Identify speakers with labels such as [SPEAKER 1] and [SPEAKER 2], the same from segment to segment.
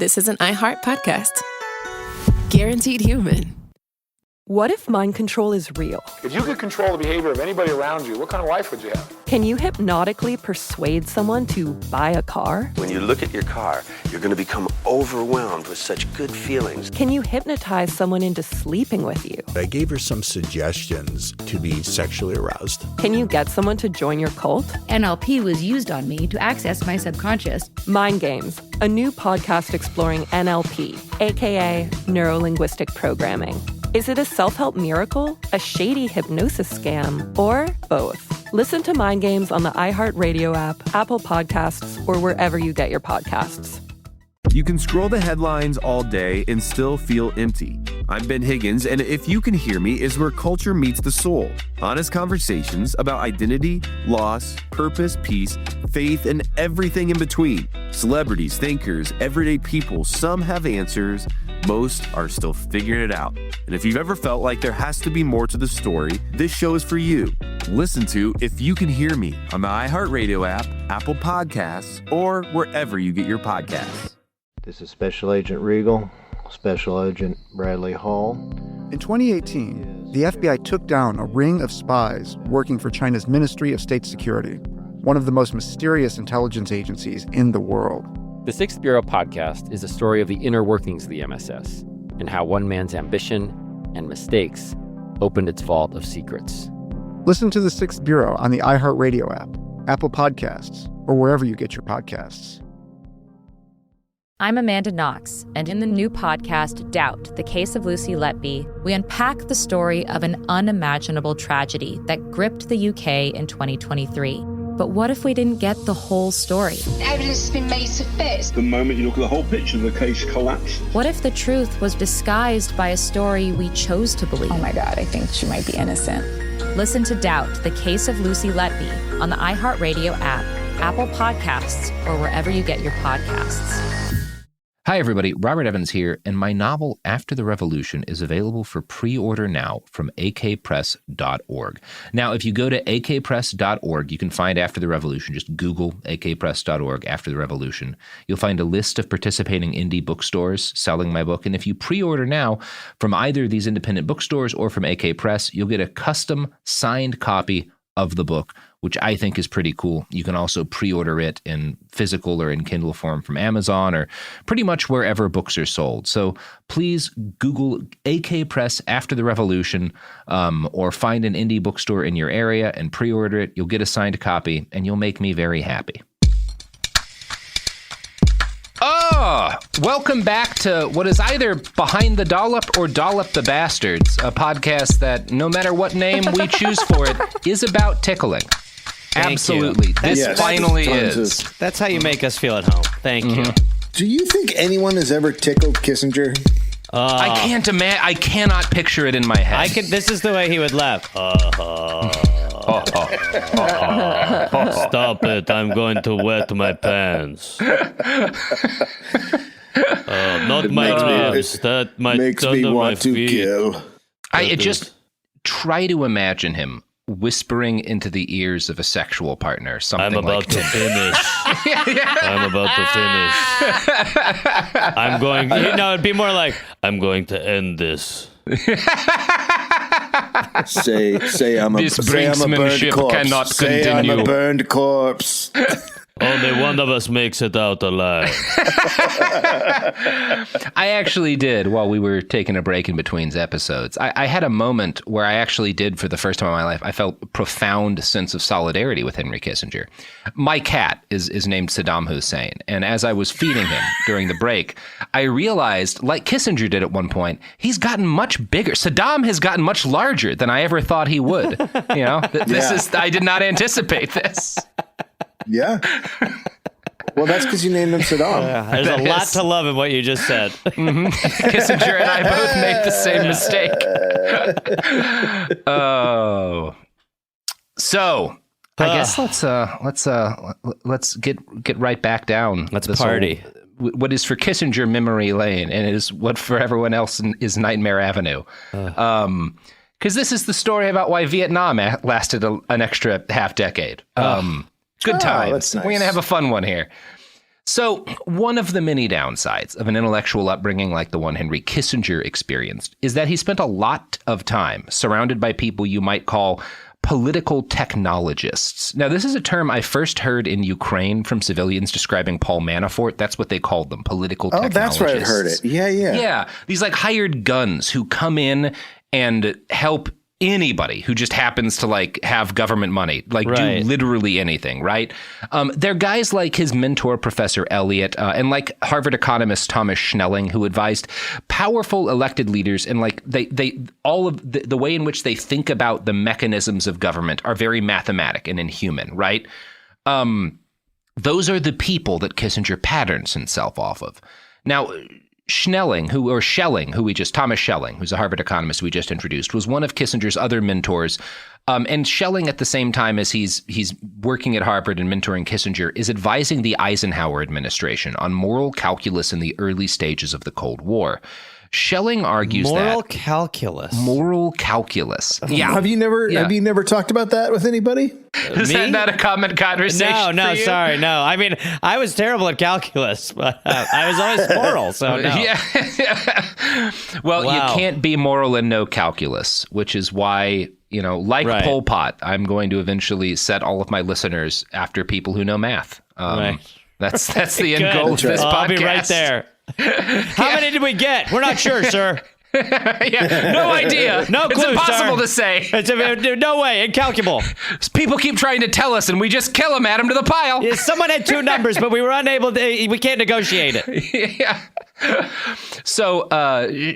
[SPEAKER 1] this is an iHeart podcast. Guaranteed human.
[SPEAKER 2] What if mind control is real?
[SPEAKER 3] If you could control the behavior of anybody around you, what kind of life would you have?
[SPEAKER 2] Can you hypnotically persuade someone to buy a car?
[SPEAKER 4] When you look at your car, you're going to become overwhelmed with such good feelings.
[SPEAKER 2] Can you hypnotize someone into sleeping with you?
[SPEAKER 5] I gave her some suggestions to be sexually aroused.
[SPEAKER 2] Can you get someone to join your cult?
[SPEAKER 6] NLP was used on me to access my subconscious.
[SPEAKER 2] Mind Games, a new podcast exploring NLP, aka Neuro-Linguistic Programming. Is it a self-help miracle, a shady hypnosis scam, or both? Listen to Mind Games on the iHeartRadio app, Apple Podcasts, or wherever you get your podcasts.
[SPEAKER 7] You can scroll the headlines all day and still feel empty. I'm Ben Higgins, and If You Can Hear Me is where culture meets the soul. Honest conversations about identity, loss, purpose, peace, faith, and everything in between. Celebrities, thinkers, everyday people, some have answers, most are still figuring it out. And if you've ever felt like there has to be more to the story, this show is for you. Listen to If You Can Hear Me on the iHeartRadio app, Apple Podcasts, or wherever you get your podcasts.
[SPEAKER 8] This is Special Agent Regal, Special Agent Bradley Hall.
[SPEAKER 9] In 2018, the FBI took down a ring of spies working for China's Ministry of State Security, one of the most mysterious intelligence agencies in the world.
[SPEAKER 10] The Sixth Bureau podcast is a story of the inner workings of the MSS and how one man's ambition and mistakes opened its vault of secrets.
[SPEAKER 9] Listen to The Sixth Bureau on the iHeartRadio app, Apple Podcasts, or wherever you get your podcasts.
[SPEAKER 11] I'm Amanda Knox, and in the new podcast, Doubt, The Case of Lucy Letby, we unpack the story of an unimaginable tragedy that gripped the UK in 2023. But what if we didn't get the whole story?
[SPEAKER 12] Evidence has been made to fit.
[SPEAKER 13] The moment you look at the whole picture, the case collapsed.
[SPEAKER 11] What if the truth was disguised by a story we chose to believe?
[SPEAKER 14] Oh my God, I think she might be innocent.
[SPEAKER 11] Listen to Doubt, The Case of Lucy Letby on the iHeartRadio app, Apple Podcasts, or wherever you get your podcasts.
[SPEAKER 15] Hi, everybody. Robert Evans here, and my novel, After the Revolution, is available for pre-order now from akpress.org. Now, if you go to akpress.org, you can find After the Revolution. Just Google akpress.org, After the Revolution. You'll find a list of participating indie bookstores selling my book, and if you pre-order now from either of these independent bookstores or from AK Press, you'll get a custom signed copy of the book, which I think is pretty cool. You can also pre-order it in physical or in Kindle form from Amazon or pretty much wherever books are sold. So please Google AK Press After the Revolution or find an indie bookstore in your area and pre-order it. You'll get a signed copy and you'll make me very happy. Oh, welcome back to what is either Behind the Dollop or Dollop the Bastards, a podcast that, no matter what name we choose for it, is about tickling. Absolutely. This finally is.
[SPEAKER 16] That's how you make us feel at home. Thank you.
[SPEAKER 17] Do you think anyone has ever tickled Kissinger?
[SPEAKER 15] I can't imagine. I cannot picture it in my head.
[SPEAKER 16] This is the way he would laugh. Stop it! I'm going to wet my pants. Not my ribs. That makes me want to kill.
[SPEAKER 15] I just try to imagine him whispering into the ears of a sexual partner something
[SPEAKER 16] I'm about
[SPEAKER 15] like
[SPEAKER 16] to finish. I'm about to finish. I'm going. It'd be more like I'm going to end this.
[SPEAKER 17] Say I'm a burned corpse.
[SPEAKER 15] Cannot
[SPEAKER 17] say
[SPEAKER 15] continue.
[SPEAKER 17] I'm a burned corpse.
[SPEAKER 16] Only one of us makes it out alive.
[SPEAKER 15] I actually did, while we were taking a break in between episodes, I had a moment where I actually did, for the first time in my life, I felt a profound sense of solidarity with Henry Kissinger. My cat is named Saddam Hussein, and as I was feeding him during the break, I realized, like Kissinger did at one point, he's gotten much bigger. Saddam has gotten much larger than I ever thought he would. I did not anticipate this.
[SPEAKER 17] Yeah. Well, that's because you named him Saddam.
[SPEAKER 16] There's a lot to love in what you just said.
[SPEAKER 15] Mm-hmm. Kissinger and I both made the same mistake. Oh. So, I guess let's get right back down.
[SPEAKER 16] Let's party.
[SPEAKER 15] What is for Kissinger memory lane, and it is what for everyone else is Nightmare Avenue. Because this is the story about why Vietnam lasted an extra half decade. Good times.
[SPEAKER 17] That's nice.
[SPEAKER 15] We're going to have a fun one here. So, one of the many downsides of an intellectual upbringing like the one Henry Kissinger experienced is that he spent a lot of time surrounded by people you might call political technologists. Now, this is a term I first heard in Ukraine from civilians describing Paul Manafort. That's what they called them, political technologists.
[SPEAKER 17] Oh, that's where I've heard it. Yeah.
[SPEAKER 15] Yeah, these like hired guns who come in and help anybody who just happens to like have government money, like do literally anything, right? They're guys like his mentor, Professor Elliott, and like Harvard economist Thomas Schnelling, who advised powerful elected leaders, and like they all of the way in which they think about the mechanisms of government are very mathematic and inhuman, right? Those are the people that Kissinger patterns himself off of. Now, Thomas Schelling, who's a Harvard economist we just introduced, was one of Kissinger's other mentors. And Schelling, at the same time as he's working at Harvard and mentoring Kissinger, is advising the Eisenhower administration on moral calculus in the early stages of the Cold War. Schelling argues
[SPEAKER 18] moral calculus.
[SPEAKER 15] Yeah.
[SPEAKER 17] Have you never talked about that with anybody?
[SPEAKER 15] Is that not a common conversation?
[SPEAKER 18] No, sorry, no. I mean, I was terrible at calculus, but I was always moral, so no.
[SPEAKER 15] Yeah. Well, you can't be moral and no calculus, which is why, like Pol Pot, I'm going to eventually set all of my listeners after people who know math. That's the end goal of this podcast.
[SPEAKER 18] I'll be right there. How many did we get? We're not sure, sir.
[SPEAKER 15] No idea.
[SPEAKER 18] No clue,
[SPEAKER 15] It's impossible
[SPEAKER 18] sir.
[SPEAKER 15] to say.
[SPEAKER 18] It's no way. Incalculable.
[SPEAKER 15] People keep trying to tell us, and we just kill them, add them to the pile.
[SPEAKER 18] Yeah, someone had two numbers, but we were unable to. We can't negotiate it.
[SPEAKER 15] Yeah. So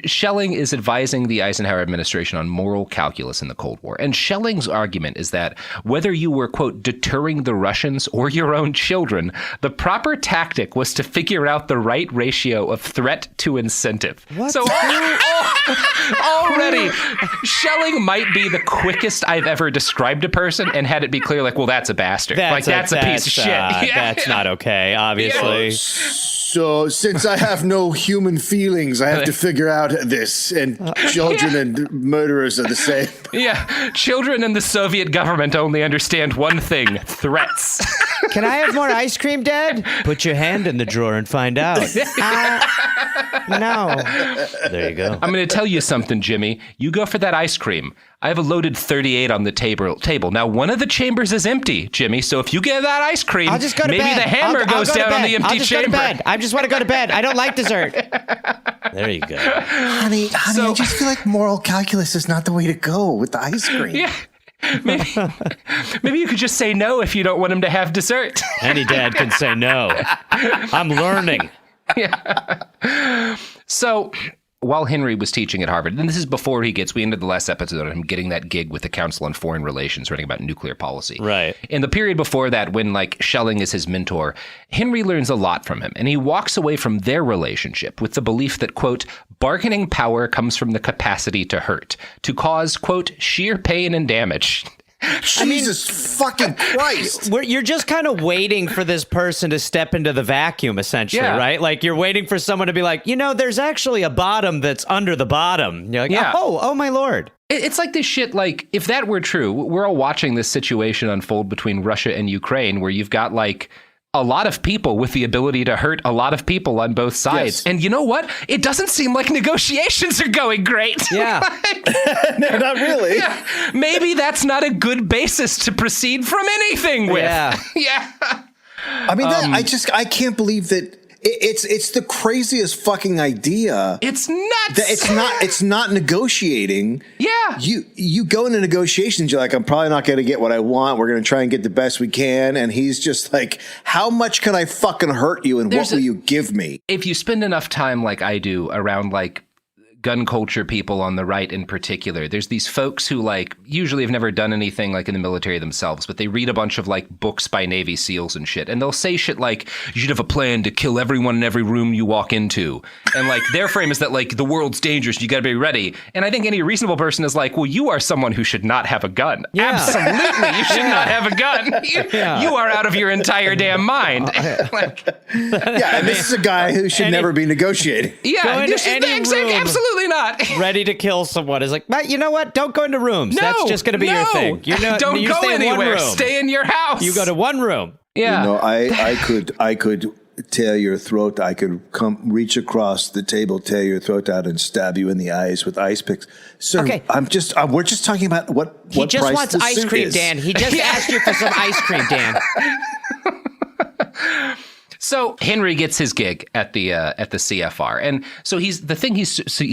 [SPEAKER 15] Schelling is advising the Eisenhower administration on moral calculus in the Cold War. And Schelling's argument is that whether you were, quote, deterring the Russians or your own children, the proper tactic was to figure out the right ratio of threat to incentive.
[SPEAKER 18] What?
[SPEAKER 15] So already, Schelling might be the quickest I've ever described a person and had it be clear, like, well, that's a bastard. That's a piece of shit.
[SPEAKER 18] That's not okay, obviously.
[SPEAKER 17] So since I have no human feelings, I have to figure out this. And children and murderers are the same.
[SPEAKER 15] Yeah. Children and the Soviet government only understand one thing: threats.
[SPEAKER 18] Can I have more ice cream, Dad? Put your hand in the drawer and find out. No. There you go.
[SPEAKER 15] I'm going to tell you something, Jimmy. You go for that ice cream. I have a loaded 38 on the table. Now, one of the chambers is empty, Jimmy, so if you get that ice cream,
[SPEAKER 18] I'll just go to
[SPEAKER 15] maybe
[SPEAKER 18] bed.
[SPEAKER 15] the hammer goes down on the empty chamber.
[SPEAKER 18] I just want to go to bed. I don't like dessert. There you go.
[SPEAKER 17] Honey, I just feel like moral calculus is not the way to go with the ice cream.
[SPEAKER 15] Yeah. Maybe you could just say no if you don't want him to have dessert.
[SPEAKER 18] Any dad can say no. I'm learning.
[SPEAKER 15] Yeah. So while Henry was teaching at Harvard, and this is before we ended the last episode on him getting that gig with the Council on Foreign Relations, writing about nuclear policy.
[SPEAKER 18] Right.
[SPEAKER 15] In the period before that, when like Schelling is his mentor, Henry learns a lot from him, and he walks away from their relationship with the belief that, quote, bargaining power comes from the capacity to hurt, to cause, quote, sheer pain and damage.
[SPEAKER 17] Jesus fucking Christ.
[SPEAKER 18] You're just kind of waiting for this person to step into the vacuum, essentially, right? Like you're waiting for someone to be like, there's actually a bottom that's under the bottom. You're like, oh my Lord.
[SPEAKER 15] It's like this shit, like, if that were true, we're all watching this situation unfold between Russia and Ukraine, where you've got like a lot of people with the ability to hurt a lot of people on both sides. Yes. And you know what? It doesn't seem like negotiations are going great.
[SPEAKER 18] Yeah.
[SPEAKER 17] No, not really.
[SPEAKER 15] Yeah. Maybe that's not a good basis to proceed from anything with.
[SPEAKER 18] Yeah.
[SPEAKER 15] Yeah.
[SPEAKER 17] I mean, I can't believe that it's the craziest fucking idea.
[SPEAKER 15] It's nuts.
[SPEAKER 17] It's not negotiating.
[SPEAKER 15] Yeah.
[SPEAKER 17] You go into negotiations, you're like, I'm probably not going to get what I want. We're going to try and get the best we can. And he's just like, how much can I fucking hurt you? And what will you give me?
[SPEAKER 15] If you spend enough time like I do around like gun culture people on the right in particular, there's these folks who like usually have never done anything like in the military themselves, but they read a bunch of like books by Navy SEALs and shit, and they'll say shit like, you should have a plan to kill everyone in every room you walk into, and like their frame is that like the world's dangerous, you gotta be ready. And I think any reasonable person is like, well, you are someone who should not have a gun.
[SPEAKER 18] Yeah.
[SPEAKER 15] Absolutely, you should not have a gun. You are out of your entire damn mind.
[SPEAKER 17] And this is a guy who should never be negotiating.
[SPEAKER 15] Yeah, absolutely not.
[SPEAKER 18] Ready to kill someone is like, but you know what? Don't go into rooms.
[SPEAKER 15] No,
[SPEAKER 18] that's just going to be your thing.
[SPEAKER 15] Don't go anywhere. Stay in your house.
[SPEAKER 18] You go to one room.
[SPEAKER 15] Yeah.
[SPEAKER 17] I could tear your throat, I could reach across the table, tear your throat out, and stab you in the eyes with ice picks. Sir,
[SPEAKER 18] Okay.
[SPEAKER 17] we're just talking about what
[SPEAKER 18] He just
[SPEAKER 17] price
[SPEAKER 18] wants
[SPEAKER 17] the
[SPEAKER 18] ice
[SPEAKER 17] suit
[SPEAKER 18] cream,
[SPEAKER 17] is.
[SPEAKER 18] Dan. He just asked you for some ice cream, Dan.
[SPEAKER 15] So Henry gets his gig at the CFR, and so he's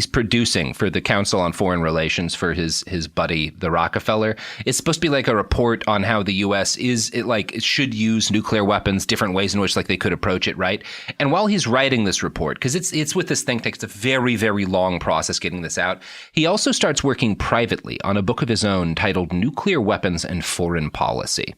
[SPEAKER 15] producing for the Council on Foreign Relations for his buddy the Rockefeller. It's supposed to be like a report on how the U.S. it should use nuclear weapons, different ways in which like they could approach it, right? And while he's writing this report, because it's with this think tank, it's a very, very long process getting this out. He also starts working privately on a book of his own titled "Nuclear Weapons and Foreign Policy."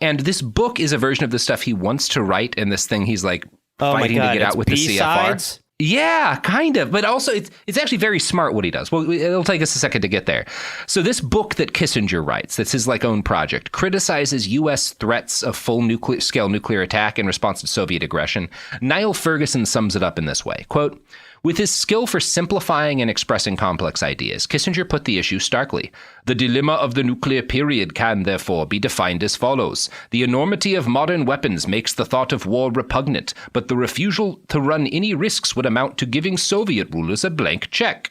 [SPEAKER 15] And this book is a version of the stuff he wants to write, and this thing he's like fighting to get out with the CFR.
[SPEAKER 18] B-sides?
[SPEAKER 15] Yeah, kind of. But also, it's actually very smart what he does. Well, it'll take us a second to get there. So this book that Kissinger writes, that's his like own project, criticizes U.S. threats of full scale nuclear attack in response to Soviet aggression. Niall Ferguson sums it up in this way, quote, "With his skill for simplifying and expressing complex ideas, Kissinger put the issue starkly. The dilemma of the nuclear period can, therefore, be defined as follows. The enormity of modern weapons makes the thought of war repugnant, but the refusal to run any risks would amount to giving Soviet rulers a blank check."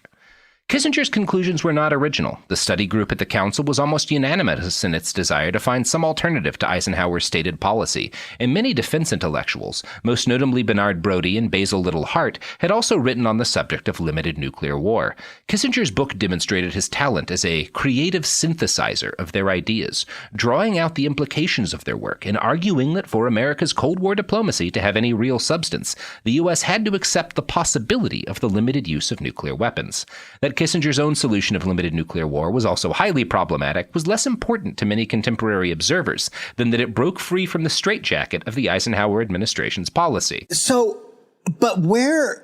[SPEAKER 15] Kissinger's conclusions were not original. The study group at the council was almost unanimous in its desire to find some alternative to Eisenhower's stated policy, and many defense intellectuals, most notably Bernard Brodie and Basil Little Hart, had also written on the subject of limited nuclear war. Kissinger's book demonstrated his talent as a creative synthesizer of their ideas, drawing out the implications of their work and arguing that for America's Cold War diplomacy to have any real substance, the U.S. had to accept the possibility of the limited use of nuclear weapons. That Kissinger's own solution of limited nuclear war was also highly problematic was less important to many contemporary observers than that it broke free from the straitjacket of the Eisenhower administration's policy.
[SPEAKER 17] So, but where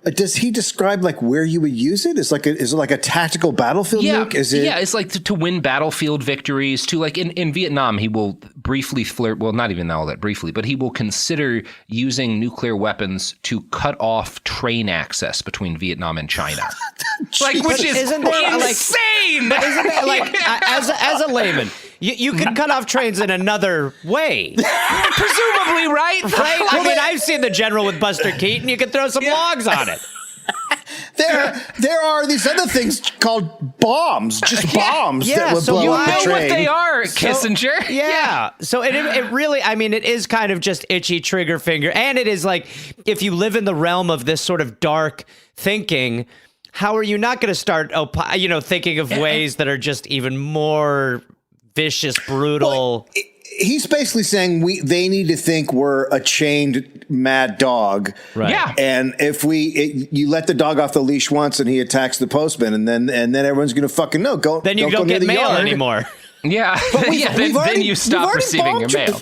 [SPEAKER 17] does he describe like where you would use it? Is it like a tactical battlefield nuke?
[SPEAKER 15] It's like to win battlefield victories. To like in Vietnam, he will briefly flirt. Well, not even all that briefly, but he will consider using nuclear weapons to cut off train access between Vietnam and China. Which is insane.
[SPEAKER 18] But isn't it like as a layman? You can cut off trains in another way.
[SPEAKER 15] Presumably, right?
[SPEAKER 18] Right? I mean, I've seen the general with Buster Keaton. You can throw some logs on it.
[SPEAKER 17] There are these other things called bombs, just bombs that would blow up the train.
[SPEAKER 15] What they are, Kissinger.
[SPEAKER 18] Yeah. So it really, I mean, it is kind of just itchy trigger finger. And it is like, if you live in the realm of this sort of dark thinking, how are you not going to start, thinking of ways that are just even more vicious, brutal?
[SPEAKER 17] Well, he's basically saying they need to think we're a chained mad dog.
[SPEAKER 18] Right.
[SPEAKER 15] Yeah.
[SPEAKER 17] And if you let the dog off the leash once and he attacks the postman and then everyone's going to fucking know.
[SPEAKER 18] Then you don't get mail anymore.
[SPEAKER 15] Yeah. Then you stop receiving your mail.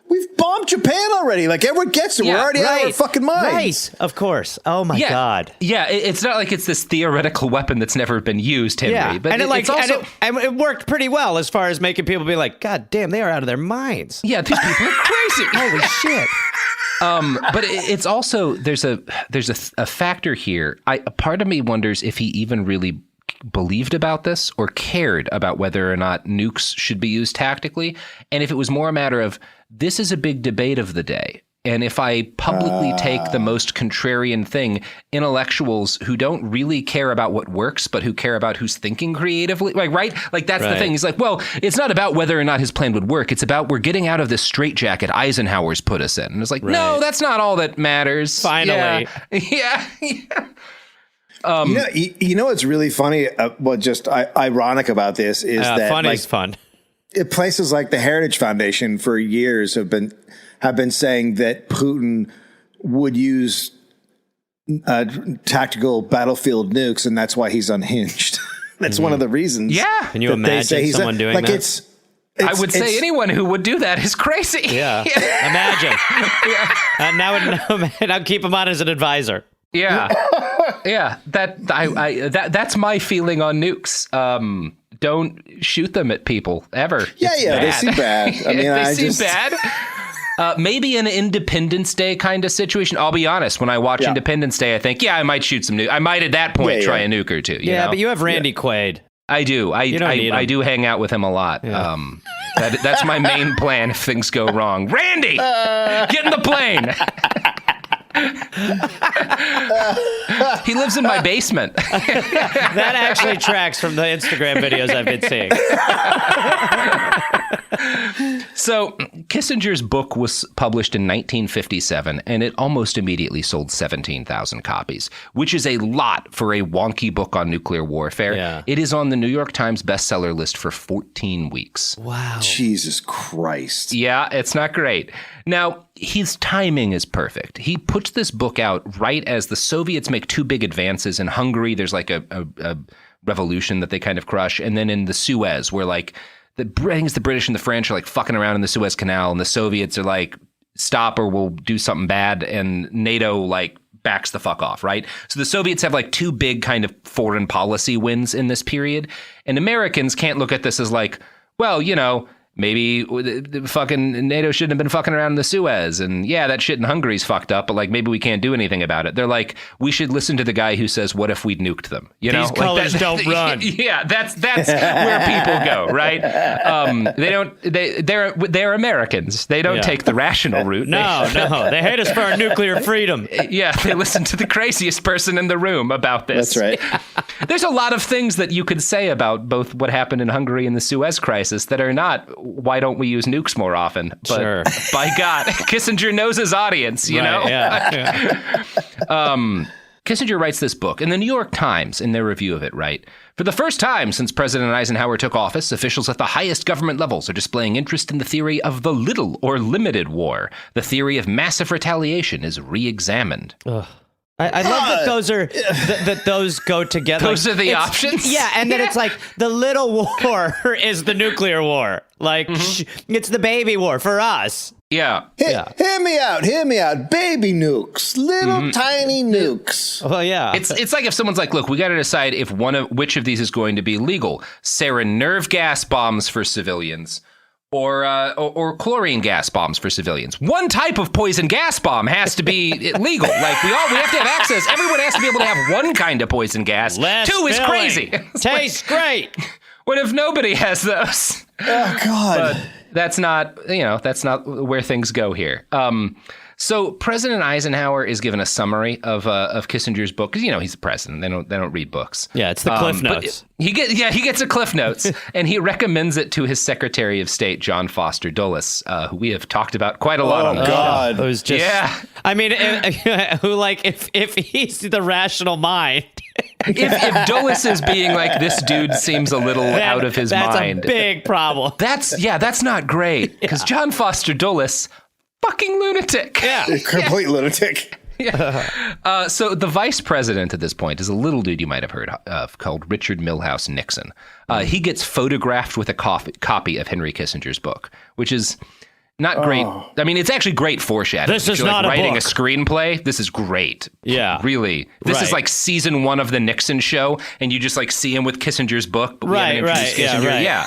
[SPEAKER 17] We've bombed Japan already. Like, everyone gets it. We're already out of our fucking minds.
[SPEAKER 18] Right. Of course. Oh, my God.
[SPEAKER 15] Yeah, it's not like it's this theoretical weapon that's never been used, Henry.
[SPEAKER 18] Yeah.
[SPEAKER 15] But
[SPEAKER 18] it worked pretty well as far as making people be like, God damn, they are out of their minds.
[SPEAKER 15] Yeah, these people are crazy.
[SPEAKER 18] Holy shit.
[SPEAKER 15] But it's also, there's a factor here. A part of me wonders if he even really believed about this or cared about whether or not nukes should be used tactically. And if it was more a matter of, this is a big debate of the day. And if I publicly take the most contrarian thing, intellectuals who don't really care about what works, but who care about who's thinking creatively, right? Like, that's the thing. He's like, well, it's not about whether or not his plan would work. It's about we're getting out of this straitjacket Eisenhower's put us in. And it's like, no, that's not all that matters.
[SPEAKER 18] Finally.
[SPEAKER 15] Yeah.
[SPEAKER 17] You know what's really funny, ironic about this is that
[SPEAKER 18] funny's fun.
[SPEAKER 17] Places like the Heritage Foundation for years have been saying that Putin would use tactical battlefield nukes, and that's why he's unhinged. That's one of the reasons.
[SPEAKER 15] Yeah,
[SPEAKER 18] can you imagine someone doing that?
[SPEAKER 15] I would say anyone who would do that is crazy.
[SPEAKER 18] Yeah, imagine. Now keep him on as an advisor.
[SPEAKER 15] Yeah, yeah. That's my feeling on nukes. Don't shoot them at people ever.
[SPEAKER 17] Yeah, they seem bad. I mean,
[SPEAKER 15] they seem bad. Maybe an Independence Day kind of situation. I'll be honest. When I watch Independence Day, I think, I might shoot some nuke. I might at that point try a nuke or two. You know?
[SPEAKER 18] But you have Randy Quaid.
[SPEAKER 15] I do. I do hang out with him a lot. Yeah. That's my main plan if things go wrong. Randy, get in the plane. He lives in my basement.
[SPEAKER 18] That actually tracks from the Instagram videos I've been seeing.
[SPEAKER 15] So Kissinger's book was published in 1957, and it almost immediately sold 17,000 copies, which is a lot for a wonky book on nuclear warfare.
[SPEAKER 18] Yeah.
[SPEAKER 15] It is on the New York Times bestseller list for 14 weeks.
[SPEAKER 18] Wow.
[SPEAKER 17] Jesus Christ.
[SPEAKER 15] Yeah, it's not great. Now, his timing is perfect. He puts this book out right as the Soviets make two big advances. In Hungary, there's like a revolution that they kind of crush. And then in the Suez, where like the British and the French are like fucking around in the Suez Canal, and the Soviets are like, stop or we'll do something bad. And NATO like backs the fuck off, right? So the Soviets have like two big kind of foreign policy wins in this period. And Americans can't look at this as like, well, you know, maybe the fucking NATO shouldn't have been fucking around in the Suez. And yeah, that shit in Hungary's fucked up, but like maybe we can't do anything about it. They're like, we should listen to the guy who says, what if we'd nuked them? You know,
[SPEAKER 18] these colors
[SPEAKER 15] like
[SPEAKER 18] don't run.
[SPEAKER 15] Yeah, that's where people go, right? They're Americans. They don't take the rational route.
[SPEAKER 18] No, they hate us for our nuclear freedom.
[SPEAKER 15] Yeah, they listen to the craziest person in the room about this.
[SPEAKER 17] That's right.
[SPEAKER 15] There's a lot of things that you could say about both what happened in Hungary and the Suez crisis that are not, why don't we use nukes more often? But
[SPEAKER 18] sure.
[SPEAKER 15] By God, Kissinger knows his audience, you know?
[SPEAKER 18] Yeah.
[SPEAKER 15] Kissinger writes this book, and the New York Times, in their review of it, write, for the first time since President Eisenhower took office, officials at the highest government levels are displaying interest in the theory of the little or limited war. The theory of massive retaliation is re-examined.
[SPEAKER 18] I love that those are that those go together.
[SPEAKER 15] Those are the options.
[SPEAKER 18] Yeah, and then it's like the little war is the nuclear war. Like it's the baby war for us.
[SPEAKER 15] Yeah.
[SPEAKER 17] Hear me out. Baby nukes, little tiny nukes.
[SPEAKER 18] Well, yeah.
[SPEAKER 15] It's like if someone's like, look, we got to decide if which of these is going to be legal. Sarin nerve gas bombs for civilians. Or chlorine gas bombs for civilians. One type of poison gas bomb has to be legal. Like we have to have access. Everyone has to be able to have one kind of poison gas.
[SPEAKER 18] Less
[SPEAKER 15] Two is
[SPEAKER 18] filling.
[SPEAKER 15] crazy.
[SPEAKER 18] Tastes great.
[SPEAKER 15] What if nobody has those?
[SPEAKER 17] Oh God.
[SPEAKER 15] But that's not where things go here. So President Eisenhower is given a summary of Kissinger's book because he's the president. They don't read books.
[SPEAKER 18] Yeah, it's the Cliff Notes.
[SPEAKER 15] He gets a Cliff Notes, and he recommends it to his Secretary of State, John Foster Dulles, who we have talked about quite a lot on the
[SPEAKER 17] God.
[SPEAKER 15] show.
[SPEAKER 18] It was just, I mean, who like if he's the rational mind.
[SPEAKER 15] If Dulles is being like, this dude seems a little out of his mind.
[SPEAKER 18] That's a big problem.
[SPEAKER 15] That's not great because John Foster Dulles, fucking lunatic.
[SPEAKER 18] Yeah.
[SPEAKER 17] Complete lunatic.
[SPEAKER 15] Yeah. So the vice president at this point is a little dude you might have heard of called Richard Milhous Nixon. He gets photographed with a copy of Henry Kissinger's book, which is not great. I mean, it's actually great foreshadowing.
[SPEAKER 18] This is not
[SPEAKER 15] writing
[SPEAKER 18] a book.
[SPEAKER 15] A screenplay. This is great.
[SPEAKER 18] Yeah.
[SPEAKER 15] Really. This is
[SPEAKER 18] Right.
[SPEAKER 15] like season 1 of the Nixon show, and you just like see him with Kissinger's book. But we haven't introduced Kissinger.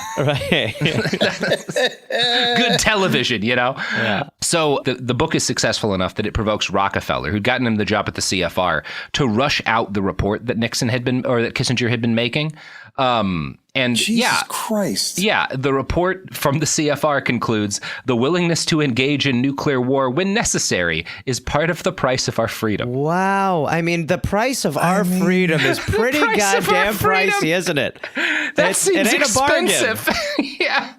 [SPEAKER 18] Right.
[SPEAKER 15] Good television,
[SPEAKER 18] Yeah.
[SPEAKER 15] So the book is successful enough that it provokes Rockefeller, who'd gotten him the job at the CFR, to rush out the report that that Kissinger had been making. And
[SPEAKER 17] Jesus Christ.
[SPEAKER 15] Yeah, the report from the CFR concludes the willingness to engage in nuclear war when necessary is part of the price of our freedom.
[SPEAKER 18] Wow. I mean, the price of our freedom is pretty goddamn pricey, isn't it?
[SPEAKER 15] That seems
[SPEAKER 18] it ain't
[SPEAKER 15] expensive.
[SPEAKER 18] Yeah.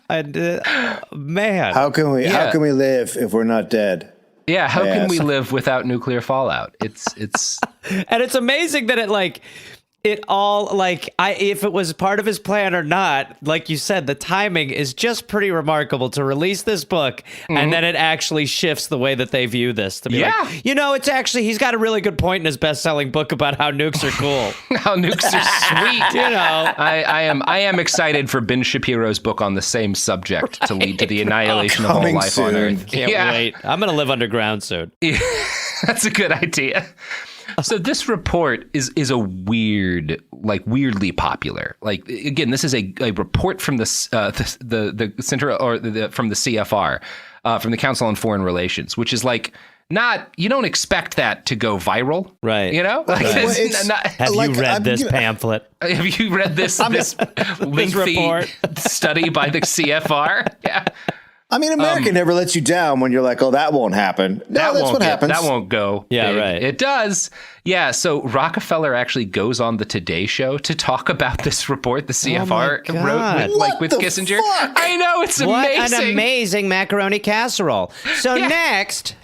[SPEAKER 18] Man.
[SPEAKER 17] How can we live if we're not dead?
[SPEAKER 15] Yeah, how can we live without nuclear fallout? It's
[SPEAKER 18] And it's amazing that if it was part of his plan or not, like you said, the timing is just pretty remarkable to release this book, and then it actually shifts the way that they view this. To be like, it's actually, he's got a really good point in his best-selling book about how nukes are cool.
[SPEAKER 15] How nukes are sweet. I am excited for Ben Shapiro's book on the same subject to lead to the annihilation of all life on Earth.
[SPEAKER 18] Can't wait. I'm going to live underground soon.
[SPEAKER 15] Yeah, that's a good idea. So this report is a weirdly popular. Like, again, this is a report from the center from the CFR, from the Council on Foreign Relations, which is like you don't expect that to go viral,
[SPEAKER 18] right?
[SPEAKER 15] Have
[SPEAKER 18] you read this pamphlet?
[SPEAKER 15] Have you read this lengthy
[SPEAKER 18] report
[SPEAKER 15] study by the CFR? Yeah.
[SPEAKER 17] I mean, America never lets you down when you're like, oh, that won't happen. No, that's what happens.
[SPEAKER 16] That won't go.
[SPEAKER 18] Yeah,
[SPEAKER 16] big.
[SPEAKER 18] right.
[SPEAKER 15] It does. Yeah, so Rockefeller actually goes on the Today Show to talk about this report the CFR wrote with Kissinger.
[SPEAKER 17] Fuck?
[SPEAKER 15] I know, it's amazing.
[SPEAKER 18] What an amazing macaroni casserole. So next...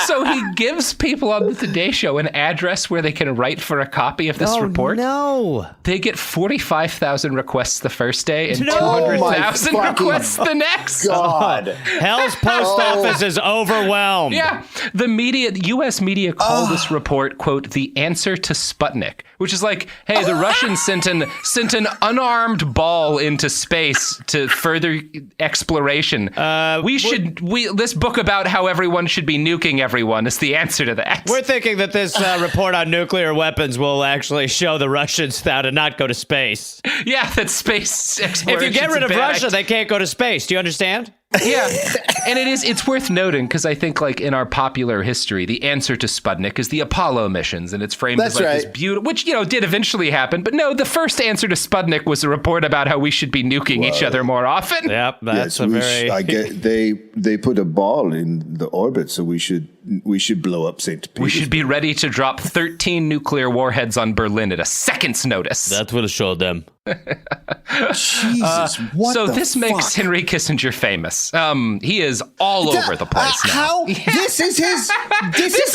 [SPEAKER 15] So he gives people on the Today Show an address where they can write for a copy of this report.
[SPEAKER 18] No.
[SPEAKER 15] They get 45,000 requests the first day and 200,000 requests the next.
[SPEAKER 17] God.
[SPEAKER 18] Hell's post office is overwhelmed.
[SPEAKER 15] Yeah. The media, U.S. media call this report, quote, the answer to Sputnik, which is like, hey, the Russians sent an unarmed ball into space to further exploration. This book about how everyone should be nuking everyone is the answer to that.
[SPEAKER 18] We're thinking that this report on nuclear weapons will actually show the Russians how to not go to space.
[SPEAKER 15] Yeah, that space exploration.
[SPEAKER 18] If you get rid of Russia, they can't go to space. Do you understand?
[SPEAKER 15] Yeah, and it's worth noting because I think like in our popular history, the answer to Sputnik is the Apollo missions, and it's framed as like this beautiful, which did eventually happen. But no, the first answer to Sputnik was a report about how we should be nuking each other more often.
[SPEAKER 18] Yep, that's
[SPEAKER 17] they put a ball in the orbit, so we should blow up St. Petersburg.
[SPEAKER 15] We should be ready to drop 13 nuclear warheads on Berlin at a second's notice.
[SPEAKER 16] That will show them.
[SPEAKER 17] Jesus, what
[SPEAKER 15] so
[SPEAKER 17] the
[SPEAKER 15] this
[SPEAKER 17] fuck?
[SPEAKER 15] makes Henry Kissinger famous. He is all over the place now.
[SPEAKER 17] How? Yeah. This is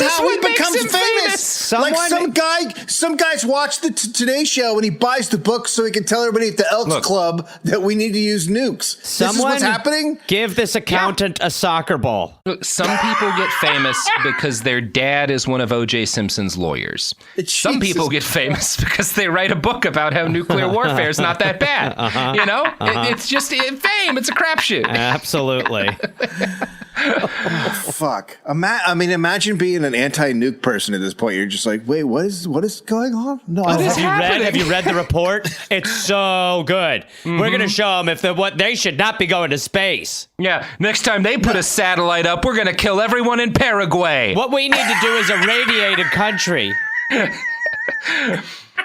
[SPEAKER 17] how he becomes famous. Like some guys watch the Today Show and he buys the book so he can tell everybody at the Elks Club that we need to use nukes. This is what's happening?
[SPEAKER 18] Give this accountant a soccer ball.
[SPEAKER 15] Some people get famous because their dad is one of O.J. Simpson's lawyers. Some people get famous because they write a book about how nuclear warfare is not that bad. It's just fame. It's a crapshoot.
[SPEAKER 18] Absolutely.
[SPEAKER 17] Oh, fuck. Imagine being an anti-nuke person at this point. You're just like, wait, what is going on? No,
[SPEAKER 18] have you read the report? It's so good. Mm-hmm. We're going to show them they should not be going to space.
[SPEAKER 15] Yeah. Next time they put a satellite up, we're going to kill everyone in Paraguay.
[SPEAKER 18] What we need to do is irradiate a country.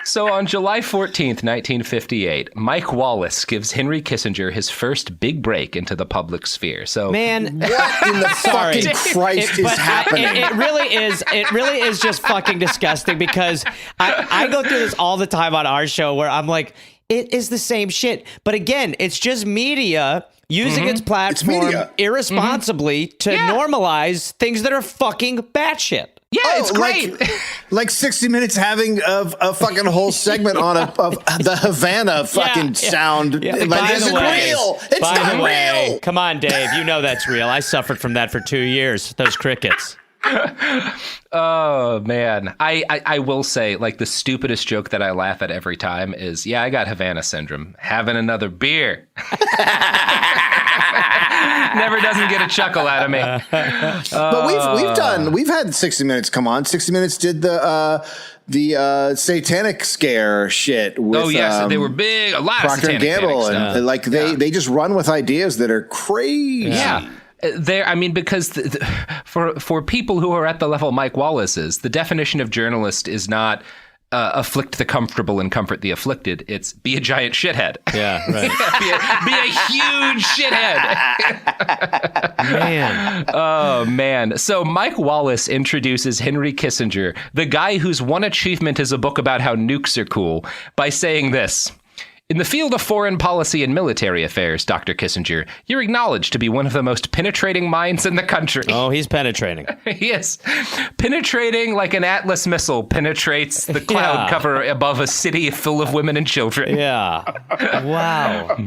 [SPEAKER 15] So on July 14th, 1958, Mike Wallace gives Henry Kissinger his first big break into the public sphere. So,
[SPEAKER 18] man,
[SPEAKER 17] what in the fucking Christ is happening?
[SPEAKER 18] It really is just fucking disgusting because I go through this all the time on our show where I'm like, it is the same shit. But again, it's just media using its platform irresponsibly to normalize things that are fucking batshit.
[SPEAKER 15] Yeah, it's great.
[SPEAKER 17] Like 60 Minutes having a fucking whole segment on of the Havana fucking sound.
[SPEAKER 18] Yeah.
[SPEAKER 17] Like, is it real? It's not real.
[SPEAKER 18] Come on, Dave. You know that's real. I suffered from that for 2 years. Those crickets.
[SPEAKER 15] Oh, man. I will say, like, the stupidest joke that I laugh at every time is, I got Havana syndrome. Having another beer. Never doesn't get a chuckle out of me.
[SPEAKER 17] But we've had 60 Minutes come on. 60 Minutes did the satanic scare shit with
[SPEAKER 15] they were big. A lot
[SPEAKER 17] Procter
[SPEAKER 15] of satanic
[SPEAKER 17] Gamble
[SPEAKER 15] stuff.
[SPEAKER 17] They just run with ideas that are crazy.
[SPEAKER 15] Yeah. Because for people who are at the level Mike Wallace is, the definition of journalist is not afflict the comfortable and comfort the afflicted. It's be a giant shithead.
[SPEAKER 18] Yeah, right.
[SPEAKER 15] be a huge shithead.
[SPEAKER 18] Man.
[SPEAKER 15] Oh, man. So Mike Wallace introduces Henry Kissinger, the guy whose one achievement is a book about how nukes are cool, by saying this. In the field of foreign policy and military affairs, Dr. Kissinger, you're acknowledged to be one of the most penetrating minds in the country.
[SPEAKER 18] Oh, he's penetrating.
[SPEAKER 15] He is. Penetrating like an Atlas missile penetrates the cloud cover above a city full of women and children.
[SPEAKER 18] Yeah. Wow.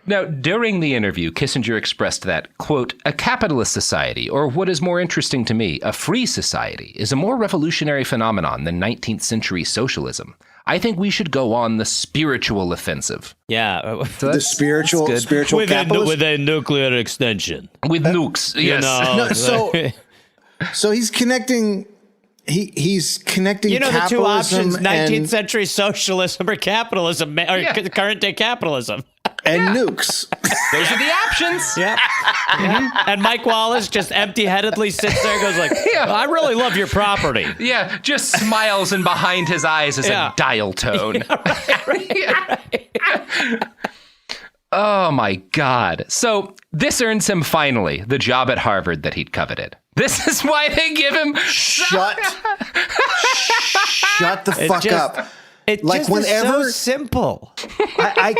[SPEAKER 15] Now, during the interview, Kissinger expressed that, quote, a capitalist society, or what is more interesting to me, a free society, is a more revolutionary phenomenon than 19th century socialism. I think we should go on the spiritual offensive.
[SPEAKER 18] Yeah.
[SPEAKER 17] So the spiritual capitalist?
[SPEAKER 16] With a nuclear extension.
[SPEAKER 15] With nukes, yes.
[SPEAKER 17] So he's connecting... He's connecting
[SPEAKER 18] the two options, 19th
[SPEAKER 17] and,
[SPEAKER 18] century socialism or capitalism, or current day capitalism.
[SPEAKER 17] And nukes.
[SPEAKER 15] Those are the options.
[SPEAKER 18] Yep. Mm-hmm. And Mike Wallace just empty-headedly sits there and goes like, I really love your property.
[SPEAKER 15] Yeah, just smiles and behind his eyes is a dial tone.
[SPEAKER 18] Yeah, right.
[SPEAKER 15] Oh, my God. So this earns him finally the job at Harvard that he'd coveted. This is why they give him...
[SPEAKER 17] Shut the fuck up.
[SPEAKER 18] It like just whenever, is so simple.
[SPEAKER 17] I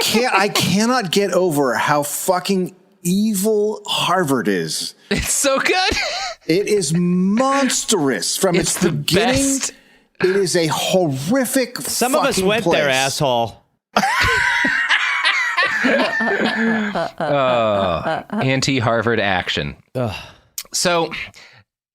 [SPEAKER 17] cannot get over how fucking evil Harvard is.
[SPEAKER 15] It's so good.
[SPEAKER 17] It is monstrous from its beginning. Best. It is a horrific.
[SPEAKER 18] Some of us went there, asshole.
[SPEAKER 15] Anti-Harvard action. So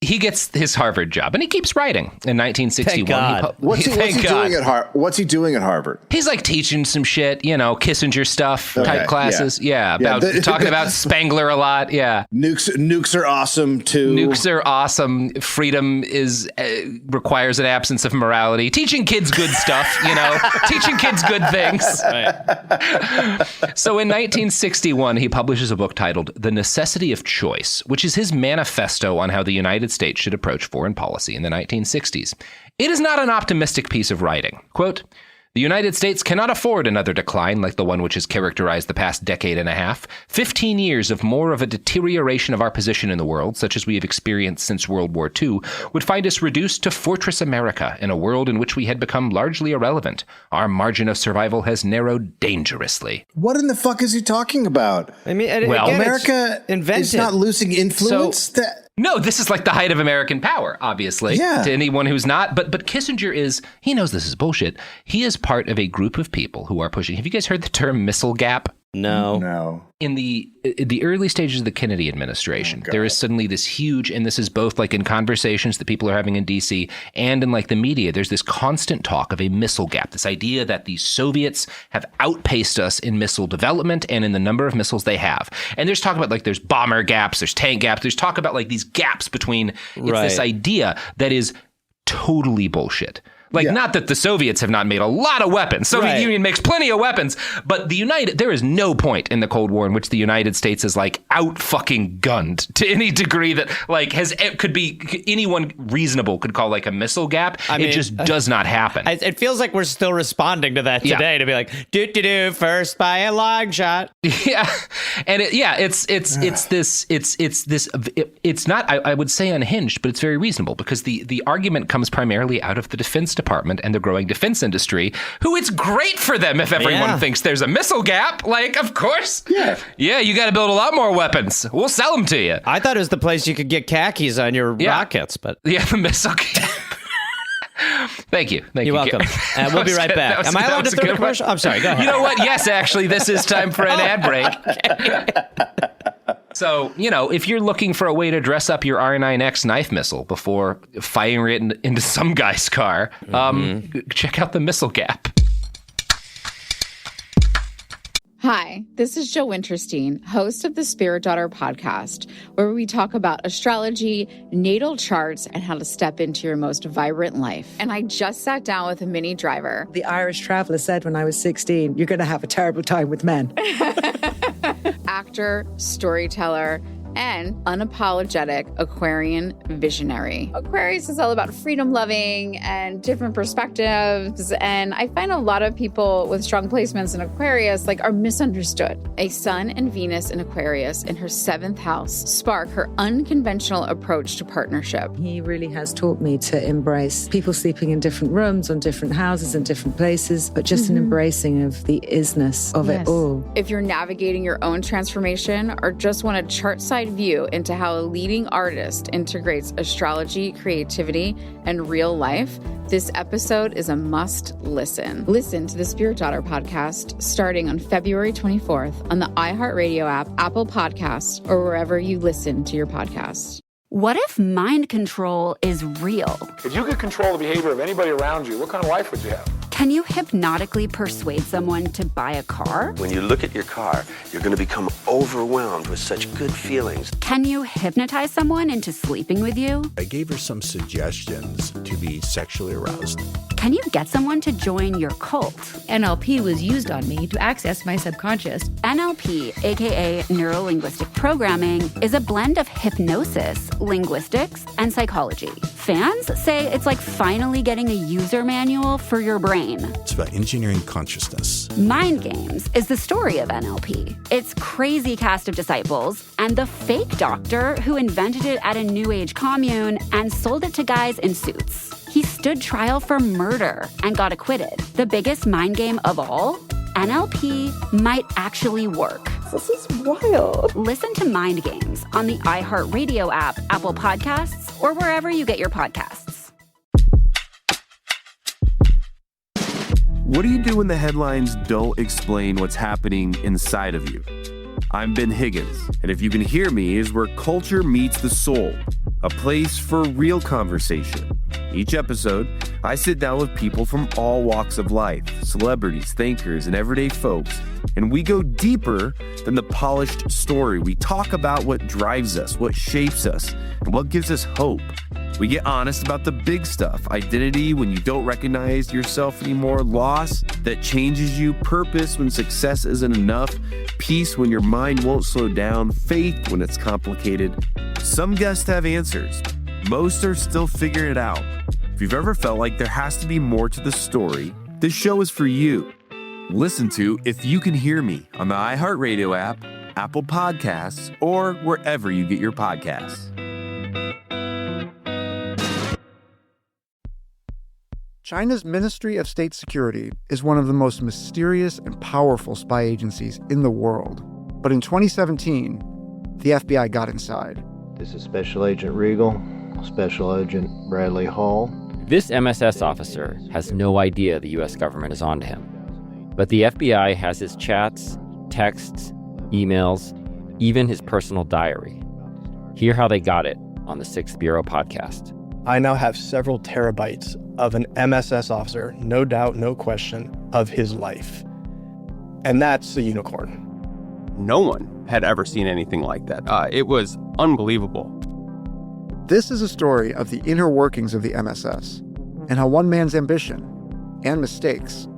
[SPEAKER 15] he gets his Harvard job, and he keeps writing. In 1961,
[SPEAKER 18] Thank God.
[SPEAKER 17] What's he doing at Harvard?
[SPEAKER 15] He's like teaching some shit, Kissinger stuff type classes. About talking about Spengler a lot. Yeah,
[SPEAKER 17] nukes are awesome too.
[SPEAKER 15] Nukes are awesome. Freedom requires an absence of morality. Teaching kids good stuff. Teaching kids good things. Right. So in 1961, he publishes a book titled "The Necessity of Choice," which is his manifesto on how the United States should approach foreign policy in the 1960s. It is not an optimistic piece of writing. Quote, "The United States cannot afford another decline like the one which has characterized the past decade and a half. 15 years of more of a deterioration of our position in the world, such as we have experienced since World War II, would find us reduced to Fortress America in a world in which we had become largely irrelevant. Our margin of survival has narrowed dangerously."
[SPEAKER 17] What in the fuck is he talking about?
[SPEAKER 18] I mean, again,
[SPEAKER 17] America is not losing influence.
[SPEAKER 15] No, this is like the height of American power, obviously, to anyone who's not. But Kissinger he knows this is bullshit. He is part of a group of people who are pushing. Have you guys heard the term missile gap?
[SPEAKER 18] No.
[SPEAKER 15] In the early stages of the Kennedy administration, there is suddenly this huge, and this is both like in conversations that people are having in DC and in like the media, there's this constant talk of a missile gap, this idea that the Soviets have outpaced us in missile development and in the number of missiles they have. And there's talk about like there's bomber gaps, there's tank gaps, there's talk about like these gaps between, it's this idea that is totally bullshit. Not that the Soviets have not made a lot of weapons. Soviet Union makes plenty of weapons, but there is no point in the Cold War in which the United States is like out fucking gunned to any degree that like could be anyone reasonable could call like a missile gap. It just does not happen.
[SPEAKER 18] It feels like we're still responding to that today to be like, first by a long shot.
[SPEAKER 15] Yeah. And it's not, I would say unhinged, but it's very reasonable because the argument comes primarily out of the Defense Department and the growing defense industry, who it's great for them if everyone thinks there's a missile gap. Like, of course. Yeah, you got to build a lot more weapons. We'll sell them to you.
[SPEAKER 18] I thought it was the place you could get khakis on your rockets, but...
[SPEAKER 15] Yeah, the missile gap. Thank you.
[SPEAKER 18] You're welcome. We'll be right back. Am I allowed to throw the commercial? I'm sorry, go ahead.
[SPEAKER 15] You know what? Yes, actually, this is time for an ad break. So, if you're looking for a way to dress up your R9X knife missile before firing it into some guy's car, check out the missile gap.
[SPEAKER 19] Hi, this is Jill Winterstein, host of the Spirit Daughter podcast, where we talk about astrology, natal charts, and how to step into your most vibrant life. And I just sat down with a Minnie Driver.
[SPEAKER 20] The Irish traveller said when I was 16, you're going to have a terrible time with men.
[SPEAKER 19] Actor, storyteller, and unapologetic Aquarian visionary. Aquarius is all about freedom-loving and different perspectives, and I find a lot of people with strong placements in Aquarius are misunderstood. A Sun and Venus in Aquarius in her 7th house spark her unconventional approach to partnership.
[SPEAKER 20] He really has taught me to embrace people sleeping in different rooms, on different houses, in different places, but just an embracing of the isness of it all.
[SPEAKER 19] If you're navigating your own transformation or just want a chart-side view into how a leading artist integrates astrology, creativity, and real life, this episode is a must listen. Listen to the Spirit Daughter podcast starting on February 24th on the iHeartRadio app, Apple Podcasts, or wherever you listen to your podcasts.
[SPEAKER 21] What if mind control is real?
[SPEAKER 3] If you could control the behavior of anybody around you, what kind of life would you have?
[SPEAKER 21] Can you hypnotically persuade someone to buy a car?
[SPEAKER 4] When you look at your car, you're going to become overwhelmed with such good feelings.
[SPEAKER 21] Can you hypnotize someone into sleeping with you?
[SPEAKER 5] I gave her some suggestions to be sexually aroused.
[SPEAKER 21] Can you get someone to join your cult?
[SPEAKER 6] NLP was used on me to access my subconscious.
[SPEAKER 21] NLP, aka Neuro-Linguistic Programming, is a blend of hypnosis, linguistics, and psychology. Fans say it's like finally getting a user manual for your brain.
[SPEAKER 5] It's about engineering consciousness.
[SPEAKER 21] Mind Games is the story of NLP. Its crazy cast of disciples and the fake doctor who invented it at a New Age commune and sold it to guys in suits. He stood trial for murder and got acquitted. The biggest mind game of all? NLP might actually work.
[SPEAKER 1] This is wild.
[SPEAKER 21] Listen to Mind Games on the iHeartRadio app, Apple Podcasts, or wherever you get your podcasts.
[SPEAKER 7] What do you do when the headlines don't explain what's happening inside of you? I'm Ben Higgins, and if you can hear me is where culture meets the soul, a place for real conversation. Each episode, I sit down with people from all walks of life, celebrities, thinkers, and everyday folks, and we go deeper than the polished story. We talk about what drives us, what shapes us, and what gives us hope. We get honest about the big stuff, identity when you don't recognize yourself anymore, loss that changes you, purpose when success isn't enough, peace when your mind won't slow down, faith when it's complicated. Some guests have answers. Most are still figuring it out. If you've ever felt like there has to be more to the story, this show is for you. Listen to If You Can Hear Me on the iHeartRadio app, Apple Podcasts, or wherever you get your podcasts.
[SPEAKER 9] China's Ministry of State Security is one of the most mysterious and powerful spy agencies in the world. But in 2017, the FBI got inside.
[SPEAKER 8] This is Special Agent Regal, Special Agent Bradley Hall.
[SPEAKER 10] This MSS officer has no idea the U.S. government is onto him. But the FBI has his chats, texts, emails, even his personal diary. Hear how they got it on the 6th Bureau podcast.
[SPEAKER 22] I now have several terabytes of an MSS officer, no doubt, no question, of his life. And that's a unicorn.
[SPEAKER 23] No one had ever seen anything like that. It was unbelievable.
[SPEAKER 9] This is a story of the inner workings of the MSS and how one man's ambition and mistakes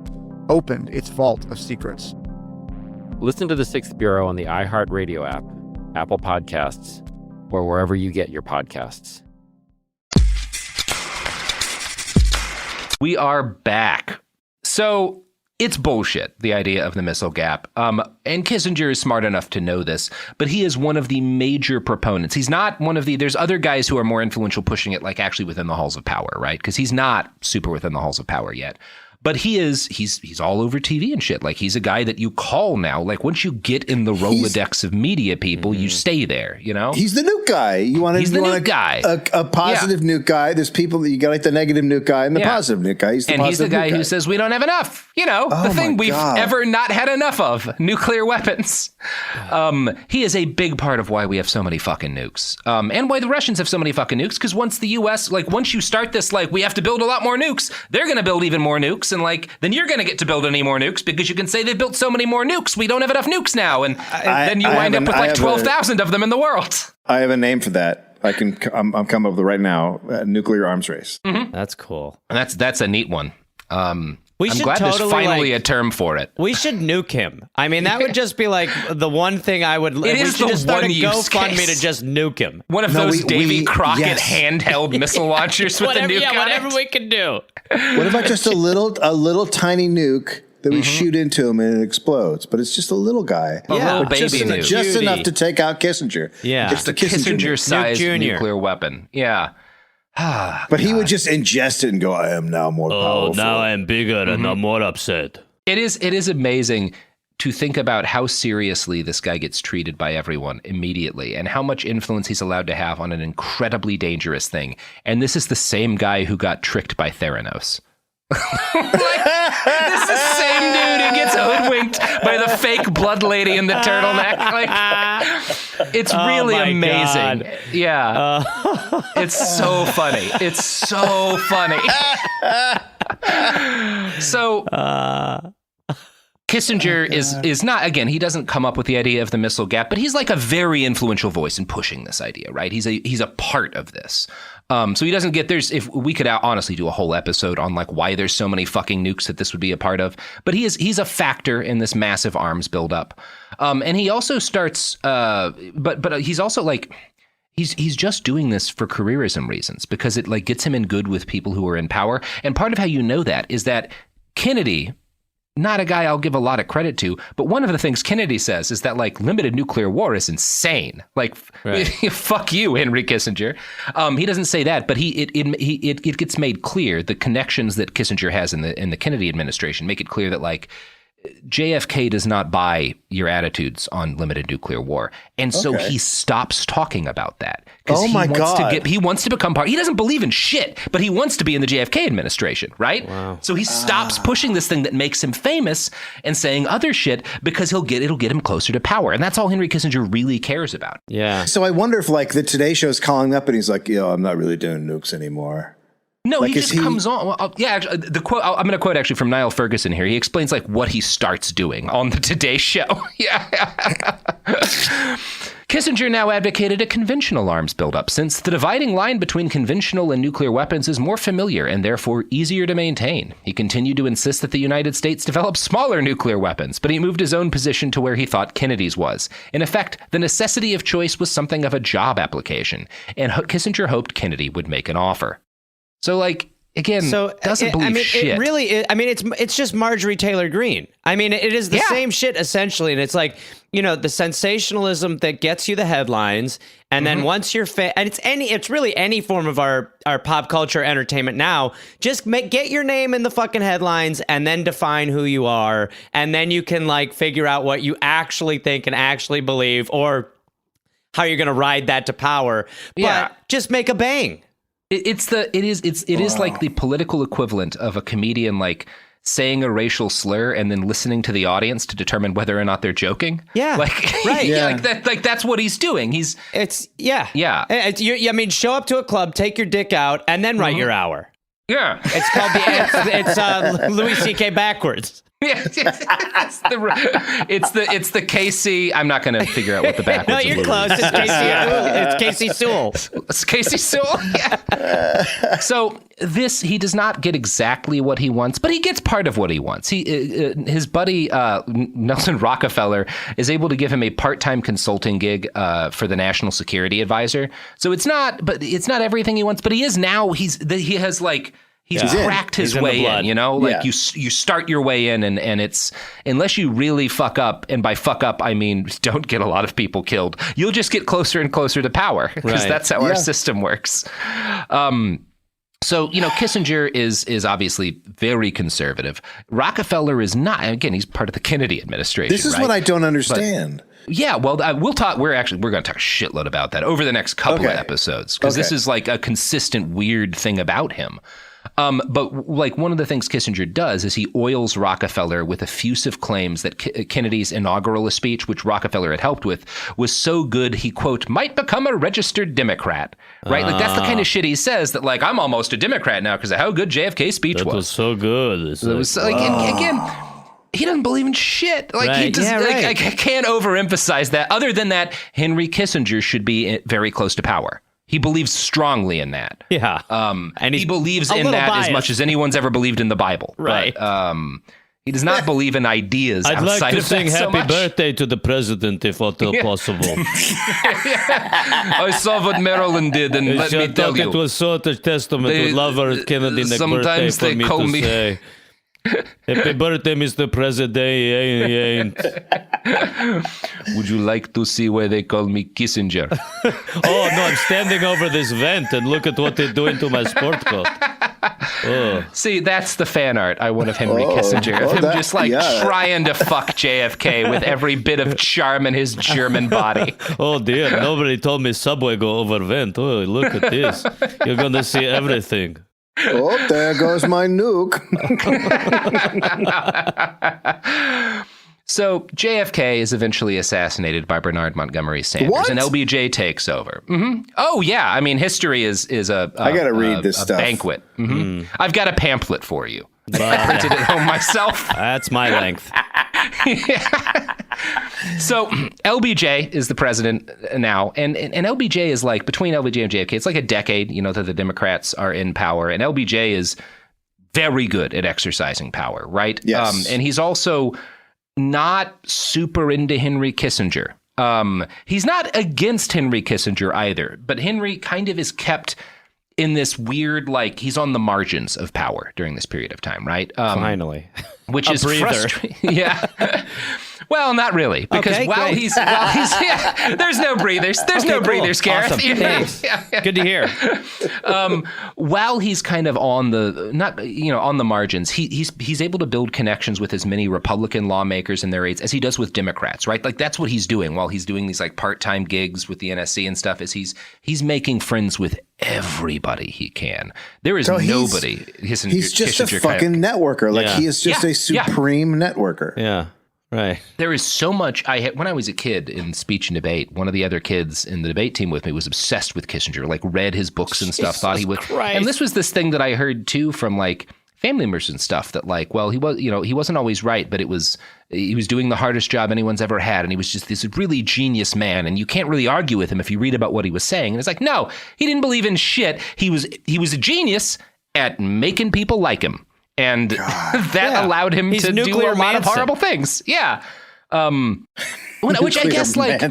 [SPEAKER 9] opened its vault of secrets.
[SPEAKER 10] Listen to the 6th Bureau on the iHeartRadio app, Apple Podcasts, or wherever you get your podcasts.
[SPEAKER 15] We are back. So it's bullshit, the idea of the missile gap. And Kissinger is smart enough to know this, but he is one of the major proponents. He's not one of the, there's other guys who are more influential pushing it, like actually within the halls of power, right? Because he's not super within the halls of power yet. But he's all over TV and shit. Like, he's a guy that you call now. Like, once you get in the Rolodex of media people, you stay there, you know?
[SPEAKER 17] He's the nuke guy. He's the nuke guy. A positive nuke guy. There's people that you got, like the negative nuke guy and the positive nuke guy. He's the
[SPEAKER 15] guy who says we don't have enough. You know, the thing we've ever not had enough of, nuclear weapons. He is a big part of why we have so many fucking nukes. And why the Russians have so many fucking nukes. Because once the U.S., like, once you start this, like, we have to build a lot more nukes, they're going to build even more nukes. And, like, then you're going to get to build any more nukes because you can say they've built so many more nukes. We don't have enough nukes now. And then you wind up with like 12,000 of them in the world.
[SPEAKER 17] I have a name for that. I'm coming up with it right now. Nuclear arms race.
[SPEAKER 18] Mm-hmm. That's cool.
[SPEAKER 15] And that's a neat one. I'm glad
[SPEAKER 18] totally,
[SPEAKER 15] there's finally a term for it.
[SPEAKER 18] We should nuke him. I mean, that would just be like the one thing I would.
[SPEAKER 15] It is the
[SPEAKER 18] just start
[SPEAKER 15] one
[SPEAKER 18] a
[SPEAKER 15] use
[SPEAKER 18] GoFundMe
[SPEAKER 15] case.
[SPEAKER 18] to just nuke him.
[SPEAKER 15] One of those Davy Crockett handheld missile launchers with
[SPEAKER 18] whatever,
[SPEAKER 15] a nuke on
[SPEAKER 18] whatever
[SPEAKER 15] it.
[SPEAKER 18] we can do.
[SPEAKER 17] What about just a little tiny nuke that we shoot into him and it explodes? But it's just a little guy.
[SPEAKER 15] A little baby nuke.
[SPEAKER 17] Just enough to take out Kissinger.
[SPEAKER 15] Yeah.
[SPEAKER 17] It's the
[SPEAKER 15] Kissinger-sized
[SPEAKER 17] nuke.
[SPEAKER 15] nuclear weapon. Yeah.
[SPEAKER 17] But he would just ingest it and go, I am now more powerful.
[SPEAKER 16] Now I am bigger and I'm more upset.
[SPEAKER 15] It is amazing to think about how seriously this guy gets treated by everyone immediately and how much influence he's allowed to have on an incredibly dangerous thing. And this is the same guy who got tricked by Theranos. This is the same dude who gets hoodwinked by the fake blood lady in the turtleneck. Like, it's really amazing.
[SPEAKER 18] God.
[SPEAKER 15] Yeah. It's so funny. It's so funny. So Kissinger is not, again, he doesn't come up with the idea of the missile gap, but he's like a very influential voice in pushing this idea, right? He's a part of this. So he doesn't get, if we could honestly do a whole episode on like why there's so many fucking nukes that this would be a part of, but he's a factor in this massive arms buildup. And he also starts, but he's also like, He's just doing this for careerism reasons because it like gets him in good with people who are in power. And part of how you know that is that Kennedy, not a guy I'll give a lot of credit to, but one of the things Kennedy says is that like limited nuclear war is insane. Like, right. Fuck you, Henry Kissinger. He doesn't say that, but it gets made clear the connections that Kissinger has in the Kennedy administration make it clear that like JFK does not buy your attitudes on limited nuclear war. And so he stops talking about that.
[SPEAKER 17] Oh my God.
[SPEAKER 15] He wants to become part. He doesn't believe in shit, but he wants to be in the JFK administration, right? Wow. So he stops pushing this thing that makes him famous and saying other shit because it'll get him closer to power. And that's all Henry Kissinger really cares about.
[SPEAKER 18] Yeah.
[SPEAKER 17] So I wonder if like the Today Show's calling up and he's like, I'm not really doing nukes anymore.
[SPEAKER 15] No,
[SPEAKER 17] like,
[SPEAKER 15] he just comes on. Well, actually, the quote. I'm going to quote actually from Niall Ferguson here. He explains like what he starts doing on the Today Show. Kissinger now advocated a conventional arms buildup since the dividing line between conventional and nuclear weapons is more familiar and therefore easier to maintain. He continued to insist that the United States develop smaller nuclear weapons, but he moved his own position to where he thought Kennedy's was. In effect, the necessity of choice was something of a job application, and Kissinger hoped Kennedy would make an offer. So, like, again, doesn't believe shit.
[SPEAKER 18] It really is, it's just Marjorie Taylor Greene. I mean, it is the same shit, essentially. And it's like, the sensationalism that gets you the headlines. And then once you're and it's really any form of our pop culture entertainment now. Just get your name in the fucking headlines and then define who you are. And then you can, like, figure out what you actually think and actually believe or how you're going to ride that to power. But just make a bang.
[SPEAKER 15] It is like the political equivalent of a comedian like saying a racial slur and then listening to the audience to determine whether or not they're joking.
[SPEAKER 18] Yeah,
[SPEAKER 15] like
[SPEAKER 18] right.
[SPEAKER 15] Like that's what he's doing. Show
[SPEAKER 18] up to a club, take your dick out, and then write your hour.
[SPEAKER 15] Yeah,
[SPEAKER 18] it's called Louis C.K. backwards.
[SPEAKER 15] Yeah, it's the KC. I'm not going to figure out what the backwards.
[SPEAKER 18] No, you're close. It's Casey Sewell.
[SPEAKER 15] It's Casey Sewell. Yeah. So he does not get exactly what he wants, but he gets part of what he wants. His buddy Nelson Rockefeller is able to give him a part-time consulting gig for the National Security Advisor. So it's not everything he wants, but he is now. He's cracked his way in, you start your way in and it's, unless you really fuck up, and by fuck up, I mean, don't get a lot of people killed. You'll just get closer and closer to power because that's how our system works. So, Kissinger is obviously very conservative. Rockefeller is not. Again, he's part of the Kennedy administration.
[SPEAKER 17] This is what I don't understand.
[SPEAKER 15] We'll talk. We're going to talk a shitload about that over the next couple of episodes because this is like a consistent weird thing about him. But like one of the things Kissinger does is he oils Rockefeller with effusive claims that Kennedy's inaugural speech, which Rockefeller had helped with, was so good he, quote, might become a registered Democrat. Right? Like that's the kind of shit he says that like I'm almost a Democrat now because of how good JFK's speech was.
[SPEAKER 16] That was so good.
[SPEAKER 15] Again, he doesn't believe in shit. Like he does. I can't overemphasize that. Other than that, Henry Kissinger should be very close to power. He believes strongly in that.
[SPEAKER 18] Yeah.
[SPEAKER 15] And he believes in that biased as much as anyone's ever believed in the Bible.
[SPEAKER 18] Right.
[SPEAKER 15] But, he does not believe in ideas
[SPEAKER 16] I'd
[SPEAKER 15] outside
[SPEAKER 16] like to
[SPEAKER 15] of
[SPEAKER 16] sing
[SPEAKER 15] that
[SPEAKER 16] happy birthday to the president if at all possible.
[SPEAKER 15] I saw what Marilyn did, and let me tell you.
[SPEAKER 16] It was sort of testament to lover Kennedy next birthday for me to say. Happy birthday, Mr. President.
[SPEAKER 15] Would you like to see why they call me Kissinger?
[SPEAKER 16] Oh, no, I'm standing over this vent and look at what they're doing to my sport coat. Oh.
[SPEAKER 15] See, that's the fan art I want of Henry Kissinger. Of him just trying to fuck JFK with every bit of charm in his German body.
[SPEAKER 16] Oh, dear. Nobody told me subway go over vent. Oh, look at this. You're going to see everything.
[SPEAKER 17] Oh, there goes my nuke.
[SPEAKER 15] So JFK is eventually assassinated by Bernard Montgomery Sanders, and LBJ takes over. Mm-hmm. Oh yeah, I mean history is a
[SPEAKER 17] I gotta read this stuff.
[SPEAKER 15] Banquet. Mm-hmm. I've got a pamphlet for you. I printed it home myself.
[SPEAKER 18] That's my length.
[SPEAKER 15] So LBJ is the president now, and LBJ is like between LBJ and JFK, it's like a decade, that the Democrats are in power, and LBJ is very good at exercising power, right?
[SPEAKER 17] Yes.
[SPEAKER 15] And he's also not super into Henry Kissinger. He's not against Henry Kissinger either, but Henry kind of is kept in this weird, like, he's on the margins of power during this period of time, right?
[SPEAKER 18] Finally.
[SPEAKER 15] Which is frustrating. Yeah. Well, not really, because while he's there's no breathers. There's no breathers, Gareth.
[SPEAKER 18] Awesome. Thanks. Good to hear.
[SPEAKER 15] While he's kind of on the margins, he's able to build connections with as many Republican lawmakers and their aides as he does with Democrats, right? Like that's what he's doing while he's doing these like part-time gigs with the NSC and stuff. Is he's making friends with everybody he can. There is nobody.
[SPEAKER 1] He's just a fucking networker. Like he is just a supreme networker.
[SPEAKER 18] Yeah. Right.
[SPEAKER 15] There is so much. When I was a kid in speech and debate, one of the other kids in the debate team with me was obsessed with Kissinger, like read his books and stuff, thought he would. Christ. And this was this thing that I heard too from like family members and stuff that like, well, he wasn't always right, but he was doing the hardest job anyone's ever had. And he was just this really genius man. And you can't really argue with him if you read about what he was saying. And it's like, no, he didn't believe in shit. He was a genius at making people like him. And that allowed him to do a lot of horrible things. Yeah. Which I guess like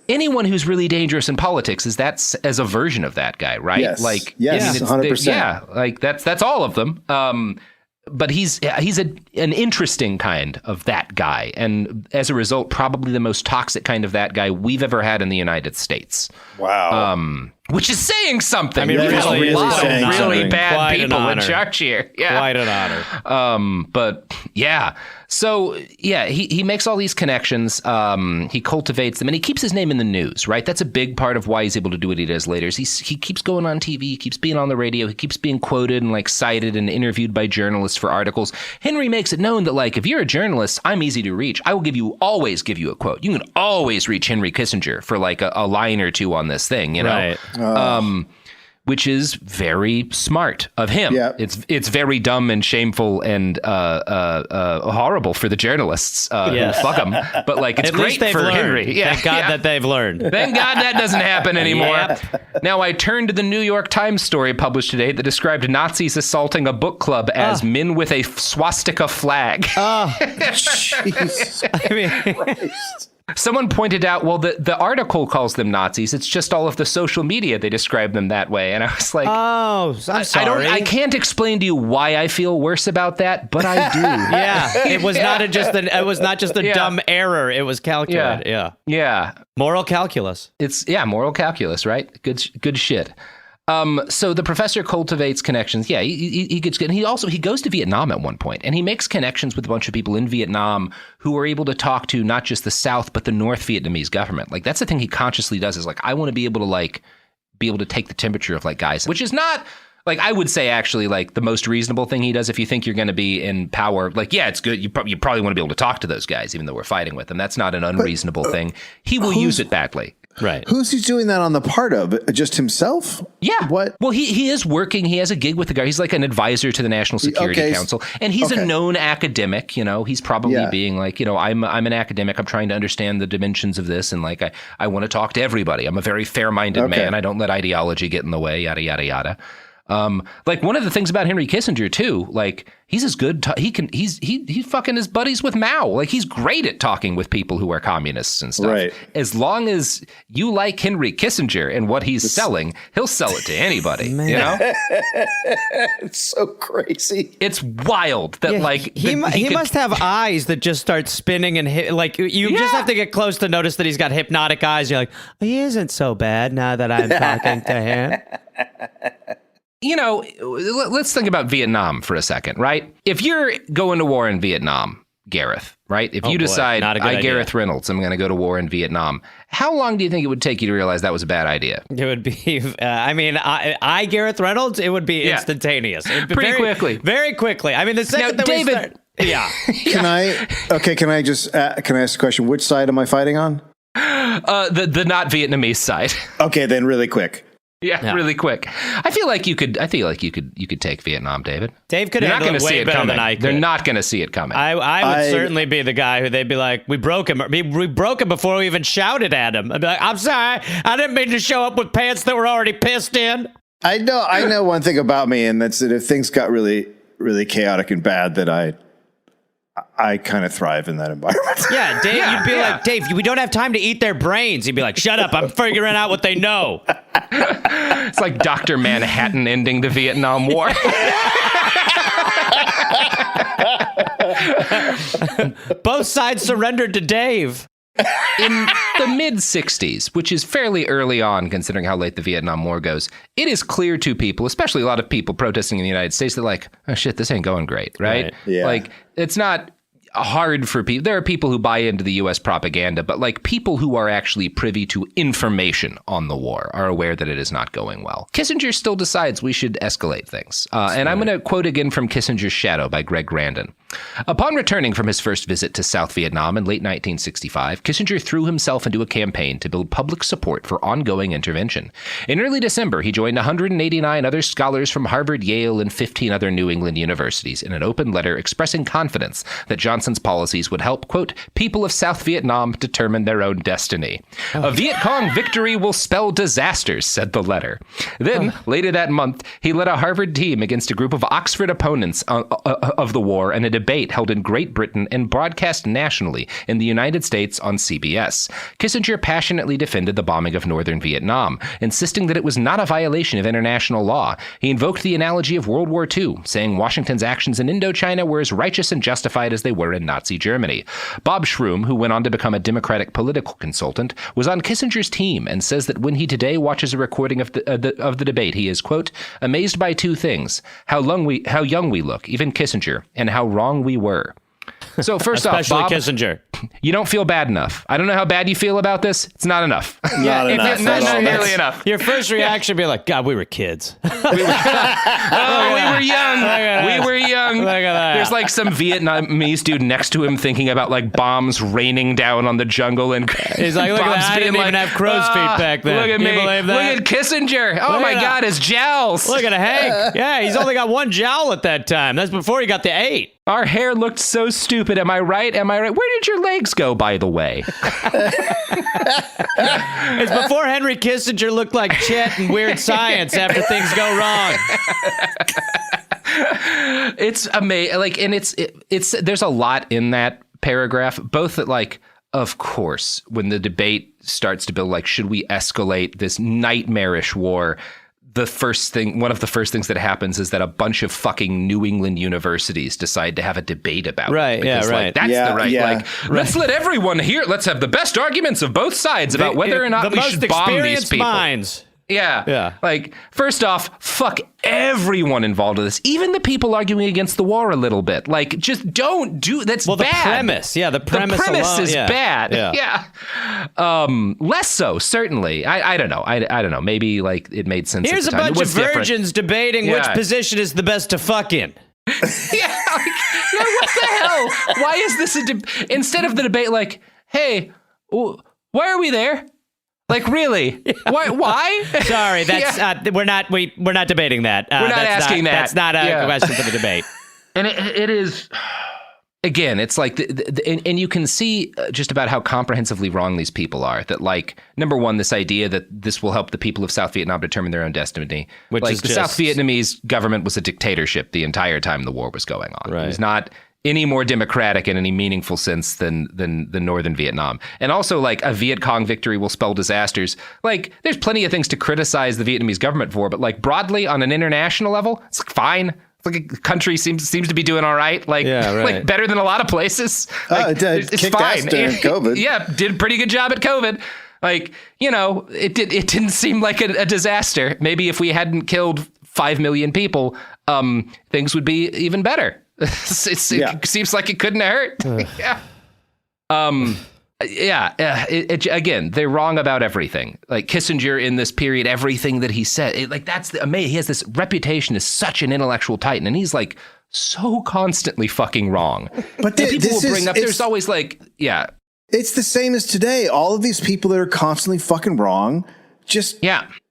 [SPEAKER 15] anyone who's really dangerous in politics is that's as a version of that guy, right?
[SPEAKER 1] Yes.
[SPEAKER 15] Like,
[SPEAKER 1] yes, 100%.
[SPEAKER 15] Yeah. Like that's all of them. But he's an interesting kind of that guy. And as a result, probably the most toxic kind of that guy we've ever had in the United States.
[SPEAKER 1] Wow.
[SPEAKER 15] Which is saying something.
[SPEAKER 18] I mean, really
[SPEAKER 15] a lot of really
[SPEAKER 1] something.
[SPEAKER 15] bad people in charge here. Yeah.
[SPEAKER 18] Quite an honor.
[SPEAKER 15] But yeah. So yeah, he makes all these connections. He cultivates them, and he keeps his name in the news, right? That's a big part of why he's able to do what he does later. Is he keeps going on TV, he keeps being on the radio, he keeps being quoted and like cited and interviewed by journalists for articles. Henry makes it known that like if you're a journalist, I'm easy to reach. I will always give you a quote. You can always reach Henry Kissinger for like a line or two on this thing, you know. Right. Which is very smart of him. Yeah. It's very dumb and shameful and horrible for the journalists who fuck him. But like it's great for
[SPEAKER 18] learned.
[SPEAKER 15] Henry. Yeah,
[SPEAKER 18] Thank God that they've learned.
[SPEAKER 15] Thank God that doesn't happen anymore. Yep. Now I turn to the New York Times story published today that described Nazis assaulting a book club as men with a swastika flag.
[SPEAKER 1] Oh, Jesus.
[SPEAKER 18] I mean,
[SPEAKER 1] Christ.
[SPEAKER 15] Someone pointed out, well, the article calls them Nazis. It's just all of the social media they describe them that way. And I was like,
[SPEAKER 18] oh, I'm sorry.
[SPEAKER 15] I can't explain to you why I feel worse about that, but I do.
[SPEAKER 18] Yeah, it was not just a dumb error. It was calculated. Yeah. Moral calculus.
[SPEAKER 15] It's moral calculus, right? Good shit. So the professor cultivates connections. Yeah, he gets good. And he goes to Vietnam at one point, and he makes connections with a bunch of people in Vietnam who are able to talk to not just the South, but the North Vietnamese government. Like that's the thing he consciously does is like, I want to be able to take the temperature of like guys, which is not like, I would say actually like the most reasonable thing he does if you think you're going to be in power. Like, yeah, it's good. You probably want to be able to talk to those guys, even though we're fighting with them. That's not an unreasonable thing. He will use it badly.
[SPEAKER 18] Right.
[SPEAKER 1] Who's he doing that on the part of? Just himself?
[SPEAKER 15] Yeah.
[SPEAKER 1] What?
[SPEAKER 15] Well, he is working. He has a gig with the guy. He's like an advisor to the National Security Council. And he's a known academic. You know, he's probably being like, you know, I'm an academic. I'm trying to understand the dimensions of this. And like, I want to talk to everybody. I'm a very fair-minded man. I don't let ideology get in the way, yada, yada, yada. Like one of the things about Henry Kissinger too, like he's as good. He fucking is buddies with Mao. Like he's great at talking with people who are communists and stuff. Right. As long as you like Henry Kissinger and what he's selling, he'll sell it to anybody. You know,
[SPEAKER 1] it's so crazy.
[SPEAKER 15] It's wild that like
[SPEAKER 18] he must have eyes that just start spinning and like you just have to get close to notice that he's got hypnotic eyes. You're like, oh, he isn't so bad now that I'm talking to him.
[SPEAKER 15] You know, let's think about Vietnam for a second, right? If you're going to war in Vietnam, Gareth, right? If you decide, Gareth Reynolds, I'm going to go to war in Vietnam, how long do you think it would take you to realize that was a bad idea?
[SPEAKER 18] It would be, Gareth Reynolds, it would be instantaneous.
[SPEAKER 15] Pretty quickly.
[SPEAKER 18] Very quickly. I mean, the second that David, we start... Yeah.
[SPEAKER 1] Can I ask a question? Which side am I fighting on?
[SPEAKER 15] The not Vietnamese side.
[SPEAKER 1] Okay, then really quick.
[SPEAKER 15] Yeah, really quick. I feel like you could take Vietnam, David.
[SPEAKER 18] Dave could handle it way better than I could.
[SPEAKER 15] They're not going to see it coming.
[SPEAKER 18] I would certainly be the guy who they'd be like, we broke him. We broke him before we even shouted at him. I'd be like, I'm sorry, I didn't mean to show up with pants that were already pissed in.
[SPEAKER 1] I know one thing about me, and that's that if things got really, really chaotic and bad, that I I kind of thrive in that environment.
[SPEAKER 18] Yeah, Dave, you'd be like, Dave, we don't have time to eat their brains. He'd be like, shut up, I'm figuring out what they know.
[SPEAKER 15] It's like Dr. Manhattan ending the Vietnam War.
[SPEAKER 18] Both sides surrendered to Dave.
[SPEAKER 15] In the mid-'60s, which is fairly early on considering how late the Vietnam War goes, it is clear to people, especially a lot of people protesting in the United States, that like, oh shit, this ain't going great, right?
[SPEAKER 1] Yeah.
[SPEAKER 15] Like, it's not hard for people. There are people who buy into the U.S. propaganda, but like people who are actually privy to information on the war are aware that it is not going well. Kissinger still decides we should escalate things. And I'm going to quote again from Kissinger's Shadow by Greg Grandin. Upon returning from his first visit to South Vietnam in late 1965, Kissinger threw himself into a campaign to build public support for ongoing intervention. In early December, he joined 189 other scholars from Harvard, Yale, and 15 other New England universities in an open letter expressing confidence that Johnson's policies would help, quote, people of South Vietnam determine their own destiny. A Viet Cong victory will spell disasters, said the letter. Then, later that month, he led a Harvard team against a group of Oxford opponents of the war in a debate held in Great Britain and broadcast nationally in the United States on CBS. Kissinger passionately defended the bombing of northern Vietnam, insisting that it was not a violation of international law. He invoked the analogy of World War II, saying Washington's actions in Indochina were as righteous and justified as they were in Nazi Germany. Bob Shroom, who went on to become a Democratic political consultant, was on Kissinger's team and says that when he today watches a recording of the debate, he is, quote, amazed by two things: how young we look, even Kissinger, and how wrong we were. So first off, Bob,
[SPEAKER 18] Kissinger,
[SPEAKER 15] you don't feel bad enough. I don't know how bad you feel about this. It's not enough.
[SPEAKER 1] Not
[SPEAKER 15] nearly enough.
[SPEAKER 18] Your first reaction would be like, God, we were kids.
[SPEAKER 15] We were young. We were young.
[SPEAKER 18] Look at that.
[SPEAKER 15] There's like some Vietnamese dude next to him thinking about like bombs raining down on the jungle, and
[SPEAKER 18] he's like, look at that. I didn't even have crow's feet back then.
[SPEAKER 15] Look at me.
[SPEAKER 18] Believe that?
[SPEAKER 15] Look at Kissinger. Oh my God, his jowls.
[SPEAKER 18] Look at Hank. Yeah, he's only got one jowl at that time. That's before he got the 8.
[SPEAKER 15] Our hair looked so stupid. Am I right? Am I right? Where did your legs go, by the way?
[SPEAKER 18] It's before Henry Kissinger looked like Chet in Weird Science after things go wrong.
[SPEAKER 15] It's amazing. Like, and it's there's a lot in that paragraph, both that like, of course, when the debate starts to build, like, should we escalate this nightmarish war? One of the first things that happens is that a bunch of fucking New England universities decide to have a debate about it.
[SPEAKER 18] Yeah, right.
[SPEAKER 15] Like, that's the right. Yeah, like, let's let everyone hear. Let's have the best arguments of both sides about whether or not we should bomb these people.
[SPEAKER 18] Minds.
[SPEAKER 15] Yeah. Like, first off, fuck everyone involved in this, even the people arguing against the war a little bit. Like, just don't do that's bad.
[SPEAKER 18] The premise. Yeah, the premise alone,
[SPEAKER 15] is bad. Yeah. Less so, certainly. I don't know. I don't know. Maybe like it made sense.
[SPEAKER 18] Here's
[SPEAKER 15] at the
[SPEAKER 18] a
[SPEAKER 15] time.
[SPEAKER 18] bunch of virgins debating which position is the best to fuck in.
[SPEAKER 15] What the hell? Why is this instead of the debate like, hey, why are we there? Like, really? Why?
[SPEAKER 18] Sorry, that's we're not debating that.
[SPEAKER 15] We're not asking that.
[SPEAKER 18] That's not a question for the debate.
[SPEAKER 15] And it is, again, it's like, and you can see just about how comprehensively wrong these people are. That, like, number one, this idea that this will help the people of South Vietnam determine their own destiny.
[SPEAKER 18] Which
[SPEAKER 15] like,
[SPEAKER 18] is
[SPEAKER 15] the South Vietnamese government was a dictatorship the entire time the war was going on.
[SPEAKER 18] Right.
[SPEAKER 15] It was not any more democratic in any meaningful sense than northern Vietnam. And also, like, a Viet Cong victory will spell disasters. Like, there's plenty of things to criticize the Vietnamese government for, but like broadly on an international level, it's like fine. It's like a country seems to be doing all right. Like, like better than a lot of places. Like, it's fine.
[SPEAKER 1] During COVID.
[SPEAKER 15] Yeah, did a pretty good job at COVID. Like, you know, it didn't seem like a disaster. Maybe if we hadn't killed 5 million people, things would be even better. It seems like it couldn't hurt. Again, they're wrong about everything. Like Kissinger in this period, everything that he said, he has this reputation as such an intellectual titan, and he's like so constantly fucking wrong. But people will bring up, there's always like,
[SPEAKER 1] it's the same as today. All of these people that are constantly fucking wrong, just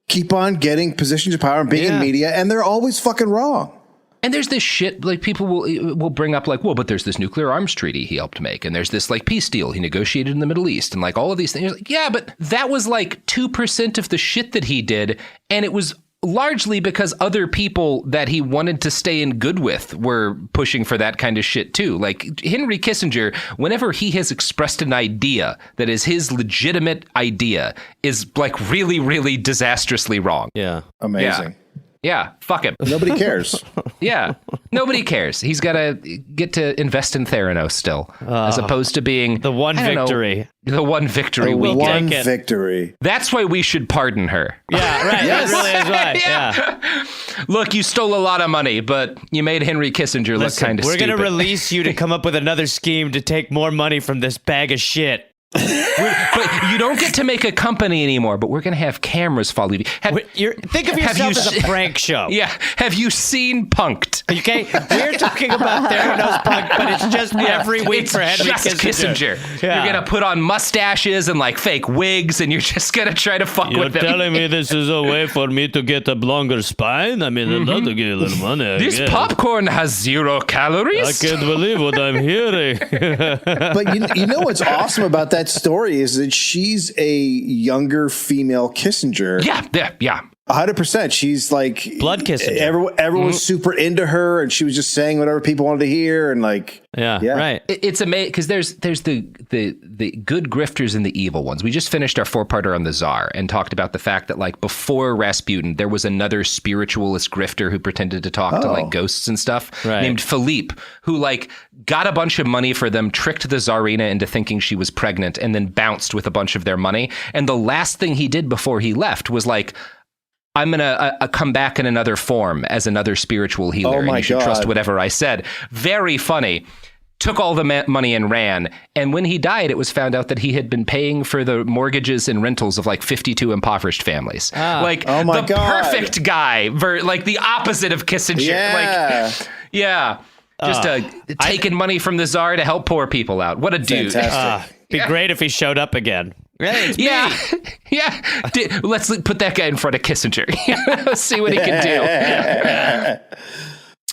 [SPEAKER 1] keep on getting positions of power and being in media, and they're always fucking wrong.
[SPEAKER 15] And there's this shit, like, people will bring up, like, well, but there's this nuclear arms treaty he helped make, and there's this, like, peace deal he negotiated in the Middle East, and, like, all of these things. Like, yeah, but that was, like, 2% of the shit that he did, and it was largely because other people that he wanted to stay in good with were pushing for that kind of shit too. Like Henry Kissinger, whenever he has expressed an idea that is his legitimate idea, is like really, really disastrously wrong.
[SPEAKER 16] Yeah.
[SPEAKER 1] Amazing.
[SPEAKER 15] Yeah, fuck him.
[SPEAKER 1] Nobody cares.
[SPEAKER 15] Yeah, nobody cares. He's got to get to invest in Theranos still, as opposed to being
[SPEAKER 18] the one victory.
[SPEAKER 15] The one victory.
[SPEAKER 1] One victory.
[SPEAKER 15] That's why we should pardon her.
[SPEAKER 18] Yeah, right. Yes. That really is right. Yeah.
[SPEAKER 15] Look, you stole a lot of money, but you made Henry Kissinger look kind of stupid.
[SPEAKER 18] We're going to release you to come up with another scheme to take more money from this bag of shit.
[SPEAKER 15] But you don't get to make a company anymore, but we're going to have cameras follow you.
[SPEAKER 18] Think of yourself as a prank show.
[SPEAKER 15] Yeah. Have you seen Punk'd?
[SPEAKER 18] Okay. We're talking about Theranos Punk, but it's just every week for Henry Kissinger.
[SPEAKER 15] Yeah. You're going to put on mustaches and like fake wigs, and you're just going to try to fuck with them.
[SPEAKER 16] You're telling me this is a way for me to get a longer spine? I mean, I'd love to give a little money.
[SPEAKER 15] This popcorn has 0 calories.
[SPEAKER 16] I can't believe what I'm hearing.
[SPEAKER 1] But you know what's awesome about that story is that she's a younger female Kissinger.
[SPEAKER 15] Yeah.
[SPEAKER 1] 100%. She's like
[SPEAKER 18] blood Kissinger.
[SPEAKER 1] Everyone was super into her, and she was just saying whatever people wanted to hear, and like,
[SPEAKER 18] yeah. Right.
[SPEAKER 15] It's amazing because there's the good grifters and the evil ones. We just finished our 4-parter on the Tsar and talked about the fact that like before Rasputin, there was another spiritualist grifter who pretended to talk to like ghosts and stuff named Philippe, who like got a bunch of money for them, tricked the Tsarina into thinking she was pregnant, and then bounced with a bunch of their money. And the last thing he did before he left was like, I'm going to come back in another form as another spiritual healer. And you should trust whatever I said. Very funny. Took all the money and ran. And when he died, it was found out that he had been paying for the mortgages and rentals of like 52 impoverished families. Perfect guy. Like the opposite of Kissinger. Taking money from the Tsar to help poor people out. What a dude.
[SPEAKER 18] Be great if he showed up again.
[SPEAKER 15] Let's put that guy in front of Kissinger. Let's see what he can do.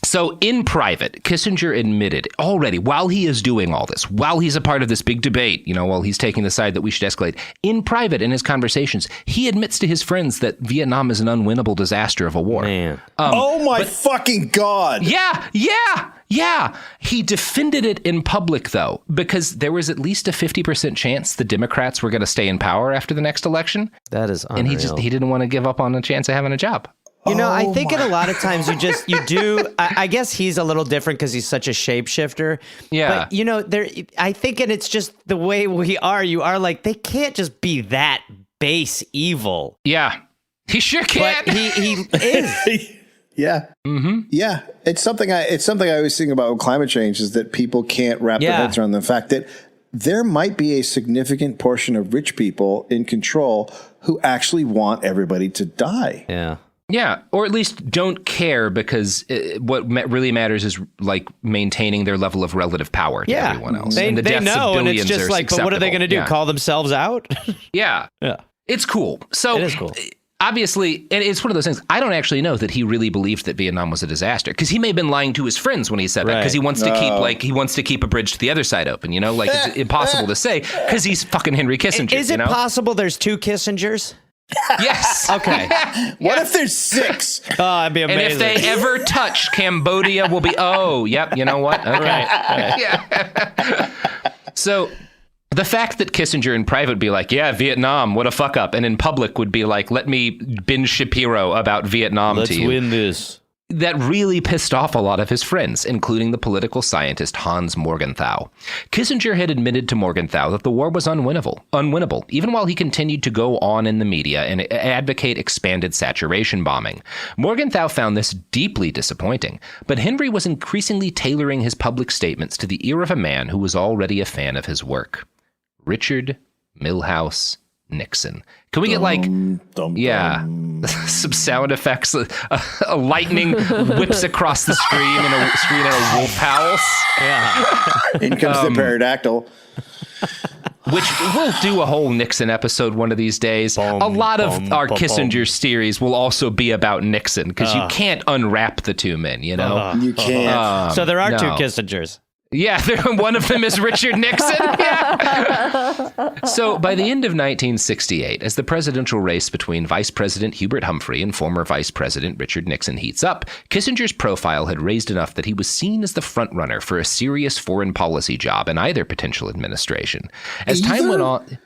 [SPEAKER 15] So in private, Kissinger admitted already, while he is doing all this, while he's a part of this big debate, while he's taking the side that we should escalate, in private, in his conversations, he admits to his friends that Vietnam is an unwinnable disaster of a war.
[SPEAKER 18] Man.
[SPEAKER 1] Fucking God.
[SPEAKER 15] Yeah. He defended it in public, though, because there was at least a 50% chance the Democrats were going to stay in power after the next election.
[SPEAKER 18] That is unreal.
[SPEAKER 15] And he didn't want to give up on a chance of having a job.
[SPEAKER 18] I think in a lot of times you do. I guess he's a little different because he's such a shapeshifter.
[SPEAKER 15] Yeah.
[SPEAKER 18] But, I think, and it's just the way we are, you are like, they can't just be that base evil.
[SPEAKER 15] Yeah. He sure can.
[SPEAKER 18] But he is.
[SPEAKER 1] Yeah.
[SPEAKER 15] Mm-hmm.
[SPEAKER 1] Yeah. It's something I always think about with climate change is that people can't wrap their heads around the fact that there might be a significant portion of rich people in control who actually want everybody to die.
[SPEAKER 18] Yeah.
[SPEAKER 15] Yeah, or at least don't care because what really matters is like maintaining their level of relative power to everyone else.
[SPEAKER 18] They
[SPEAKER 15] and the deaths
[SPEAKER 18] know,
[SPEAKER 15] of
[SPEAKER 18] and it's just like, but what are they going to do?
[SPEAKER 15] Yeah.
[SPEAKER 18] Call themselves out?
[SPEAKER 15] Yeah. It's cool. So
[SPEAKER 18] it is cool.
[SPEAKER 15] Obviously, and it's one of those things, I don't actually know that he really believed that Vietnam was a disaster, because he may have been lying to his friends when he said that, because he wants to keep a bridge to the other side open, it's impossible to say, because he's fucking Henry Kissinger.
[SPEAKER 18] Is it possible there's 2 Kissingers?
[SPEAKER 15] Yes.
[SPEAKER 18] Okay.
[SPEAKER 1] What if there's 6?
[SPEAKER 18] Oh, that'd be amazing.
[SPEAKER 15] And if they ever touch, Cambodia will be, you know what? Okay. Yeah. So the fact that Kissinger in private would be like, yeah, Vietnam, what a fuck up. And in public would be like, let me Ben Shapiro about Vietnam
[SPEAKER 16] Let's
[SPEAKER 15] to you.
[SPEAKER 16] win this.
[SPEAKER 15] That really pissed off a lot of his friends, including the political scientist Hans Morgenthau. Kissinger had admitted to Morgenthau that the war was unwinnable, even while he continued to go on in the media and advocate expanded saturation bombing. Morgenthau found this deeply disappointing, but Henry was increasingly tailoring his public statements to the ear of a man who was already a fan of his work. Richard Milhous Nixon. Can we get some sound effects? A lightning whips across the screen and a wolf howls.
[SPEAKER 1] Yeah. In comes the pterodactyl.
[SPEAKER 15] Which we'll do a whole Nixon episode one of these days. A lot of our Kissinger series will also be about Nixon, because you can't unwrap the two men,
[SPEAKER 1] You can't.
[SPEAKER 18] So there are 2 Kissingers.
[SPEAKER 15] Yeah, one of them is Richard Nixon. Yeah. So by the end of 1968, as the presidential race between Vice President Hubert Humphrey and former Vice President Richard Nixon heats up, Kissinger's profile had raised enough that he was seen as the frontrunner for a serious foreign policy job in either potential administration. As time went on,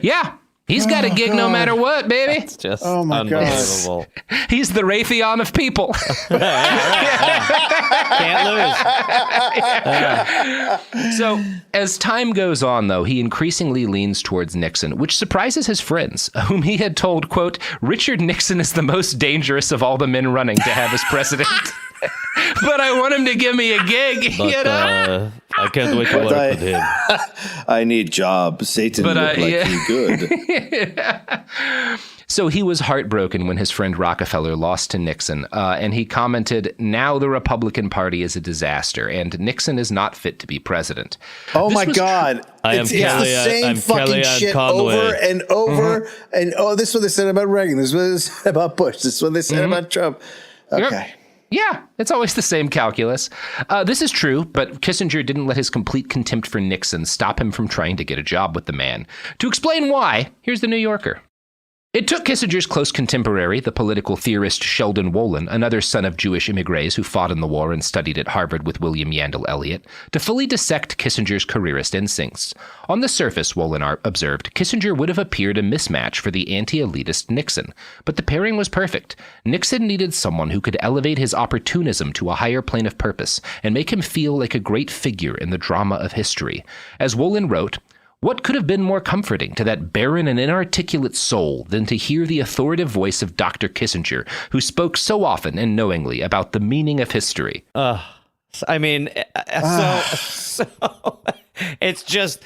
[SPEAKER 15] yeah. He's got a gig no matter what, baby.
[SPEAKER 16] It's just unbelievable.
[SPEAKER 15] He's the Raytheon of people.
[SPEAKER 18] Can't
[SPEAKER 15] lose. So as time goes on, though, he increasingly leans towards Nixon, which surprises his friends, whom he had told, quote, Richard Nixon is the most dangerous of all the men running to have as president. But I want him to give me a gig,
[SPEAKER 16] but, I can't wait to work with him.
[SPEAKER 1] I need job. Satan looked like he good.
[SPEAKER 15] So he was heartbroken when his friend Rockefeller lost to Nixon, and he commented, now the Republican Party is a disaster, and Nixon is not fit to be president.
[SPEAKER 1] Oh, my God. It's the same fucking shit over and over. And, this is what they said about Reagan. This is what they said about Bush. This is what they said about Trump. Okay.
[SPEAKER 15] Yep. Yeah, it's always the same calculus. This is true, but Kissinger didn't let his complete contempt for Nixon stop him from trying to get a job with the man. To explain why, here's the New Yorker. It took Kissinger's close contemporary, the political theorist Sheldon Wolin, another son of Jewish immigrants who fought in the war and studied at Harvard with William Yandell Elliott, to fully dissect Kissinger's careerist instincts. On the surface, Wolin observed, Kissinger would have appeared a mismatch for the anti-elitist Nixon, but the pairing was perfect. Nixon needed someone who could elevate his opportunism to a higher plane of purpose and make him feel like a great figure in the drama of history. As Wolin wrote, what could have been more comforting to that barren and inarticulate soul than to hear the authoritative voice of Dr. Kissinger, who spoke so often and knowingly about the meaning of history?
[SPEAKER 18] I mean, so it's just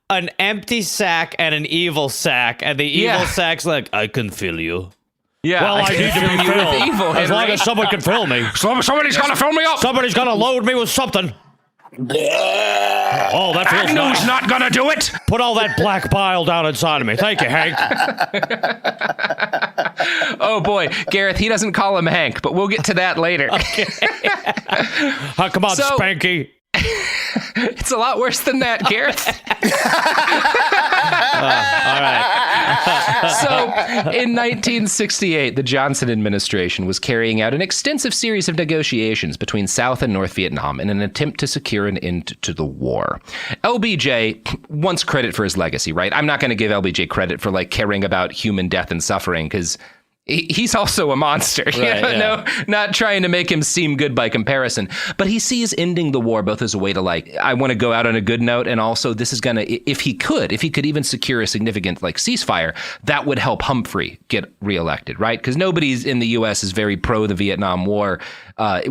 [SPEAKER 18] an empty sack and an evil sack, and the evil sack's like, I can fill you.
[SPEAKER 15] Yeah,
[SPEAKER 18] well, I need to be filled.
[SPEAKER 15] Evil,
[SPEAKER 18] as long as someone can fill me.
[SPEAKER 15] Somebody's got to fill me up.
[SPEAKER 18] Somebody's got to load me with something. Oh, that feels nice.
[SPEAKER 15] Agnew's not gonna do it.
[SPEAKER 18] Put all that black bile down inside of me. Thank you, Hank.
[SPEAKER 15] Oh boy, Gareth, he doesn't call him Hank, but we'll get to that later.
[SPEAKER 18] Okay. Come on, Spanky.
[SPEAKER 15] It's a lot worse than that, Gareth.
[SPEAKER 18] All right.
[SPEAKER 15] So, in 1968, the Johnson administration was carrying out an extensive series of negotiations between South and North Vietnam in an attempt to secure an end to the war. LBJ wants credit for his legacy, right? I'm not going to give LBJ credit for caring about human death and suffering, because he's also a monster.
[SPEAKER 16] Right,
[SPEAKER 15] No, not trying to make him seem good by comparison. But he sees ending the war both as a way to I want to go out on a good note, and also this is going to, if he could even secure a significant ceasefire, that would help Humphrey get reelected, right? Because nobody in the U.S. is very pro the Vietnam War.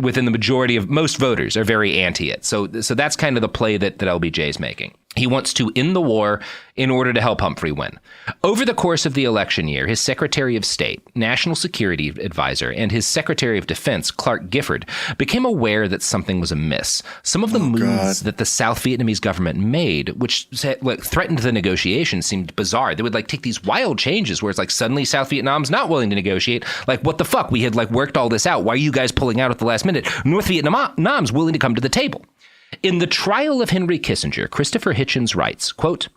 [SPEAKER 15] Within the majority of most voters are very anti it. So that's kind of the play that LBJ is making. He wants to end the war in order to help Humphrey win. Over the course of the election year, his Secretary of State, National Security Advisor, and his Secretary of Defense, Clark Gifford, became aware that something was amiss. Some of the moves that the South Vietnamese government made, which threatened the negotiations, seemed bizarre. They would take these wild changes where it's suddenly South Vietnam's not willing to negotiate. What the fuck? We had worked all this out. Why are you guys pulling out at the last minute? North Vietnam's willing to come to the table. In The Trial of Henry Kissinger, Christopher Hitchens writes, quote,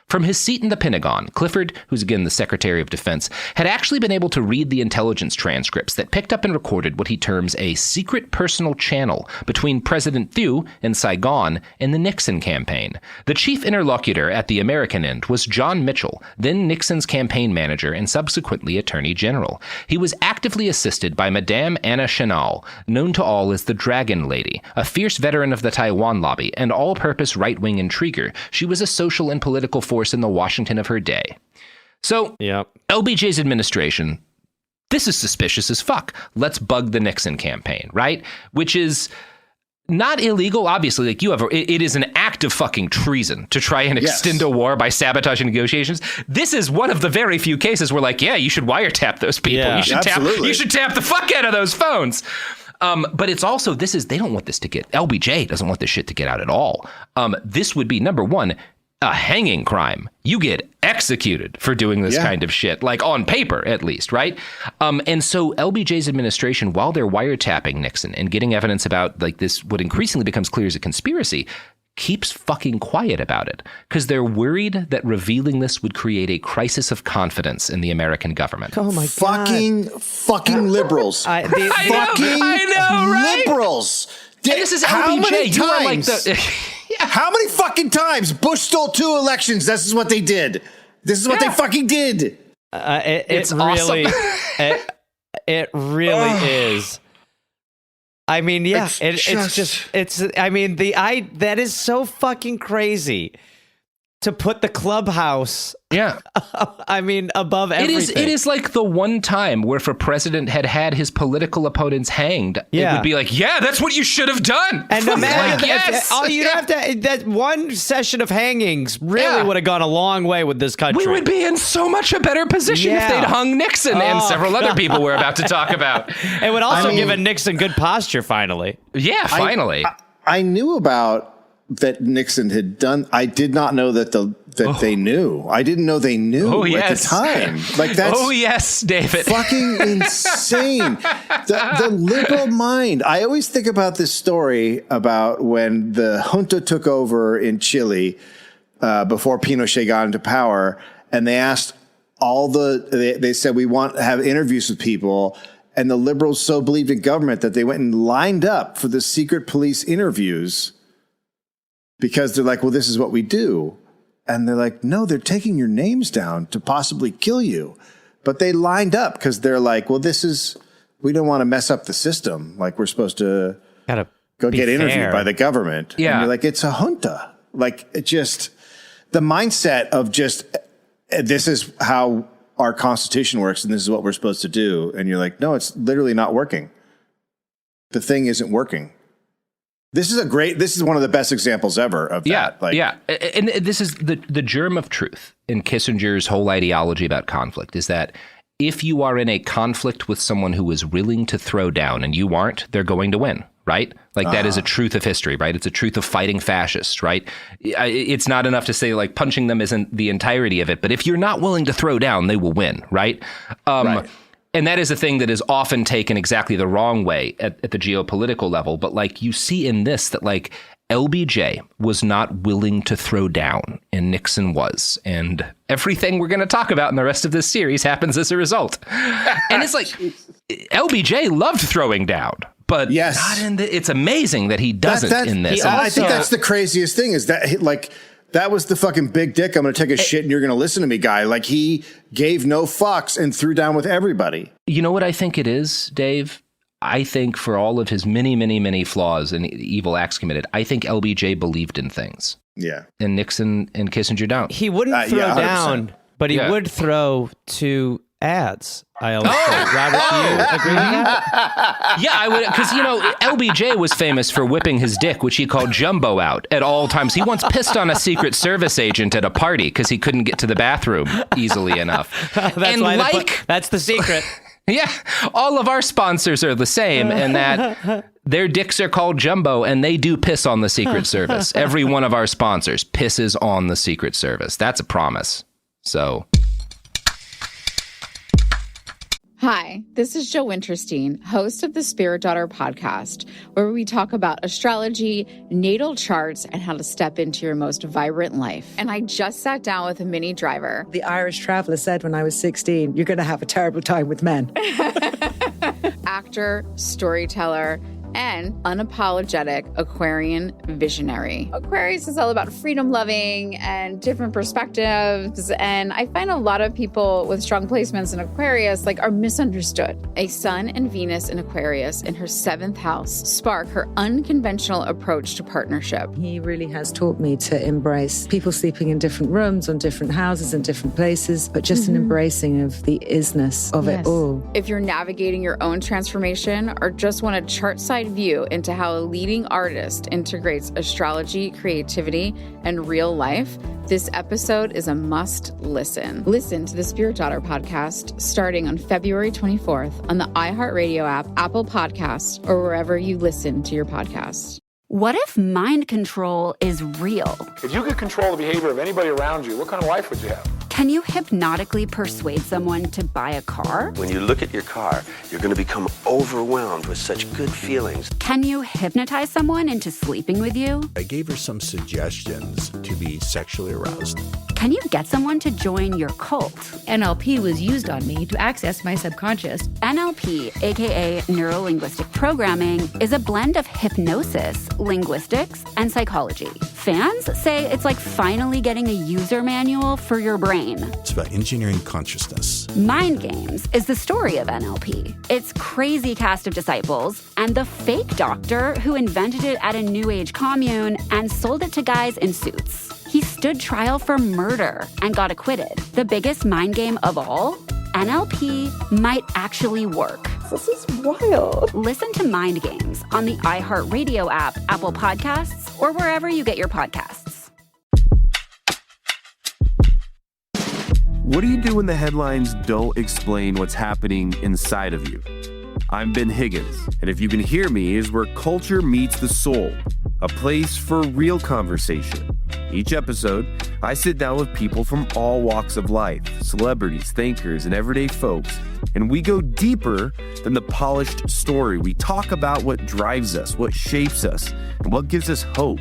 [SPEAKER 15] from his seat in the Pentagon, Clifford, who's again the Secretary of Defense, had actually been able to read the intelligence transcripts that picked up and recorded what he terms a secret personal channel between President Thieu in Saigon and the Nixon campaign. The chief interlocutor at the American end was John Mitchell, then Nixon's campaign manager and subsequently Attorney General. He was actively assisted by Madame Anna Chenal, known to all as the Dragon Lady, a fierce veteran of the Taiwan lobby and all-purpose right-wing intriguer. She was a social and political force in the Washington of her day. So, LBJ's administration, this is suspicious as fuck. Let's bug the Nixon campaign, right? Which is not illegal, obviously. It is an act of fucking treason to try and extend a war by sabotaging negotiations. This is one of the very few cases where you should wiretap those people.
[SPEAKER 1] Yeah,
[SPEAKER 15] you should tap the fuck out of those phones. But it's also, they don't want this to get, LBJ doesn't want this shit to get out at all. This would be, number one, a hanging crime. You get executed for doing this kind of shit, on paper, at least, right? And so LBJ's administration, while they're wiretapping Nixon and getting evidence about this, what increasingly becomes clear as a conspiracy, keeps fucking quiet about it because they're worried that revealing this would create a crisis of confidence in the American government.
[SPEAKER 20] Oh my
[SPEAKER 1] God. Fucking liberals.
[SPEAKER 15] I know, right?
[SPEAKER 1] Liberals.
[SPEAKER 15] And this is
[SPEAKER 1] how
[SPEAKER 15] LBJ.
[SPEAKER 1] many
[SPEAKER 15] You are like
[SPEAKER 1] times?
[SPEAKER 15] the...
[SPEAKER 1] How many fucking times? Bush stole 2 elections. This is what they did. This is what they fucking did.
[SPEAKER 18] It's really,
[SPEAKER 15] awesome.
[SPEAKER 18] it really is. I mean, yeah, that is so fucking crazy to put the clubhouse.
[SPEAKER 15] Yeah.
[SPEAKER 18] I mean, above everything.
[SPEAKER 15] It is like the one time where if a president had his political opponents hanged, it would be like, yeah, that's what you should have done.
[SPEAKER 18] And imagine
[SPEAKER 15] yes.
[SPEAKER 18] that one session of hangings really would have gone a long way with this country.
[SPEAKER 15] We would be in so much a better position if they'd hung Nixon and several other people we're about to talk about.
[SPEAKER 18] It would also give Nixon good posture, finally.
[SPEAKER 15] Yeah, finally.
[SPEAKER 1] I knew about that Nixon had done. I did not know that they knew. I didn't know they knew at the time. Like that's
[SPEAKER 15] yes, David.
[SPEAKER 1] Fucking insane. The liberal mind. I always think about this story about when the junta took over in Chile before Pinochet got into power, and they asked they said we want to have interviews with people, and the liberals so believed in government that they went and lined up for the secret police interviews. Because they're like, well, this is what we do. And they're like, no, they're taking your names down to possibly kill you. But they lined up because they're like, well, we don't want to mess up the system. Like, we're supposed to go get interviewed by the government.
[SPEAKER 15] Yeah.
[SPEAKER 1] And you're like, it's a junta. Like, it just, the mindset of just, this is how our Constitution works and this is what we're supposed to do. And you're like, no, it's literally not working. The thing isn't working. This is one of the best examples ever of that.
[SPEAKER 15] And this is the germ of truth in Kissinger's whole ideology about conflict is that if you are in a conflict with someone who is willing to throw down and you aren't, they're going to win, right? Like that is a truth of history, right? It's a truth of fighting fascists, right? It's not enough to say like punching them isn't the entirety of it, but if you're not willing to throw down, they will win, right? Right. And that is a thing that is often taken exactly the wrong way at the geopolitical level. But like you see in this that like LBJ was not willing to throw down and Nixon was. And everything we're going to talk about in the rest of this series happens as a result. And it's like LBJ loved throwing down. But not in it's amazing that he doesn't in this.
[SPEAKER 1] I think that's the craziest thing is that like that was the fucking big dick. I'm going to take a shit and you're going to listen to me guy. Like he gave no fucks and threw down with everybody.
[SPEAKER 15] You know what I think it is, Dave? I think for all of his many, many, many flaws and evil acts committed, I think LBJ believed in things.
[SPEAKER 1] Yeah.
[SPEAKER 15] And Nixon and Kissinger don't.
[SPEAKER 18] He wouldn't throw down, but he would throw to ads. I always say, Robert, do you agree with that?
[SPEAKER 15] Yeah, I would, because, LBJ was famous for whipping his dick, which he called Jumbo out at all times. He once pissed on a Secret Service agent at a party because he couldn't get to the bathroom easily enough.
[SPEAKER 18] That's the secret.
[SPEAKER 15] Yeah, all of our sponsors are the same in that their dicks are called Jumbo and they do piss on the Secret Service. Every one of our sponsors pisses on the Secret Service. That's a promise. So...
[SPEAKER 19] Hi, this is Joe Winterstein, host of the Spirit Daughter podcast, where we talk about astrology, natal charts, and how to step into your most vibrant life. And I just sat down with a Minnie Driver.
[SPEAKER 20] The Irish traveler said when I was 16, you're going to have a terrible time with men.
[SPEAKER 19] Actor, storyteller, and unapologetic Aquarian visionary. Aquarius is all about freedom loving and different perspectives. And I find a lot of people with strong placements in Aquarius are misunderstood. A Sun and Venus in Aquarius in her 7th house spark her unconventional approach to partnership.
[SPEAKER 20] He really has taught me to embrace people sleeping in different rooms, on different houses, in different places, but just an embracing of the isness of it all.
[SPEAKER 19] If you're navigating your own transformation or just want a chart-side view into how a leading artist integrates astrology, creativity, and real life, this episode is a must listen. Listen to the Spirit Daughter podcast starting on February 24th on the iHeartRadio app, Apple Podcasts, or wherever you listen to your podcasts.
[SPEAKER 21] What if mind control is real?
[SPEAKER 3] If you could control the behavior of anybody around you, what kind of life would you have?
[SPEAKER 21] Can you hypnotically persuade someone to buy a car?
[SPEAKER 4] When you look at your car, you're going to become overwhelmed with such good feelings.
[SPEAKER 21] Can you hypnotize someone into sleeping with you?
[SPEAKER 5] I gave her some suggestions to be sexually aroused.
[SPEAKER 21] Can you get someone to join your cult?
[SPEAKER 6] NLP was used on me to access my subconscious.
[SPEAKER 21] NLP, aka Neuro-Linguistic Programming, is a blend of hypnosis, linguistics, and psychology. Fans say it's like finally getting a user manual for your brain.
[SPEAKER 5] It's about engineering consciousness.
[SPEAKER 21] Mind Games is the story of NLP. Its crazy cast of disciples and the fake doctor who invented it at a New Age commune and sold it to guys in suits. He stood trial for murder and got acquitted. The biggest mind game of all? NLP might actually work.
[SPEAKER 14] This is wild.
[SPEAKER 21] Listen to Mind Games on the iHeartRadio app, Apple Podcasts, or wherever you get your podcasts.
[SPEAKER 7] What do you do when the headlines don't explain what's happening inside of you? I'm Ben Higgins, and if you can hear me, is where culture meets the soul, a place for real conversation. Each episode, I sit down with people from all walks of life, celebrities, thinkers, and everyday folks, and we go deeper than the polished story. We talk about what drives us, what shapes us, and what gives us hope.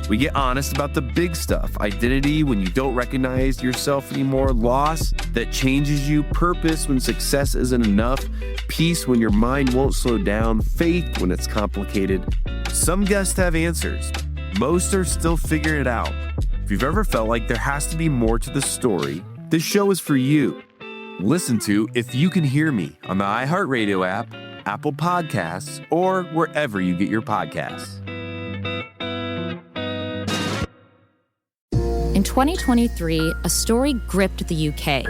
[SPEAKER 7] We get honest about the big stuff: identity when you don't recognize yourself anymore, loss that changes you, purpose when success isn't enough, peace when your mind won't slow down, faith when it's complicated. Some guests have answers. Most are still figuring it out. If you've ever felt like there has to be more to the story, this show is for you. Listen to If You Can Hear Me on the iHeartRadio app, Apple Podcasts, or wherever you get your podcasts.
[SPEAKER 11] In 2023, a story gripped the UK,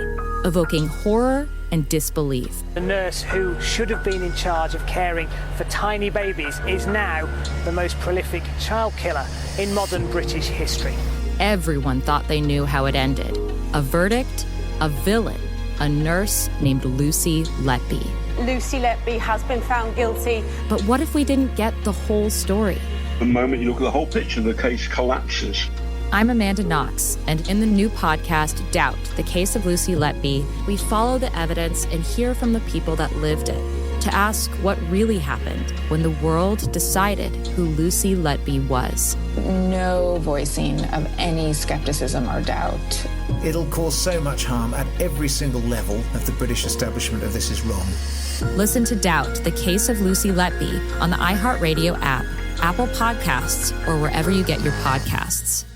[SPEAKER 11] evoking horror and disbelief.
[SPEAKER 2] The nurse who should have been in charge of caring for tiny babies is now the most prolific child killer in modern British history.
[SPEAKER 11] Everyone thought they knew how it ended. A verdict, a villain, a nurse named Lucy Letby.
[SPEAKER 12] Lucy Letby has been found guilty.
[SPEAKER 11] But what if we didn't get the whole story?
[SPEAKER 13] The moment you look at the whole picture, the case collapses.
[SPEAKER 11] I'm Amanda Knox, and in the new podcast, Doubt, the Case of Lucy Letby, we follow the evidence and hear from the people that lived it to ask what really happened when the world decided who Lucy Letby was.
[SPEAKER 14] No voicing of any skepticism or doubt.
[SPEAKER 24] It'll cause so much harm at every single level of the British establishment of this is wrong.
[SPEAKER 11] Listen to Doubt, the Case of Lucy Letby on the iHeartRadio app, Apple Podcasts, or wherever you get your podcasts.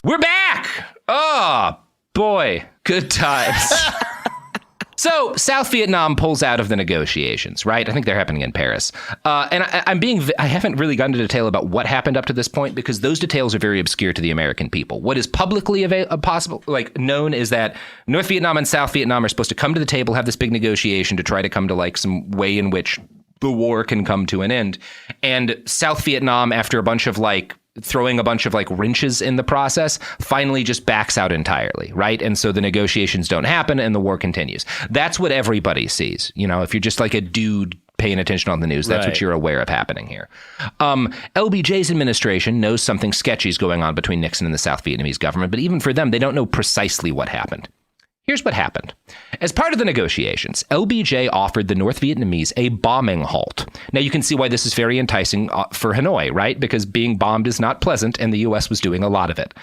[SPEAKER 15] We're back! Oh, boy. Good times. So, South Vietnam pulls out of the negotiations, right? I think they're happening in Paris. And I haven't really gone into detail about what happened up to this point because those details are very obscure to the American people. What is publicly known is that North Vietnam and South Vietnam are supposed to come to the table, have this big negotiation to try to come to some way in which the war can come to an end. And South Vietnam, after a bunch of throwing a bunch of wrenches in the process, finally just backs out entirely, right? And so the negotiations don't happen and the war continues. That's what everybody sees. You know, if you're just a dude paying attention on the news, that's what you're aware of happening here. LBJ's administration knows something sketchy is going on between Nixon and the South Vietnamese government, but even for them, they don't know precisely what happened. Here's what happened. As part of the negotiations, LBJ offered the North Vietnamese a bombing halt. Now, you can see why this is very enticing for Hanoi, right? Because being bombed is not pleasant, and the U.S. was doing a lot of it.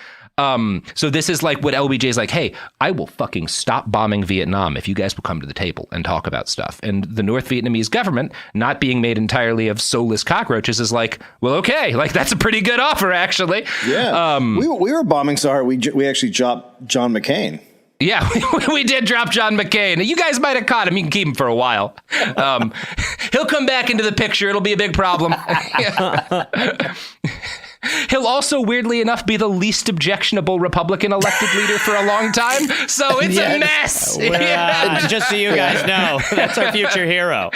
[SPEAKER 15] So this is what LBJ's hey, I will fucking stop bombing Vietnam if you guys will come to the table and talk about stuff. And the North Vietnamese government, not being made entirely of soulless cockroaches, is well, okay, that's a pretty good offer, actually.
[SPEAKER 1] Yeah. We were bombing so hard, we actually dropped John McCain.
[SPEAKER 15] Yeah, we did drop John McCain. You guys might have caught him. You can keep him for a while. He'll come back into the picture. It'll be a big problem. He'll also, weirdly enough, be the least objectionable Republican elected leader for a long time. So it's a mess.
[SPEAKER 18] Just so you guys know, that's our future hero.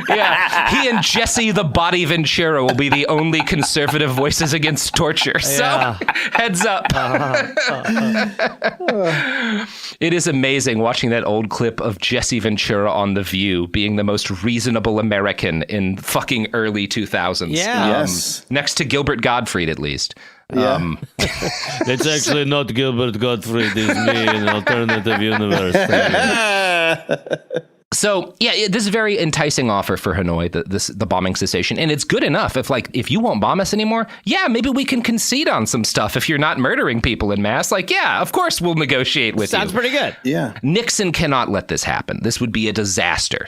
[SPEAKER 15] Yeah, he and Jesse the Body Ventura will be the only conservative voices against torture. So heads up. It is amazing watching that old clip of Jesse Ventura on The View being the most reasonable American in fucking early 2000s.
[SPEAKER 18] Yeah.
[SPEAKER 1] Yes.
[SPEAKER 15] Next to Gilbert Gottfried, at least.
[SPEAKER 1] Yeah.
[SPEAKER 16] It's actually not Gilbert Gottfried. It's me in an alternative universe.
[SPEAKER 15] So, yeah, this is a very enticing offer for Hanoi, the bombing cessation. And it's good enough. If you won't bomb us anymore, yeah, maybe we can concede on some stuff. If you're not murdering people en masse, yeah, of course we'll negotiate with you.
[SPEAKER 18] Sounds pretty good.
[SPEAKER 1] Yeah.
[SPEAKER 15] Nixon cannot let this happen. This would be a disaster.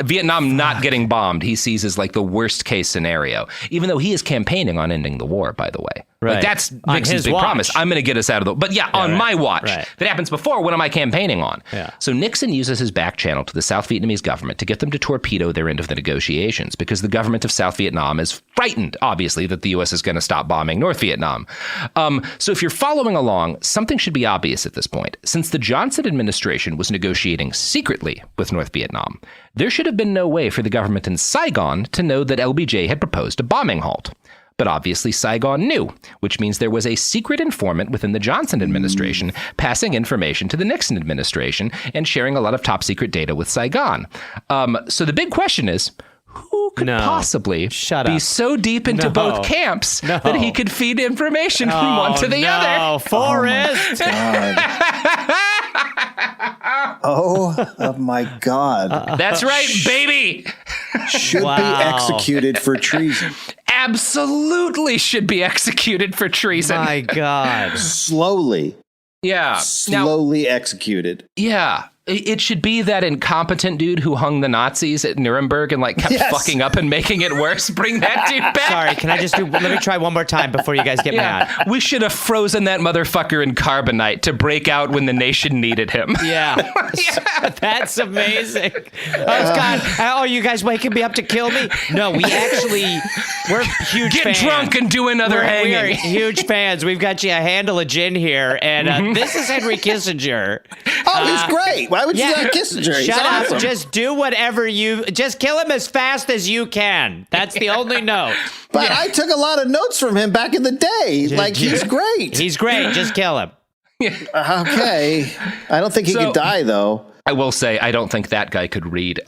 [SPEAKER 15] Vietnam not getting bombed, he sees as the worst case scenario, even though he is campaigning on ending the war, by the way.
[SPEAKER 18] Right.
[SPEAKER 15] That's Nixon's big promise. I'm going to get us out of the... But on my watch.
[SPEAKER 18] Right.
[SPEAKER 15] That happens before. What am I campaigning on?
[SPEAKER 18] Yeah.
[SPEAKER 15] So Nixon uses his back channel to the South Vietnamese government to get them to torpedo their end of the negotiations because the government of South Vietnam is frightened, obviously, that the U.S. is going to stop bombing North Vietnam. So if you're following along, something should be obvious at this point. Since the Johnson administration was negotiating secretly with North Vietnam, there should have been no way for the government in Saigon to know that LBJ had proposed a bombing halt. But obviously Saigon knew, which means there was a secret informant within the Johnson administration passing information to the Nixon administration and sharing a lot of top secret data with Saigon. So the big question is, who could possibly be so deep into both camps that he could feed information from one to the other?
[SPEAKER 18] Forrest!
[SPEAKER 1] Oh my God.
[SPEAKER 15] That's right, baby.
[SPEAKER 1] Should be executed for treason.
[SPEAKER 15] Absolutely should be executed for treason.
[SPEAKER 18] My God.
[SPEAKER 1] Slowly.
[SPEAKER 15] Yeah.
[SPEAKER 1] Slowly executed.
[SPEAKER 15] Yeah. It should be that incompetent dude who hung the Nazis at Nuremberg and kept fucking up and making it worse. Bring that dude back.
[SPEAKER 18] Sorry, can I just let me try one more time before you guys get mad.
[SPEAKER 15] We should have frozen that motherfucker in carbonite to break out when the nation needed him.
[SPEAKER 18] Yeah. That's amazing. Oh, God. Oh, you guys waking me up to kill me? No, we're huge fans.
[SPEAKER 15] Get drunk and do another hanging.
[SPEAKER 18] We are huge fans. We've got you a handle of gin here, and this is Henry Kissinger.
[SPEAKER 1] Oh, he's great. Why would you like Kissinger? He's
[SPEAKER 18] Shut
[SPEAKER 1] awesome.
[SPEAKER 18] up. Just do whatever just kill him as fast as you can. That's the only note.
[SPEAKER 1] But I took a lot of notes from him back in the day. He's great.
[SPEAKER 18] He's great. Just kill him.
[SPEAKER 1] Okay. I don't think he could die, though.
[SPEAKER 15] I will say, I don't think that guy could read.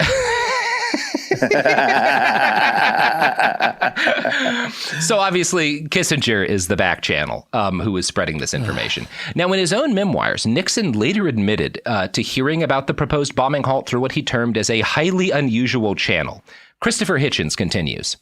[SPEAKER 15] So obviously Kissinger is the back channel who is spreading this information. Now, in his own memoirs, Nixon later admitted to hearing about the proposed bombing halt through what he termed as a highly unusual channel. Christopher Hitchens continues.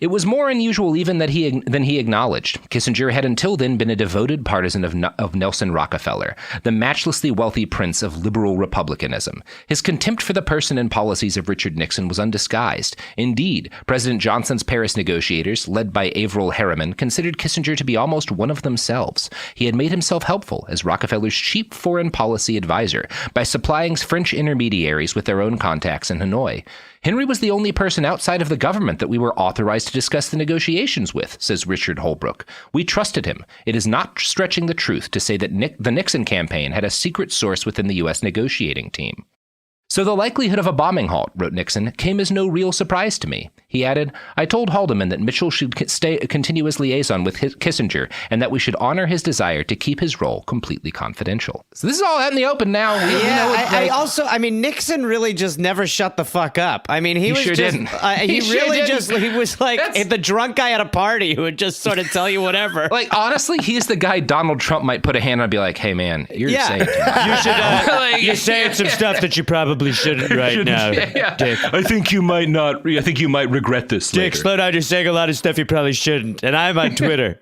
[SPEAKER 15] It was more unusual even than he acknowledged. Kissinger had until then been a devoted partisan of Nelson Rockefeller, the matchlessly wealthy prince of liberal republicanism. His contempt for the person and policies of Richard Nixon was undisguised. Indeed, President Johnson's Paris negotiators, led by Averell Harriman, considered Kissinger to be almost one of themselves. He had made himself helpful as Rockefeller's chief foreign policy advisor by supplying French intermediaries with their own contacts in Hanoi. Henry was the only person outside of the government that we were authorized to discuss the negotiations with, says Richard Holbrook. We trusted him. It is not stretching the truth to say that the Nixon campaign had a secret source within the U.S. negotiating team. So the likelihood of a bombing halt, wrote Nixon, came as no real surprise to me. He added, I told Haldeman that Mitchell should continue his liaison with Kissinger and that we should honor his desire to keep his role completely confidential. So this is all out in the open now.
[SPEAKER 18] Nixon really just never shut the fuck up. I mean, he was
[SPEAKER 15] sure
[SPEAKER 18] just,
[SPEAKER 15] didn't.
[SPEAKER 18] He was like the drunk guy at a party who would just sort of tell you whatever.
[SPEAKER 15] Honestly, he's the guy Donald Trump might put a hand on and be like, hey man, you're saying too much.
[SPEAKER 18] You should, you're saying some stuff that you probably shouldn't now, Dick.
[SPEAKER 15] I think you might regret this
[SPEAKER 18] Dick,
[SPEAKER 15] later.
[SPEAKER 18] slow down. You're saying a lot of stuff you probably shouldn't. And I'm on Twitter.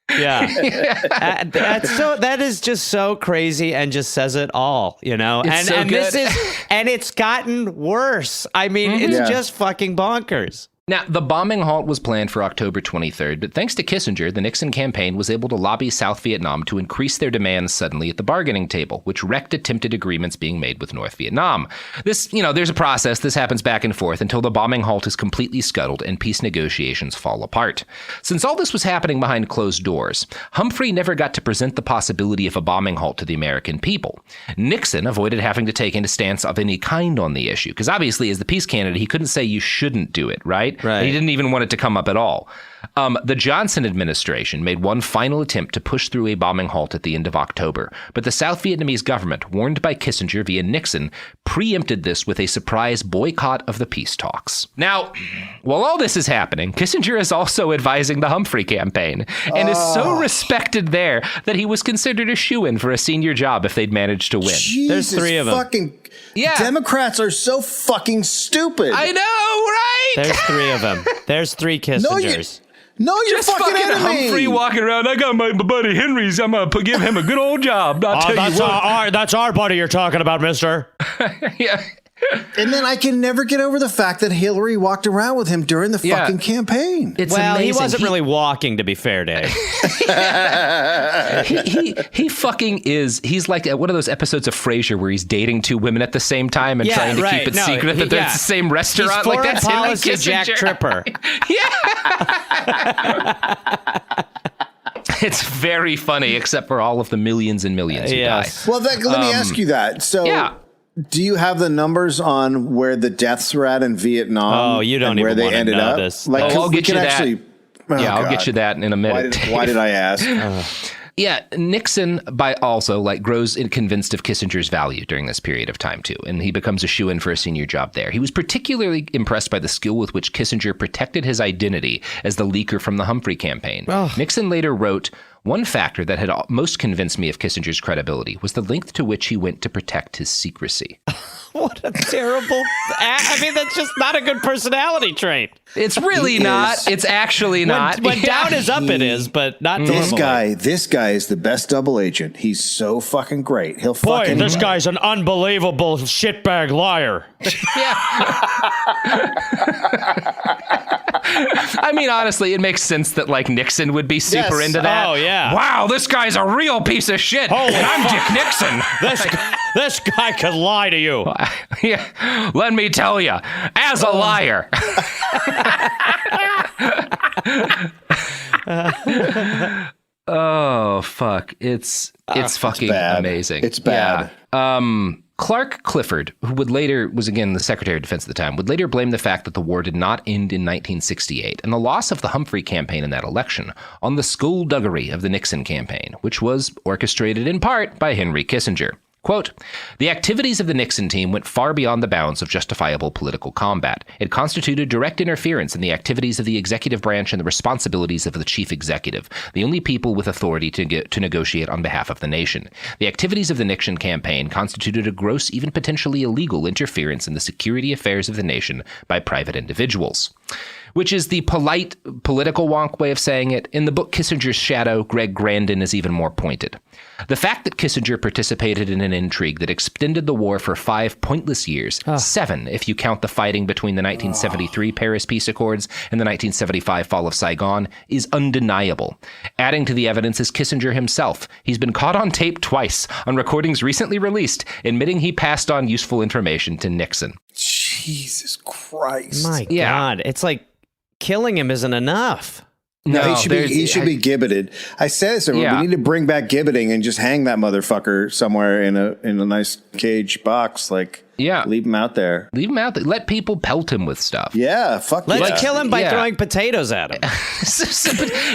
[SPEAKER 18] That is just so crazy and just says it all, and it's gotten worse. I mean, it's just fucking bonkers.
[SPEAKER 15] Now, the bombing halt was planned for October 23rd, but thanks to Kissinger, the Nixon campaign was able to lobby South Vietnam to increase their demands suddenly at the bargaining table, which wrecked attempted agreements being made with North Vietnam. This, there's a process. This happens back and forth until the bombing halt is completely scuttled and peace negotiations fall apart. Since all this was happening behind closed doors, Humphrey never got to present the possibility of a bombing halt to the American people. Nixon avoided having to take any stance of any kind on the issue, because obviously as the peace candidate, he couldn't say you shouldn't do it, right? right? He didn't even want it to come up at all. The Johnson administration made one final attempt to push through a bombing halt at the end of October, but the South Vietnamese government, warned by Kissinger via Nixon, preempted this with a surprise boycott of the peace talks. Now, while all this is happening, Kissinger is also advising the Humphrey campaign and is so respected there that he was considered a shoo-in for a senior job if they'd managed to win.
[SPEAKER 1] Jesus,
[SPEAKER 18] there's 3 of them.
[SPEAKER 1] Democrats are so fucking stupid.
[SPEAKER 15] I know, right?
[SPEAKER 18] There's 3 of them. There's 3 Kissingers.
[SPEAKER 1] No, you're
[SPEAKER 15] just
[SPEAKER 1] fucking enemy.
[SPEAKER 15] Humphrey walking around. I got my buddy Henry's. I'm gonna give him a good old job. I'll tell you what.
[SPEAKER 18] That's our buddy you're talking about, mister.
[SPEAKER 15] Yeah.
[SPEAKER 1] And then I can never get over the fact that Hillary walked around with him during the fucking campaign.
[SPEAKER 18] It's amazing. He wasn't really walking, to be fair, Dave.
[SPEAKER 15] he fucking is. He's like one of those episodes of Frasier where he's dating 2 women at the same time and trying to keep it secret that they're at the same restaurant.
[SPEAKER 18] He's
[SPEAKER 15] like that's
[SPEAKER 18] policy
[SPEAKER 15] Henry
[SPEAKER 18] Jack Tripper.
[SPEAKER 15] It's very funny, except for all of the millions and millions who die.
[SPEAKER 1] Well, let me ask you that. So, do you have the numbers on where the deaths were at in Vietnam?
[SPEAKER 18] Oh, you don't
[SPEAKER 1] and
[SPEAKER 18] even
[SPEAKER 1] where they
[SPEAKER 18] want to
[SPEAKER 1] ended
[SPEAKER 18] know
[SPEAKER 1] up?
[SPEAKER 18] this.
[SPEAKER 1] Like,
[SPEAKER 15] I'll get you that.
[SPEAKER 1] Actually,
[SPEAKER 15] I'll get you that in a minute.
[SPEAKER 1] Why did I ask?
[SPEAKER 15] Yeah, Nixon grows convinced of Kissinger's value during this period of time too, and he becomes a shoo-in for a senior job there. He was particularly impressed by the skill with which Kissinger protected his identity as the leaker from the Humphrey campaign. Nixon later wrote, "One factor that had most convinced me of Kissinger's credibility was the length to which he went to protect his secrecy."
[SPEAKER 18] What a terrible... I mean, that's just not a good personality trait.
[SPEAKER 15] It's really not. It's actually not.
[SPEAKER 18] When down is up, it is, but not normally.
[SPEAKER 1] This guy is the best double agent. He's so fucking great. He'll fucking...
[SPEAKER 18] Boy, this guy's an unbelievable shitbag liar.
[SPEAKER 15] I mean, honestly, it makes sense that Nixon would be super into that.
[SPEAKER 18] Oh, yeah.
[SPEAKER 15] Wow, this guy's a real piece of shit.
[SPEAKER 18] Holy
[SPEAKER 15] and I'm Dick Nixon.
[SPEAKER 18] This guy could lie to you.
[SPEAKER 15] Yeah, let me tell you, as a liar. Oh, fuck. It's fucking amazing.
[SPEAKER 1] It's bad.
[SPEAKER 15] Yeah. Clark Clifford, who was again the Secretary of Defense at the time, would later blame the fact that the war did not end in 1968 and the loss of the Humphrey campaign in that election on the skullduggery of the Nixon campaign, which was orchestrated in part by Henry Kissinger. Quote, "The activities of the Nixon team went far beyond the bounds of justifiable political combat. It constituted direct interference in the activities of the executive branch and the responsibilities of the chief executive, the only people with authority to negotiate on behalf of the nation. The activities of the Nixon campaign constituted a gross, even potentially illegal interference in the security affairs of the nation by private individuals." Which is the polite political wonk way of saying it. In the book Kissinger's Shadow, Greg Grandin is even more pointed. The fact that Kissinger participated in an intrigue that extended the war for 5 pointless years, 7 if you count the fighting between the 1973 Paris Peace Accords and the 1975 fall of Saigon, is undeniable. Adding to the evidence is Kissinger himself. He's been caught on tape twice on recordings recently released, admitting he passed on useful information to Nixon.
[SPEAKER 1] Jesus Christ.
[SPEAKER 18] My God. It's like killing him isn't enough.
[SPEAKER 1] No, he should be gibbeted. I said so. We need to bring back gibbeting and just hang that motherfucker somewhere in a nice cage box. Leave him out there.
[SPEAKER 15] Leave him out there. Let people pelt him with stuff.
[SPEAKER 1] Yeah, fuck.
[SPEAKER 18] Let's kill him by throwing potatoes at him.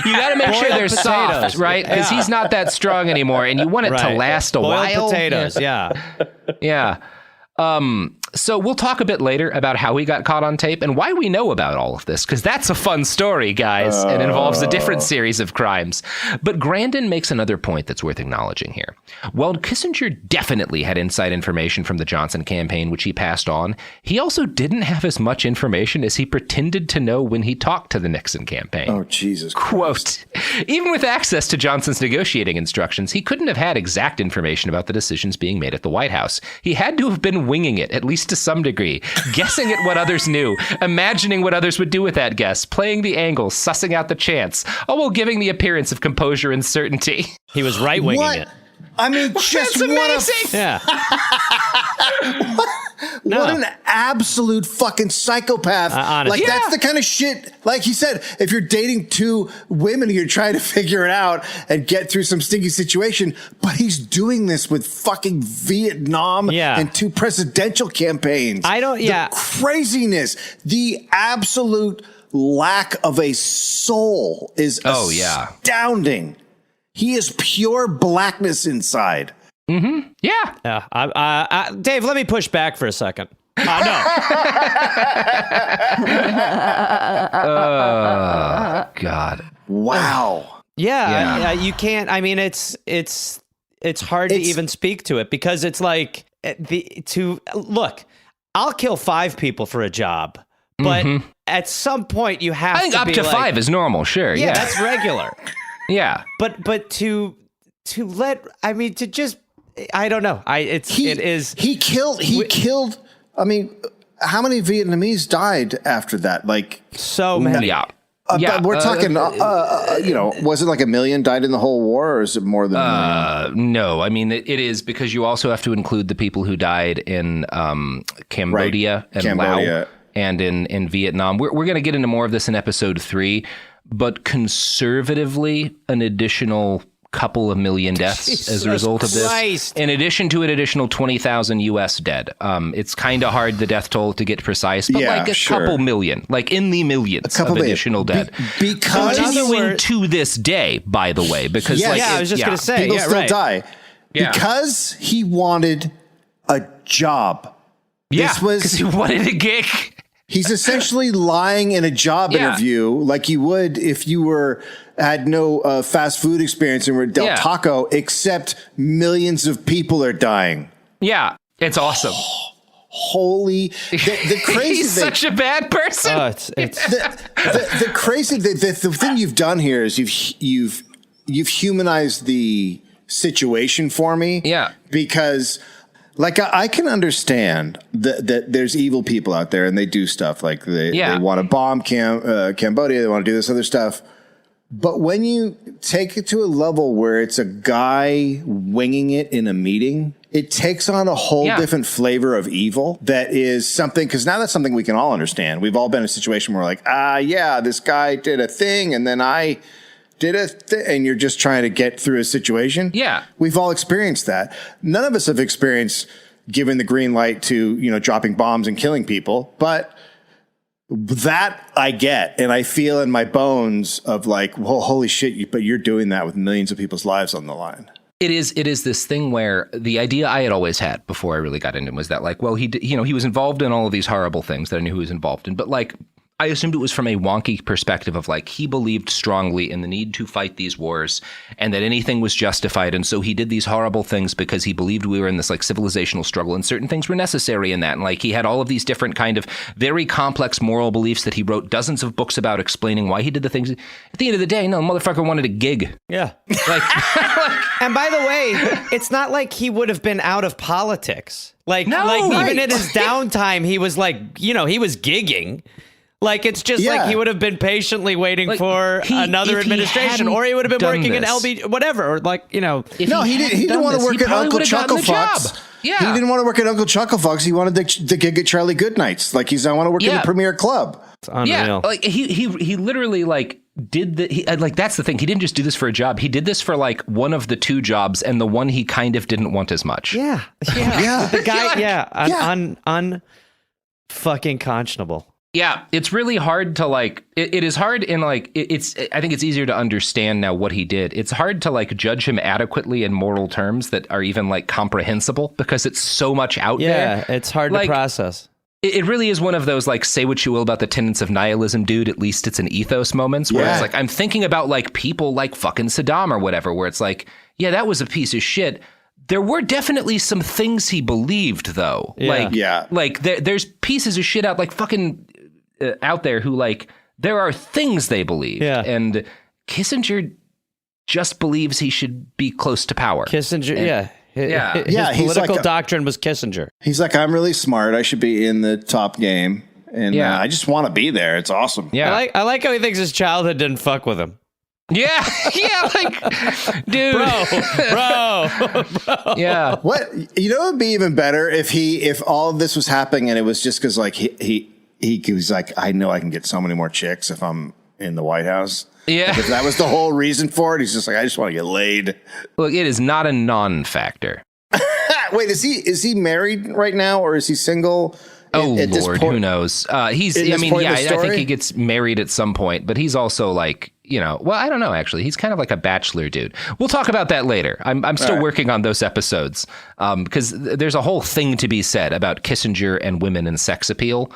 [SPEAKER 15] You got to make sure they're soft, right? Because he's not that strong anymore, and you want it to last a while.
[SPEAKER 18] Boiled potatoes,
[SPEAKER 15] yeah. So we'll talk a bit later about how he got caught on tape and why we know about all of this, because that's a fun story, guys, and involves a different series of crimes. But Grandin makes another point that's worth acknowledging here. While Kissinger definitely had inside information from the Johnson campaign, which he passed on, he also didn't have as much information as he pretended to know when he talked to the Nixon campaign.
[SPEAKER 1] Oh, Jesus Christ.
[SPEAKER 15] Quote, "Even with access to Johnson's negotiating instructions, he couldn't have had exact information about the decisions being made at the White House. He had to have been winging it, at least to some degree, guessing at what others knew, imagining what others would do with that guess, playing the angles, sussing out the chance, all while giving the appearance of composure and certainty."
[SPEAKER 18] He was right-winging it.
[SPEAKER 1] I mean, just what what an absolute fucking psychopath.
[SPEAKER 18] Honestly.
[SPEAKER 1] That's the kind of shit, like he said, if you're dating two women, you're trying to figure it out and get through some stinky situation, but he's doing this with fucking Vietnam and 2 presidential campaigns. The craziness, the absolute lack of a soul is astounding. He is pure blackness inside.
[SPEAKER 18] Mm-hmm. Yeah. Dave, let me push back for a second. No.
[SPEAKER 15] God.
[SPEAKER 1] Wow.
[SPEAKER 18] Yeah. You can't. I mean, it's hard to even speak to it because it's like look. I'll kill 5 people for a job, but at some point you have.
[SPEAKER 15] I think
[SPEAKER 18] to
[SPEAKER 15] up
[SPEAKER 18] be
[SPEAKER 15] to
[SPEAKER 18] like,
[SPEAKER 15] 5 is normal. Sure. Yeah,
[SPEAKER 18] that's regular.
[SPEAKER 15] Yeah.
[SPEAKER 18] But to just I don't know. He
[SPEAKER 1] killed. I mean, how many Vietnamese died after that? Like
[SPEAKER 18] so many.
[SPEAKER 1] We're talking. Was it like 1 million died in the whole war, or is it more than 1 million?
[SPEAKER 15] No, I mean it is because you also have to include the people who died in Cambodia and Laos and in Vietnam. We're going to get into more of this in episode 3. But conservatively, an additional couple of million deaths as a result of this. In addition to an additional 20,000 U.S. dead. It's kind of hard, the death toll, to get precise, but like a couple million, like in the millions of additional dead.
[SPEAKER 1] Because
[SPEAKER 15] continuing to this day, by the way, because
[SPEAKER 18] I was just going to say,
[SPEAKER 1] people still die because he wanted a job.
[SPEAKER 15] Yeah, because he wanted a gig.
[SPEAKER 1] He's essentially lying in a job interview like you would if you had no fast food experience and were at Del Taco, except millions of people are dying.
[SPEAKER 15] Yeah, it's awesome.
[SPEAKER 1] Holy, the crazy
[SPEAKER 15] He's
[SPEAKER 1] thing,
[SPEAKER 15] such a bad person.
[SPEAKER 1] the crazy the thing you've done here is you've humanized the situation for me.
[SPEAKER 15] Yeah,
[SPEAKER 1] because. Like, I can understand that there's evil people out there and they do stuff like they want to bomb Cambodia, they want to do this other stuff. But when you take it to a level where it's a guy winging it in a meeting, it takes on a whole different flavor of evil that is something, because now that's something we can all understand. We've all been in a situation where we're like, this guy did a thing and then I did and you're just trying to get through a situation.
[SPEAKER 15] Yeah.
[SPEAKER 1] We've all experienced that. None of us have experienced giving the green light to, dropping bombs and killing people. But that I get. And I feel in my bones of like, well, holy shit, but you're doing that with millions of people's lives on the line.
[SPEAKER 15] It is this thing where the idea I had always had before I really got into him was that like, well, he was involved in all of these horrible things that I knew he was involved in. But like, I assumed it was from a wonky perspective of like he believed strongly in the need to fight these wars and that anything was justified. And so he did these horrible things because he believed we were in this like civilizational struggle and certain things were necessary in that. And like he had all of these different kind of very complex moral beliefs that he wrote dozens of books about explaining why he did the things. At the end of the day, no, motherfucker wanted a gig.
[SPEAKER 18] Yeah. And by the way, it's not like he would have been out of politics. Even in his downtime, he was like, he was gigging. Like, it's just like he would have been patiently waiting for another administration, or he would have been working in LB, whatever, or like,
[SPEAKER 1] No, he didn't want to work at Uncle Chuckle Fox.
[SPEAKER 15] Yeah.
[SPEAKER 1] He didn't want to work at Uncle Chuckle Fox. He wanted the gig at Charlie Goodnight's. Like, I want to work in the Premier Club.
[SPEAKER 18] It's unreal.
[SPEAKER 15] Yeah, like he literally like did that's the thing. He didn't just do this for a job. He did this for like one of the 2 jobs and the one he kind of didn't want as much.
[SPEAKER 18] Yeah. The guy, fucking conscionable.
[SPEAKER 15] Yeah, it's really hard to like, it is hard in like, I think it's easier to understand now what he did. It's hard to like judge him adequately in moral terms that are even like comprehensible because it's so much out there.
[SPEAKER 18] Yeah, it's hard to process.
[SPEAKER 15] It really is one of those like, say what you will about the tenets of nihilism, dude, at least it's an ethos moments where it's like, I'm thinking about like people like fucking Saddam or whatever, where it's like, yeah, that was a piece of shit. There were definitely some things he believed though. Like there's pieces of shit out like fucking out there who like there are things they believe, and Kissinger just believes he should be close to power.
[SPEAKER 18] Kissinger, his political doctrine was Kissinger.
[SPEAKER 1] He's like, I'm really smart. I should be in the top game, and I just want to be there. It's awesome.
[SPEAKER 18] Yeah, I like how he thinks his childhood didn't fuck with him.
[SPEAKER 15] Yeah, like, dude, bro. Yeah.
[SPEAKER 1] What, you know, it'd be even better if all of this was happening and it was just because like he was like, I know I can get so many more chicks if I'm in the White House.
[SPEAKER 15] Yeah.
[SPEAKER 1] Like if that was the whole reason for it, he's just like, I just want to get laid.
[SPEAKER 15] Look, it is not a non-factor.
[SPEAKER 1] Wait, is he married right now or is he single?
[SPEAKER 15] Oh, Lord, who knows? I think he gets married at some point, but he's also like, well, I don't know, actually. He's kind of like a bachelor dude. We'll talk about that later. I'm still working on those episodes because there's a whole thing to be said about Kissinger and women and sex appeal.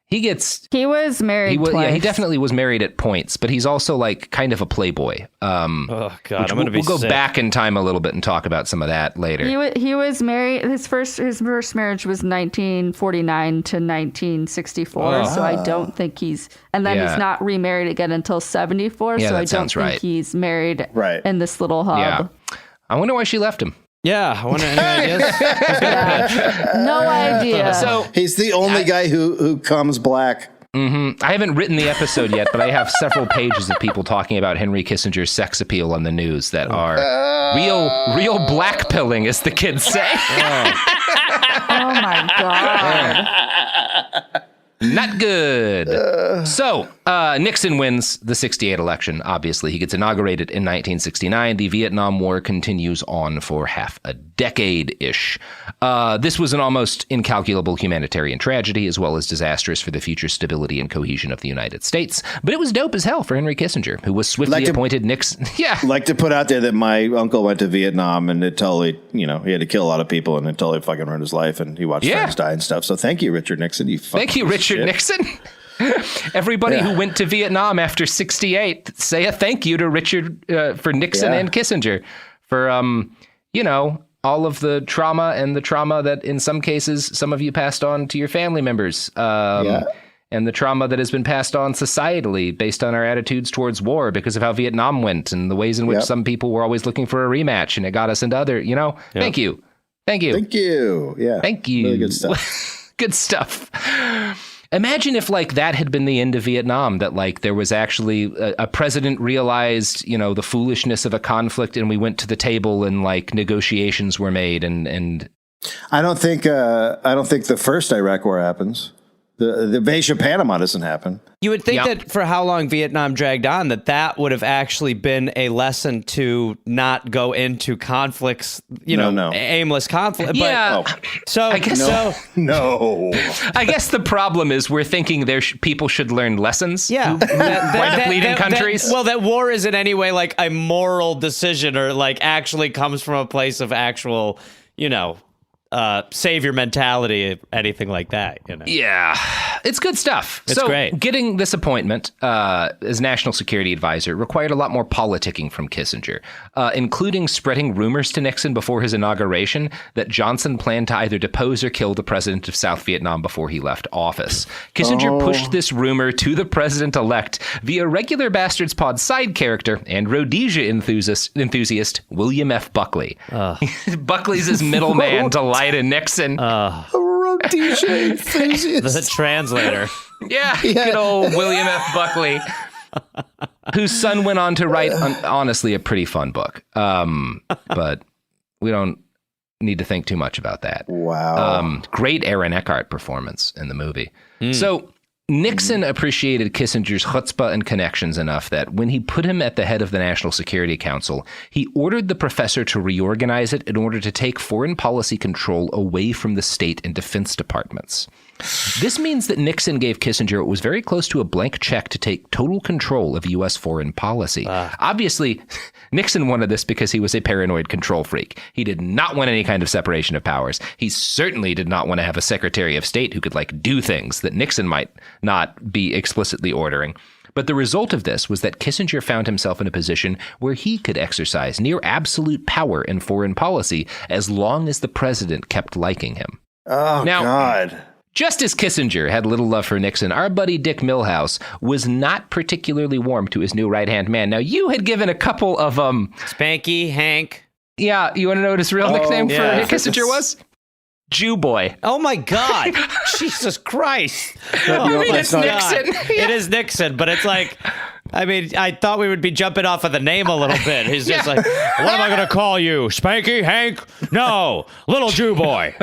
[SPEAKER 15] He was married twice. Yeah, he definitely was married at points, but he's also like kind of a playboy.
[SPEAKER 18] Oh God,
[SPEAKER 15] we'll go back in time a little bit and talk about some of that later.
[SPEAKER 8] He was married. His first marriage was 1949 to 1964. So I don't think he's not remarried again until 74.
[SPEAKER 15] Yeah,
[SPEAKER 8] so I
[SPEAKER 15] don't
[SPEAKER 8] think he's married in this little hub.
[SPEAKER 15] Yeah. I wonder why she left him.
[SPEAKER 18] Yeah, I wonder any ideas.
[SPEAKER 8] No idea.
[SPEAKER 15] So
[SPEAKER 1] he's the only guy who comes black.
[SPEAKER 15] Mm-hmm. I haven't written the episode yet, but I have several pages of people talking about Henry Kissinger's sex appeal on the news that are real blackpilling, as the kids say.
[SPEAKER 8] Oh my God.
[SPEAKER 15] Not good. So Nixon wins the 68 election. Obviously, he gets inaugurated in 1969. The Vietnam War continues on for half a decade-ish. This was an almost incalculable humanitarian tragedy, as well as disastrous for the future stability and cohesion of the United States. But it was dope as hell for Henry Kissinger, who was swiftly appointed Nixon. Yeah.
[SPEAKER 1] Like to put out there that my uncle went to Vietnam and it totally, he had to kill a lot of people and it totally fucking ruined his life and he watched friends die and stuff. So thank you, Richard Nixon.
[SPEAKER 15] Thank you, Richard Nixon. Everybody who went to Vietnam after 68, say a thank you to Richard for Nixon and Kissinger for, all of the trauma and the trauma that in some cases, some of you passed on to your family members. And the trauma that has been passed on societally based on our attitudes towards war because of how Vietnam went and the ways in which some people were always looking for a rematch and it got us into other, Thank you. Thank you.
[SPEAKER 1] Thank you. Yeah.
[SPEAKER 15] Thank you.
[SPEAKER 1] Really good stuff.
[SPEAKER 15] Good stuff. Imagine if that had been the end of Vietnam, that there was actually a president realized, the foolishness of a conflict and we went to the table and negotiations were made and
[SPEAKER 1] I don't think the first Iraq war happens. The invasion of Panama doesn't happen.
[SPEAKER 18] You would think that for how long Vietnam dragged on, that would have actually been a lesson to not go into conflicts, aimless conflict.
[SPEAKER 15] Yeah.
[SPEAKER 18] But, so
[SPEAKER 15] I guess
[SPEAKER 1] no.
[SPEAKER 15] I guess the problem is we're thinking people should learn lessons.
[SPEAKER 18] Yeah.
[SPEAKER 15] That leading countries.
[SPEAKER 18] That war isn't anyway a moral decision or actually comes from a place of actual, savior mentality, anything like that.
[SPEAKER 15] Yeah, it's good stuff.
[SPEAKER 18] It's great.
[SPEAKER 15] Getting this appointment as national security advisor required a lot more politicking from Kissinger, including spreading rumors to Nixon before his inauguration that Johnson planned to either depose or kill the president of South Vietnam before he left office. Kissinger pushed this rumor to the president-elect via regular Bastards Pod side character and Rhodesia enthusiast William F. Buckley. Buckley's his middleman to lie to Nixon.
[SPEAKER 1] Rhodesia enthusiast.
[SPEAKER 18] The translator.
[SPEAKER 15] Yeah, good old William F. Buckley, whose son went on to write, honestly, a pretty fun book. But we don't need to think too much about that.
[SPEAKER 1] Wow.
[SPEAKER 15] Great Aaron Eckhart performance in the movie. So Nixon appreciated Kissinger's chutzpah and connections enough that when he put him at the head of the National Security Council, he ordered the professor to reorganize it in order to take foreign policy control away from the state and defense departments. This means that Nixon gave Kissinger what was very close to a blank check to take total control of U.S. foreign policy. Obviously, Nixon wanted this because he was a paranoid control freak. He did not want any kind of separation of powers. He certainly did not want to have a Secretary of State who could do things that Nixon might not be explicitly ordering. But the result of this was that Kissinger found himself in a position where he could exercise near absolute power in foreign policy as long as the president kept liking him.
[SPEAKER 1] Oh,
[SPEAKER 15] now,
[SPEAKER 1] God.
[SPEAKER 15] Just as Kissinger had little love for Nixon, our buddy Dick Milhouse was not particularly warm to his new right-hand man. Now, you had given a couple of...
[SPEAKER 18] Spanky, Hank.
[SPEAKER 15] Yeah, you want to know what his real nickname for Kissinger was? Jew boy.
[SPEAKER 18] Oh, my God. Jesus Christ.
[SPEAKER 15] I mean, it's Nixon.
[SPEAKER 18] It is Nixon, but it's I mean, I thought we would be jumping off of the name a little bit. He's just like, what am I going to call you? Spanky? Hank? No. Little Jew boy.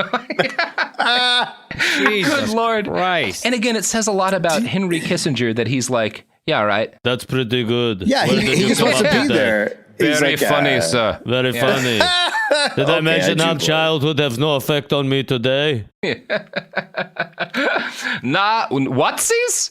[SPEAKER 18] Jesus
[SPEAKER 15] Good Lord.
[SPEAKER 18] Christ.
[SPEAKER 15] And again, it says a lot about Henry Kissinger that he's like, yeah, all right.
[SPEAKER 16] That's pretty good.
[SPEAKER 1] Yeah, he just wants to be there.
[SPEAKER 15] Very funny, sir.
[SPEAKER 16] Very funny. Did I mention how childhood has no effect on me today?
[SPEAKER 15] Nah, whatsies?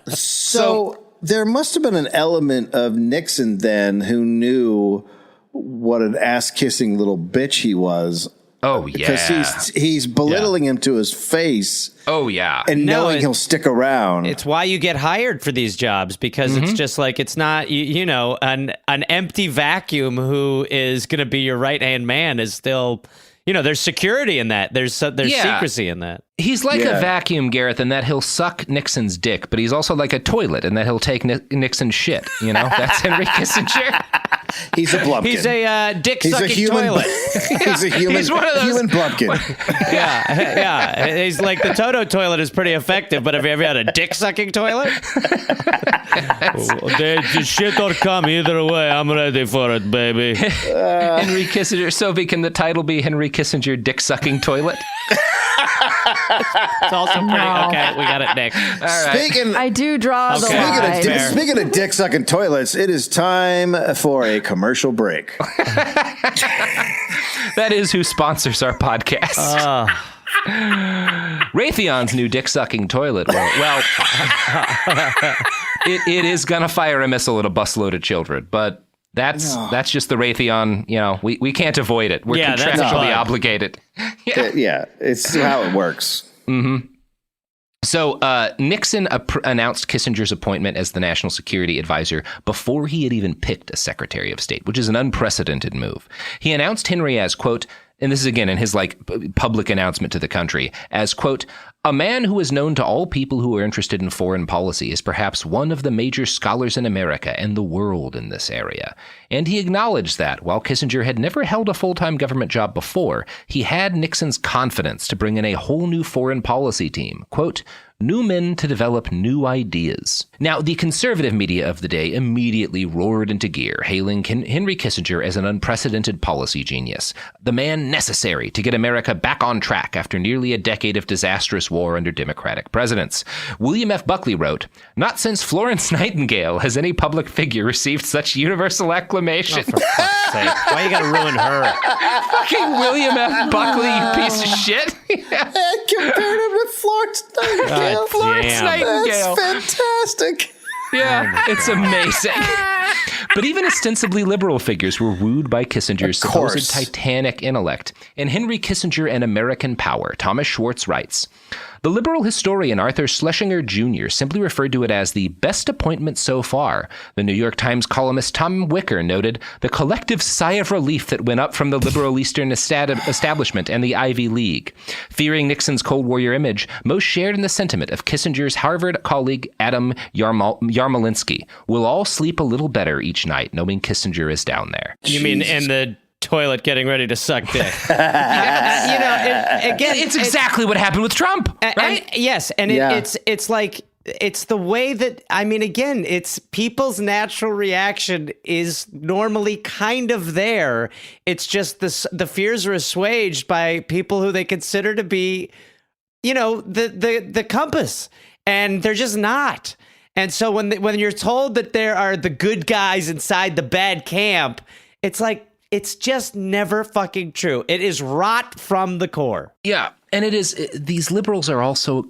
[SPEAKER 1] So there must have been an element of Nixon then who knew what an ass-kissing little bitch he was.
[SPEAKER 15] Oh, yeah.
[SPEAKER 1] Because he's belittling him to his face.
[SPEAKER 15] Oh, yeah.
[SPEAKER 1] And knowing he'll stick around.
[SPEAKER 18] It's why you get hired for these jobs, because it's just like, it's not, you know, an empty vacuum who is going to be your right-hand man is still, you know, there's security in that. There's secrecy in that.
[SPEAKER 15] He's like a vacuum, Gareth, in that he'll suck Nixon's dick, but he's also like a toilet in that he'll take Nixon's shit. You know, that's Henry Kissinger.
[SPEAKER 1] He's a blumpkin.
[SPEAKER 18] He's a dick-sucking toilet.
[SPEAKER 1] He's a human.
[SPEAKER 15] He's one of those
[SPEAKER 1] human blumpkin.
[SPEAKER 18] Yeah. He's like, the Toto toilet is pretty effective, but have you ever had a dick-sucking toilet?
[SPEAKER 16] The shit or come either way. I'm ready for it, baby.
[SPEAKER 15] Henry Kissinger. Sophie, can the title be Henry Kissinger Dick-Sucking Toilet?
[SPEAKER 18] It's also pretty. Okay, we got it next.
[SPEAKER 15] All right.
[SPEAKER 8] I do draw the line.
[SPEAKER 1] Speaking of dick-sucking toilets, it is time for a commercial break.
[SPEAKER 15] That is who sponsors our podcast. Raytheon's new dick-sucking toilet. Well, it is going to fire a missile at a busload of children, but that's just the Raytheon. You know, we can't avoid it. We're contractually obligated.
[SPEAKER 1] Yeah, it's how it works.
[SPEAKER 15] Mm-hmm. So Nixon announced Kissinger's appointment as the national security advisor before he had even picked a secretary of state, which is an unprecedented move. He announced Henry as, quote, and this is again in his like public announcement to the country, as, quote, a man who is known to all people who are interested in foreign policy is perhaps one of the major scholars in America and the world in this area. And he acknowledged that, while Kissinger had never held a full-time government job before, he had Nixon's confidence to bring in a whole new foreign policy team, quote, new men to develop new ideas. Now, the conservative media of the day immediately roared into gear, hailing Henry Kissinger as an unprecedented policy genius, the man necessary to get America back on track after nearly a decade of disastrous war under Democratic presidents. William F. Buckley wrote, not since Florence Nightingale has any public figure received such universal acclamation.
[SPEAKER 18] Oh, for fuck's sake. Why you gotta ruin her?
[SPEAKER 15] Fucking William F. Buckley, you piece of shit.
[SPEAKER 1] Compared him with Florence Nightingale.
[SPEAKER 15] Florence Nightingale.
[SPEAKER 1] That's fantastic.
[SPEAKER 15] Yeah, it's amazing. But even ostensibly liberal figures were wooed by Kissinger's supposed titanic intellect. In Henry Kissinger and American Power, Thomas Schwartz writes, the liberal historian Arthur Schlesinger Jr. simply referred to it as the best appointment so far. The New York Times columnist Tom Wicker noted the collective sigh of relief that went up from the liberal Eastern establishment and the Ivy League. Fearing Nixon's Cold Warrior image, most shared in the sentiment of Kissinger's Harvard colleague Adam Yarmolinsky. We'll all sleep a little better each night knowing Kissinger is down there.
[SPEAKER 18] You mean in the toilet getting ready to suck dick?
[SPEAKER 15] It's exactly what happened with Trump, right?
[SPEAKER 18] It's like, it's the way that, I mean, again, it's people's natural reaction is normally kind of there. It's just the fears are assuaged by people who they consider to be, you know, the compass, and they're just not. And so when you're told that there are the good guys inside the bad camp, it's like, it's just never fucking true. It is rot from the core.
[SPEAKER 15] Yeah, and it is. These liberals are also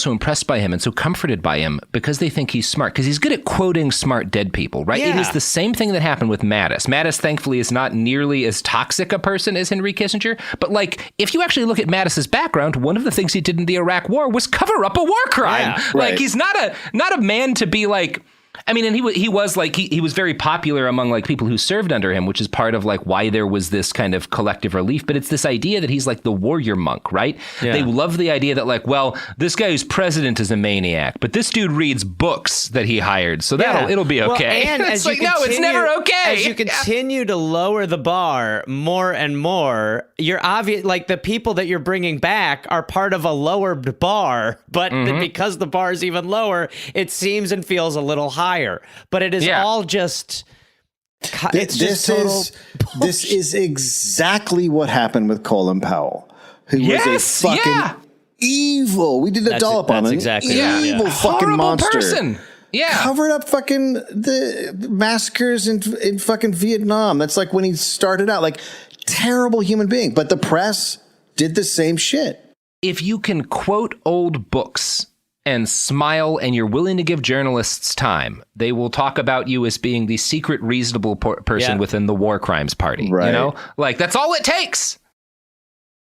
[SPEAKER 15] impressed by him and so comforted by him because they think he's smart, because he's good at quoting smart dead people, right?
[SPEAKER 18] Yeah.
[SPEAKER 15] It is the same thing that happened with Mattis. Mattis, thankfully, is not nearly as toxic a person as Henry Kissinger. But like, if you actually look at Mattis's background, one of the things he did in the Iraq War was cover up a war crime.
[SPEAKER 18] Yeah,
[SPEAKER 15] like, he's not a man to be like, I mean, and he was like, he was very popular among like people who served under him, which is part of like why there was this kind of collective relief. But it's this idea that he's like the warrior monk, right? Yeah. They love the idea that like, well, this guy who's president is a maniac, but this dude reads books that he hired, so it'll be okay.
[SPEAKER 18] Well, and
[SPEAKER 15] it's like, no, it's never okay.
[SPEAKER 18] As you continue to lower the bar more and more, you're obvious, like the people that you're bringing back are part of a lowered bar, but because the bar is even lower, it seems and feels a little higher. But it is all just.
[SPEAKER 1] This is exactly what happened with Colin Powell, who was a fucking evil. We did a dollop on him.
[SPEAKER 18] Exactly
[SPEAKER 1] evil fucking
[SPEAKER 15] horrible
[SPEAKER 1] monster.
[SPEAKER 15] Person. Yeah,
[SPEAKER 1] covered up fucking the massacres in fucking Vietnam. That's like when he started out, like terrible human being. But the press did the same shit.
[SPEAKER 15] If you can quote old books and smile, and you're willing to give journalists time, they will talk about you as being the secret reasonable person within the war crimes party.
[SPEAKER 1] Right.
[SPEAKER 15] You know, like that's all it takes.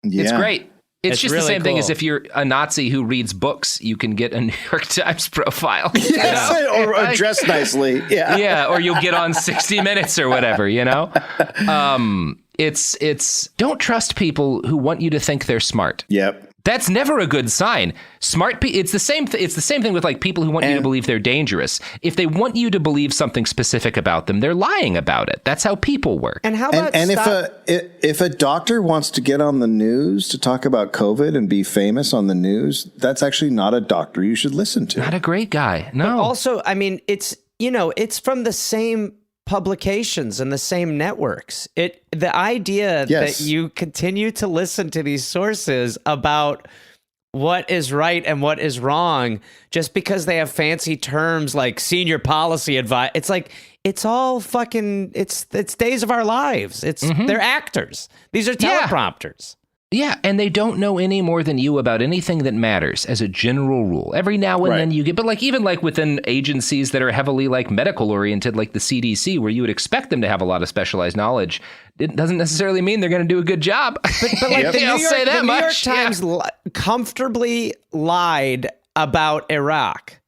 [SPEAKER 15] Yeah. It's great. It's just really the same thing as if you're a Nazi who reads books, you can get a New York Times profile.
[SPEAKER 1] Yes, or dress nicely. Yeah.
[SPEAKER 15] Yeah, or you'll get on 60 Minutes or whatever, you know? It's don't trust people who want you to think they're smart.
[SPEAKER 1] Yep.
[SPEAKER 15] That's never a good sign. Smart people. It's the same thing with like people who want you to believe they're dangerous. If they want you to believe something specific about them, they're lying about it. That's how people work.
[SPEAKER 18] And how about
[SPEAKER 1] if a doctor wants to get on the news to talk about COVID and be famous on the news, that's actually not a doctor you should listen to.
[SPEAKER 15] Not a great guy. No.
[SPEAKER 18] But also, I mean, it's from the same publications and the same networks. The idea that you continue to listen to these sources about what is right and what is wrong just because they have fancy terms like senior policy advice. It's like it's all fucking it's days of our lives. They're actors. These are teleprompters.
[SPEAKER 15] Yeah, and they don't know any more than you about anything that matters as a general rule. Every now and then you get, but like even like within agencies that are heavily like medical oriented, like the CDC, where you would expect them to have a lot of specialized knowledge, it doesn't necessarily mean they're going to do a good job.
[SPEAKER 18] But like the New York Times comfortably lied about Iraq.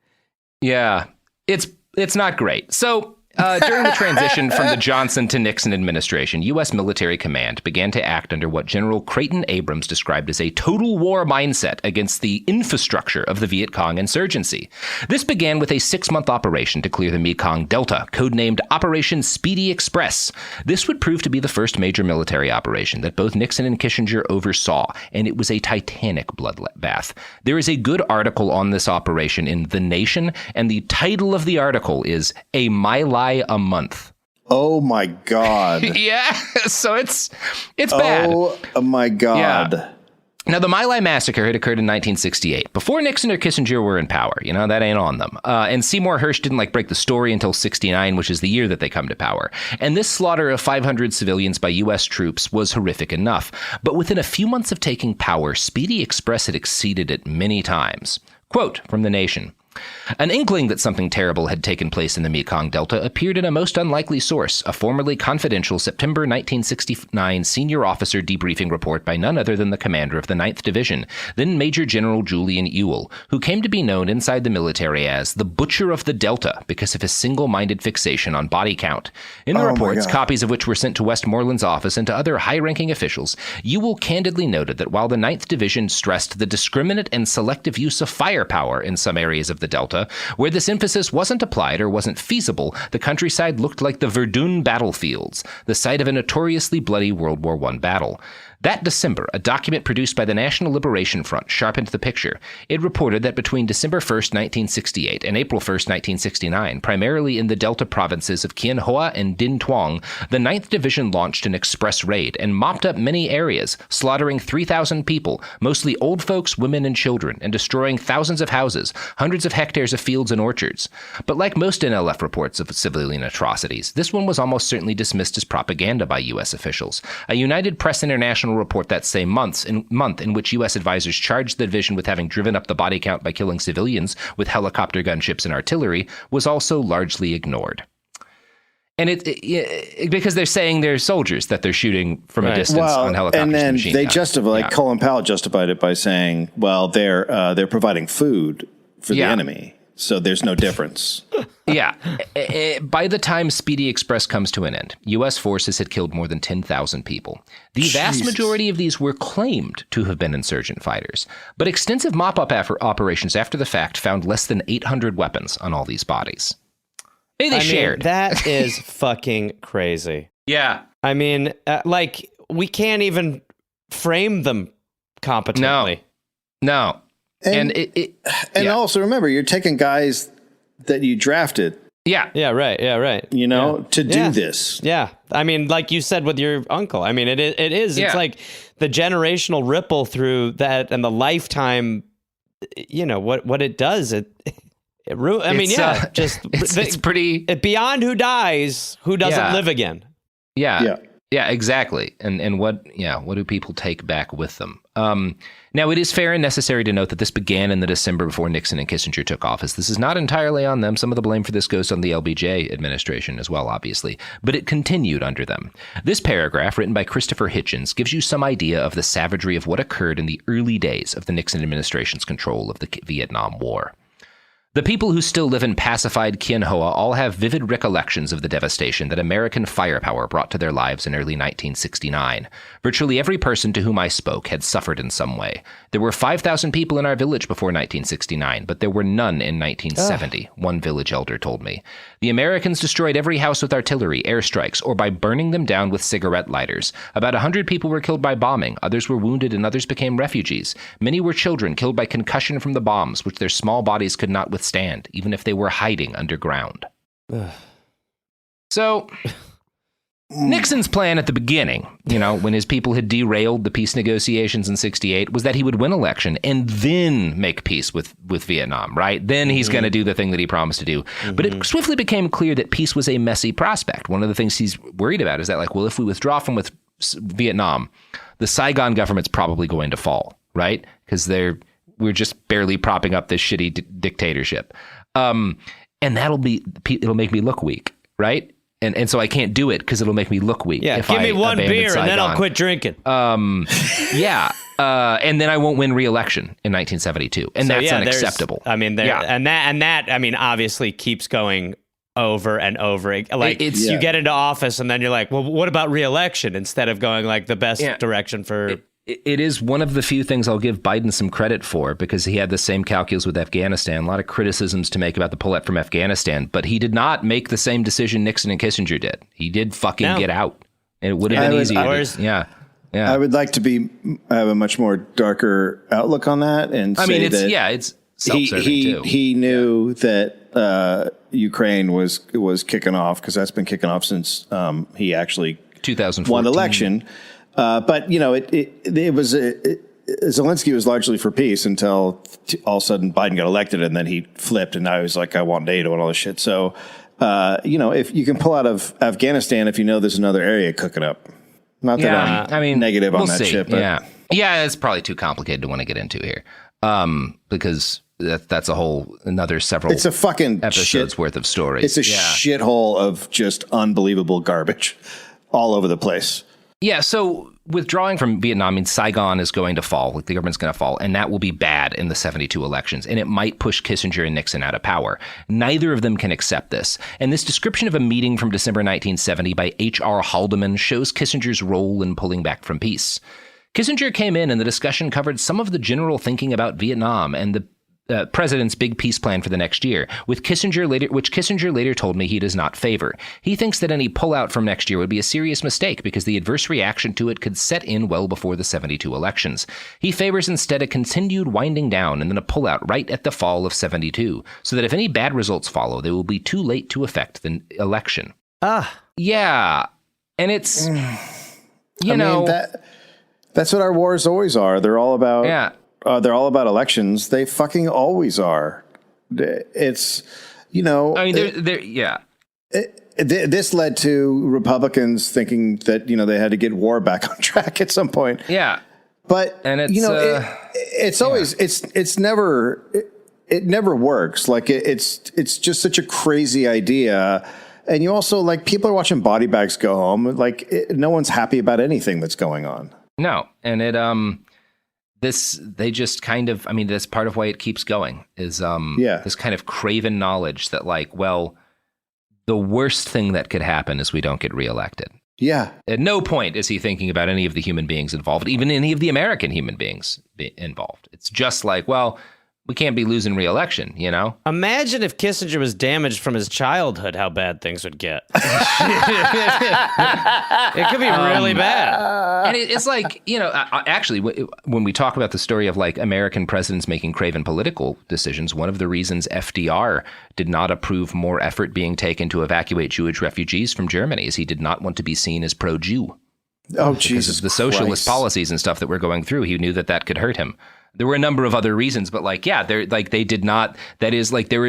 [SPEAKER 15] Yeah, it's not great. So during the transition from the Johnson to Nixon administration, U.S. military command began to act under what General Creighton Abrams described as a total war mindset against the infrastructure of the Viet Cong insurgency. This began with a 6-month operation to clear the Mekong Delta, codenamed Operation Speedy Express. This would prove to be the first major military operation that both Nixon and Kissinger oversaw, and it was a titanic bloodbath. There is a good article on this operation in The Nation, and the title of the article is A My Lai a Month.
[SPEAKER 1] Oh my God.
[SPEAKER 15] Yeah, so it's bad.
[SPEAKER 1] Oh my God.
[SPEAKER 15] Yeah. Now, the My Lai massacre had occurred in 1968, before Nixon or Kissinger were in power. You know, that ain't on them. And Seymour Hersh didn't break the story until 69, which is the year that they come to power. And this slaughter of 500 civilians by U.S. troops was horrific enough. But within a few months of taking power, Speedy Express had exceeded it many times. Quote from The Nation. An inkling that something terrible had taken place in the Mekong Delta appeared in a most unlikely source, a formerly confidential September 1969 senior officer debriefing report by none other than the commander of the 9th Division, then Major General Julian Ewell, who came to be known inside the military as the Butcher of the Delta because of his single-minded fixation on body count. In the reports, copies of which were sent to Westmoreland's office and to other high-ranking officials, Ewell candidly noted that while the 9th Division stressed the discriminate and selective use of firepower in some areas of the Delta, where this emphasis wasn't applied or wasn't feasible, the countryside looked like the Verdun battlefields, the site of a notoriously bloody World War I battle. That December, a document produced by the National Liberation Front sharpened the picture. It reported that between December 1st, 1968 and April 1st, 1969, primarily in the Delta provinces of Kien Hoa and Din Tuong, the 9th Division launched an express raid and mopped up many areas, slaughtering 3,000 people, mostly old folks, women, and children, and destroying thousands of houses, hundreds of hectares of fields and orchards. But like most NLF reports of civilian atrocities, this one was almost certainly dismissed as propaganda by U.S. officials. A United Press International report that same month in which U.S. advisors charged the division with having driven up the body count by killing civilians with helicopter gunships and artillery was also largely ignored. And it because they're saying they're soldiers that they're shooting from a distance on helicopters.
[SPEAKER 1] And then they justify, Colin Powell justified it by saying, well, they're providing food for the enemy. So there's no difference.
[SPEAKER 15] Yeah. By the time Speedy Express comes to an end, U.S. forces had killed more than 10,000 people. The vast majority of these were claimed to have been insurgent fighters, but extensive mop-up operations after the fact found less than 800 weapons on all these bodies. They shared.
[SPEAKER 18] That is fucking crazy.
[SPEAKER 15] Yeah.
[SPEAKER 18] I mean, we can't even frame them competently.
[SPEAKER 15] No.
[SPEAKER 1] And also remember, you're taking guys that you drafted.
[SPEAKER 15] Yeah.
[SPEAKER 18] Yeah, right.
[SPEAKER 1] To do this.
[SPEAKER 18] Yeah. I mean, like you said with your uncle. I mean, it is. It's like the generational ripple through that and the lifetime, what it does.
[SPEAKER 15] It's pretty
[SPEAKER 18] beyond who dies, who doesn't live again.
[SPEAKER 15] Yeah, exactly. And what do people take back with them? Now, it is fair and necessary to note that this began in the December before Nixon and Kissinger took office. This is not entirely on them. Some of the blame for this goes on the LBJ administration as well, obviously, but it continued under them. This paragraph, written by Christopher Hitchens, gives you some idea of the savagery of what occurred in the early days of the Nixon administration's control of the Vietnam War. The people who still live in pacified Kien Hoa all have vivid recollections of the devastation that American firepower brought to their lives in early 1969. Virtually every person to whom I spoke had suffered in some way. There were 5,000 people in our village before 1969, but there were none in 1970, one village elder told me. The Americans destroyed every house with artillery, airstrikes, or by burning them down with cigarette lighters. About 100 people were killed by bombing, others were wounded, and others became refugees. Many were children killed by concussion from the bombs, which their small bodies could not withstand, even if they were hiding underground. So, Nixon's plan at the beginning, when his people had derailed the peace negotiations in 68, was that he would win election and then make peace with Vietnam, right? Then he's going to do the thing that he promised to do. But it swiftly became clear that peace was a messy prospect. One of the things he's worried about is that, if we withdraw from Vietnam, the Saigon government's probably going to fall, right? Because we're just barely propping up this shitty dictatorship. And it'll make me look weak, right? And so I can't do it because it'll make me look weak.
[SPEAKER 18] Yeah, give me one beer
[SPEAKER 15] Saigon.
[SPEAKER 18] and then I'll quit drinking.
[SPEAKER 15] And then I won't win re-election in 1972, and that's unacceptable.
[SPEAKER 18] And that obviously keeps going over and over. You get into office and then you're like, well, what about re-election, instead of going the best direction for.
[SPEAKER 15] It is one of the few things I'll give Biden some credit for, because he had the same calculus with Afghanistan. A lot of criticisms to make about the pullout from Afghanistan, but he did not make the same decision Nixon and Kissinger did. He did get out. And it would have been easier. Yeah.
[SPEAKER 1] I would like to have a much more darker outlook on that. And
[SPEAKER 15] it's self-serving too.
[SPEAKER 1] He knew that Ukraine was kicking off, because that's been kicking off since he actually
[SPEAKER 15] 2014
[SPEAKER 1] won the election. But it was Zelensky was largely for peace until all of a sudden Biden got elected, and then he flipped, and now he's like, I want NATO and all this shit. So, if you can pull out of Afghanistan, if there's another area cooking up, not that I'm negative on that shit, but
[SPEAKER 15] it's probably too complicated to want to get into here, because that's another several.
[SPEAKER 1] It's a fucking
[SPEAKER 15] episodes worth of stories.
[SPEAKER 1] It's a shithole of just unbelievable garbage all over the place.
[SPEAKER 15] Yeah, so withdrawing from Vietnam means Saigon is going to fall, the government's going to fall, and that will be bad in the 72 elections, and it might push Kissinger and Nixon out of power. Neither of them can accept this, and this description of a meeting from December 1970 by H.R. Haldeman shows Kissinger's role in pulling back from peace. Kissinger came in, and the discussion covered some of the general thinking about Vietnam and the president's big peace plan for the next year, which Kissinger later told me he does not favor. He thinks that any pullout from next year would be a serious mistake because the adverse reaction to it could set in well before the 72 elections. He favors instead a continued winding down and then a pullout right at the fall of 72, so that if any bad results follow, they will be too late to affect the election. Yeah. And it's,
[SPEAKER 1] that's what our wars always are. They're all about... they're all about elections. They fucking always are. It's, this led to Republicans thinking that, they had to get war back on track at some point.
[SPEAKER 15] Yeah.
[SPEAKER 1] But,
[SPEAKER 15] and it's,
[SPEAKER 1] it's always, it never works. It's just such a crazy idea. And you also, people are watching body bags go home. No one's happy about anything that's going on.
[SPEAKER 15] No. And they just kind of, I mean, that's part of why it keeps going is this kind of craven knowledge that like, well, the worst thing that could happen is we don't get reelected.
[SPEAKER 1] Yeah.
[SPEAKER 15] At no point is he thinking about any of the human beings involved, even any of the American human beings involved. It's just like, well, we can't be losing re-election, you know?
[SPEAKER 18] Imagine if Kissinger was damaged from his childhood, how bad things would get. It could be really bad.
[SPEAKER 15] And it's like, you know, actually, when we talk about the story of like American presidents making craven political decisions, one of the reasons FDR did not approve more effort being taken to evacuate Jewish refugees from Germany is he did not want to be seen as pro-Jew.
[SPEAKER 1] Oh,
[SPEAKER 15] because
[SPEAKER 1] Jesus
[SPEAKER 15] of the socialist
[SPEAKER 1] Christ.
[SPEAKER 15] policies and stuff that were going through. He knew that could hurt him. There were a number of other reasons, but like, yeah, they did not. That is like there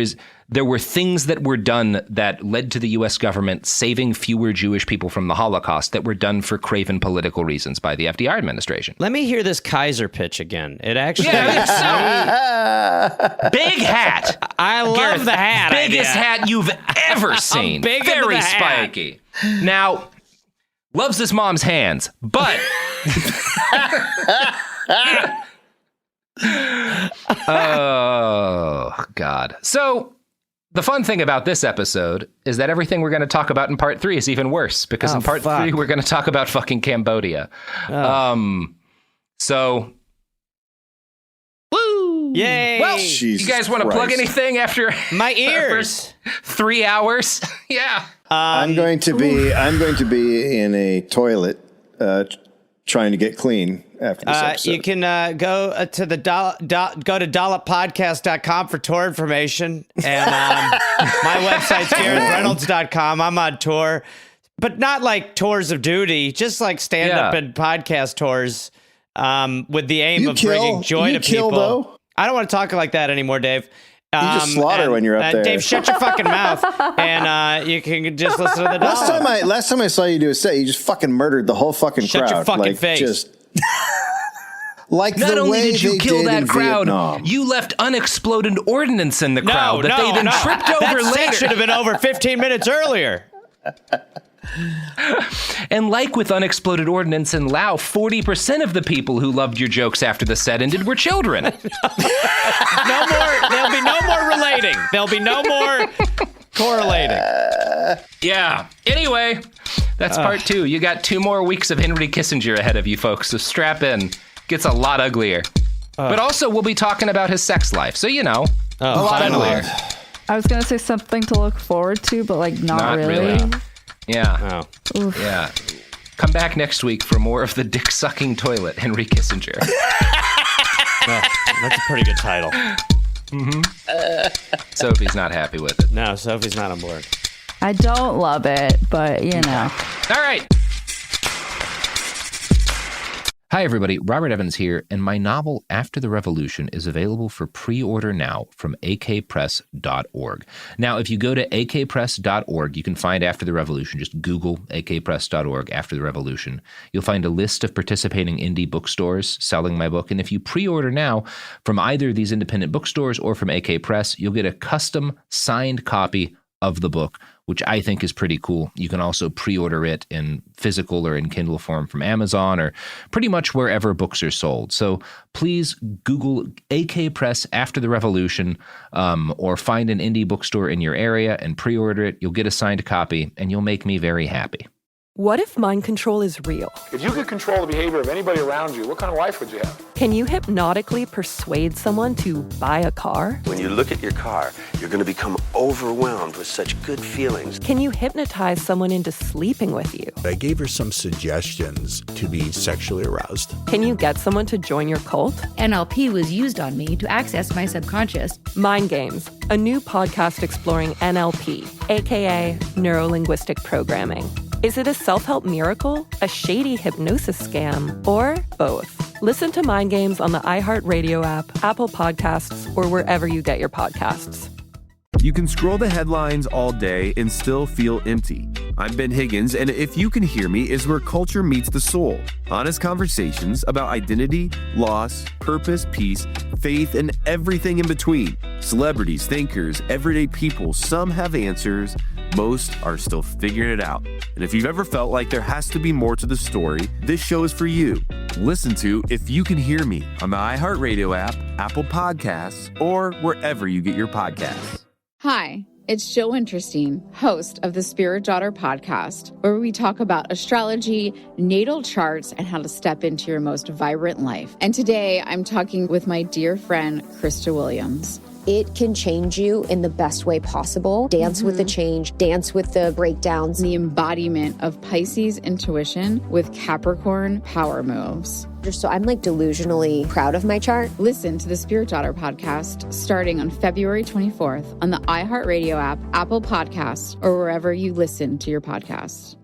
[SPEAKER 15] were things that were done that led to the U.S. government saving fewer Jewish people from the Holocaust that were done for craven political reasons by the FDR administration.
[SPEAKER 18] Let me hear this Kaiser pitch again. It actually
[SPEAKER 15] big hat.
[SPEAKER 18] I love
[SPEAKER 15] Gareth,
[SPEAKER 18] the hat.
[SPEAKER 15] Biggest hat you've ever seen.
[SPEAKER 18] Big into
[SPEAKER 15] Very
[SPEAKER 18] the hat.
[SPEAKER 15] spiky. Now, loves his mom's hands, but. Oh, God. So the fun thing about this episode is that everything we're going to talk about in part 3 is even worse because in part 3, we're going to talk about fucking Cambodia. So. Woo!
[SPEAKER 18] Yay!
[SPEAKER 15] Well,
[SPEAKER 1] Jesus
[SPEAKER 15] you guys want to plug anything after
[SPEAKER 18] my
[SPEAKER 15] first
[SPEAKER 18] ears?
[SPEAKER 15] 3 hours? Yeah.
[SPEAKER 1] I'm going to be in a toilet trying to get clean after this episode.
[SPEAKER 18] You can go to dolloppodcast.com for tour information. And my website's GarethReynolds.com. I'm on tour, but not like tours of duty, just like stand-up and podcast tours with the aim of bringing joy to people.
[SPEAKER 1] Though?
[SPEAKER 18] I don't want to talk like that anymore, Dave.
[SPEAKER 1] You just slaughter when you're up there.
[SPEAKER 18] Dave, shut your fucking mouth, and you can just listen to the Dollop.
[SPEAKER 1] Last time I saw you do a set, you just fucking murdered the whole fucking crowd.
[SPEAKER 18] Shut your fucking face.
[SPEAKER 1] Just like
[SPEAKER 15] Not
[SPEAKER 1] the
[SPEAKER 15] only
[SPEAKER 1] way
[SPEAKER 15] did you
[SPEAKER 1] they
[SPEAKER 15] kill
[SPEAKER 1] did
[SPEAKER 15] that
[SPEAKER 1] in
[SPEAKER 15] crowd,
[SPEAKER 1] Vietnam.
[SPEAKER 15] you left unexploded ordnance in the crowd that they then tripped over
[SPEAKER 18] that
[SPEAKER 15] later.
[SPEAKER 18] should have been over 15 minutes earlier.
[SPEAKER 15] And like with unexploded ordnance in Laos, 40% of the people who loved your jokes after the set ended were children.
[SPEAKER 18] No more. There'll be no more relating. There'll be no more correlating.
[SPEAKER 15] Yeah. Anyway, that's part 2. You got 2 more weeks of Henry Kissinger ahead of you, folks. So strap in. Gets a lot uglier. But also, we'll be talking about his sex life. So, you know, a lot uglier.
[SPEAKER 8] I was going to say something to look forward to, but like not really.
[SPEAKER 15] Yeah.
[SPEAKER 8] Oof.
[SPEAKER 15] Yeah. Come back next week for more of the dick-sucking toilet, Henry Kissinger.
[SPEAKER 18] That's a pretty good title.
[SPEAKER 15] Mm-hmm. Sophie's not happy with it.
[SPEAKER 18] No, Sophie's not on board.
[SPEAKER 8] I don't love it, but you know.
[SPEAKER 15] All right. Hi, everybody. Robert Evans here, and my novel, After the Revolution, is available for pre-order now from akpress.org. Now, if you go to akpress.org, you can find After the Revolution. Just Google akpress.org, After the Revolution. You'll find a list of participating indie bookstores selling my book, and if you pre-order now from either of these independent bookstores or from AK Press, you'll get a custom signed copy of the book, which I think is pretty cool. You can also pre-order it in physical or in Kindle form from Amazon or pretty much wherever books are sold. So please Google AK Press After the Revolution or find an indie bookstore in your area and pre-order it. You'll get a signed copy and you'll make me very happy.
[SPEAKER 9] What if mind control is real?
[SPEAKER 3] If you could control the behavior of anybody around you, what kind of life would you have?
[SPEAKER 9] Can you hypnotically persuade someone to buy a car?
[SPEAKER 4] When you look at your car, you're going to become overwhelmed with such good feelings.
[SPEAKER 9] Can you hypnotize someone into sleeping with you?
[SPEAKER 5] I gave her some suggestions to be sexually aroused.
[SPEAKER 9] Can you get someone to join your cult?
[SPEAKER 6] NLP was used on me to access my subconscious.
[SPEAKER 9] Mind Games, a new podcast exploring NLP, aka Neuro-Linguistic Programming. Is it a self-help miracle, a shady hypnosis scam, or both? Listen to Mind Games on the iHeartRadio app, Apple Podcasts, or wherever you get your podcasts.
[SPEAKER 7] You can scroll the headlines all day and still feel empty. I'm Ben Higgins, and If You Can Hear Me is where culture meets the soul. Honest conversations about identity, loss, purpose, peace, faith, and everything in between. Celebrities, thinkers, everyday people, some have answers, most are still figuring it out. And if you've ever felt like there has to be more to the story, this show is for you. Listen to If You Can Hear Me on the iHeartRadio app, Apple Podcasts, or wherever you get your podcasts.
[SPEAKER 19] Hi, it's Jill Winterstein, host of the Spirit Daughter podcast, where we talk about astrology, natal charts, and how to step into your most vibrant life. And today I'm talking with my dear friend, Krista Williams.
[SPEAKER 10] It can change you in the best way possible. Dance with the change, dance with the breakdowns.
[SPEAKER 19] The embodiment of Pisces intuition with Capricorn power moves.
[SPEAKER 10] So I'm like delusionally proud of my chart.
[SPEAKER 19] Listen to the Spirit Daughter podcast starting on February 24th on the iHeartRadio app, Apple Podcasts, or wherever you listen to your podcasts.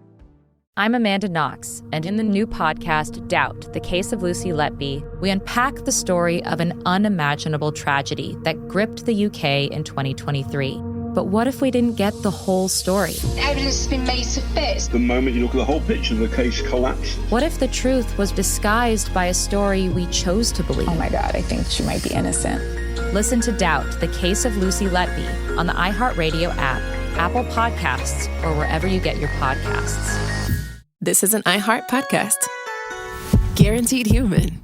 [SPEAKER 11] I'm Amanda Knox, and in the new podcast, Doubt, the Case of Lucy Letby, we unpack the story of an unimaginable tragedy that gripped the UK in 2023. But what if we didn't get the whole story?
[SPEAKER 13] Evidence has been made to fit. The moment you look at the whole picture, the case collapses.
[SPEAKER 11] What if the truth was disguised by a story we chose to believe?
[SPEAKER 14] Oh my God, I think she might be innocent.
[SPEAKER 11] Listen to Doubt, the Case of Lucy Letby on the iHeartRadio app, Apple Podcasts, or wherever you get your podcasts.
[SPEAKER 17] This is an iHeart podcast. Guaranteed Human.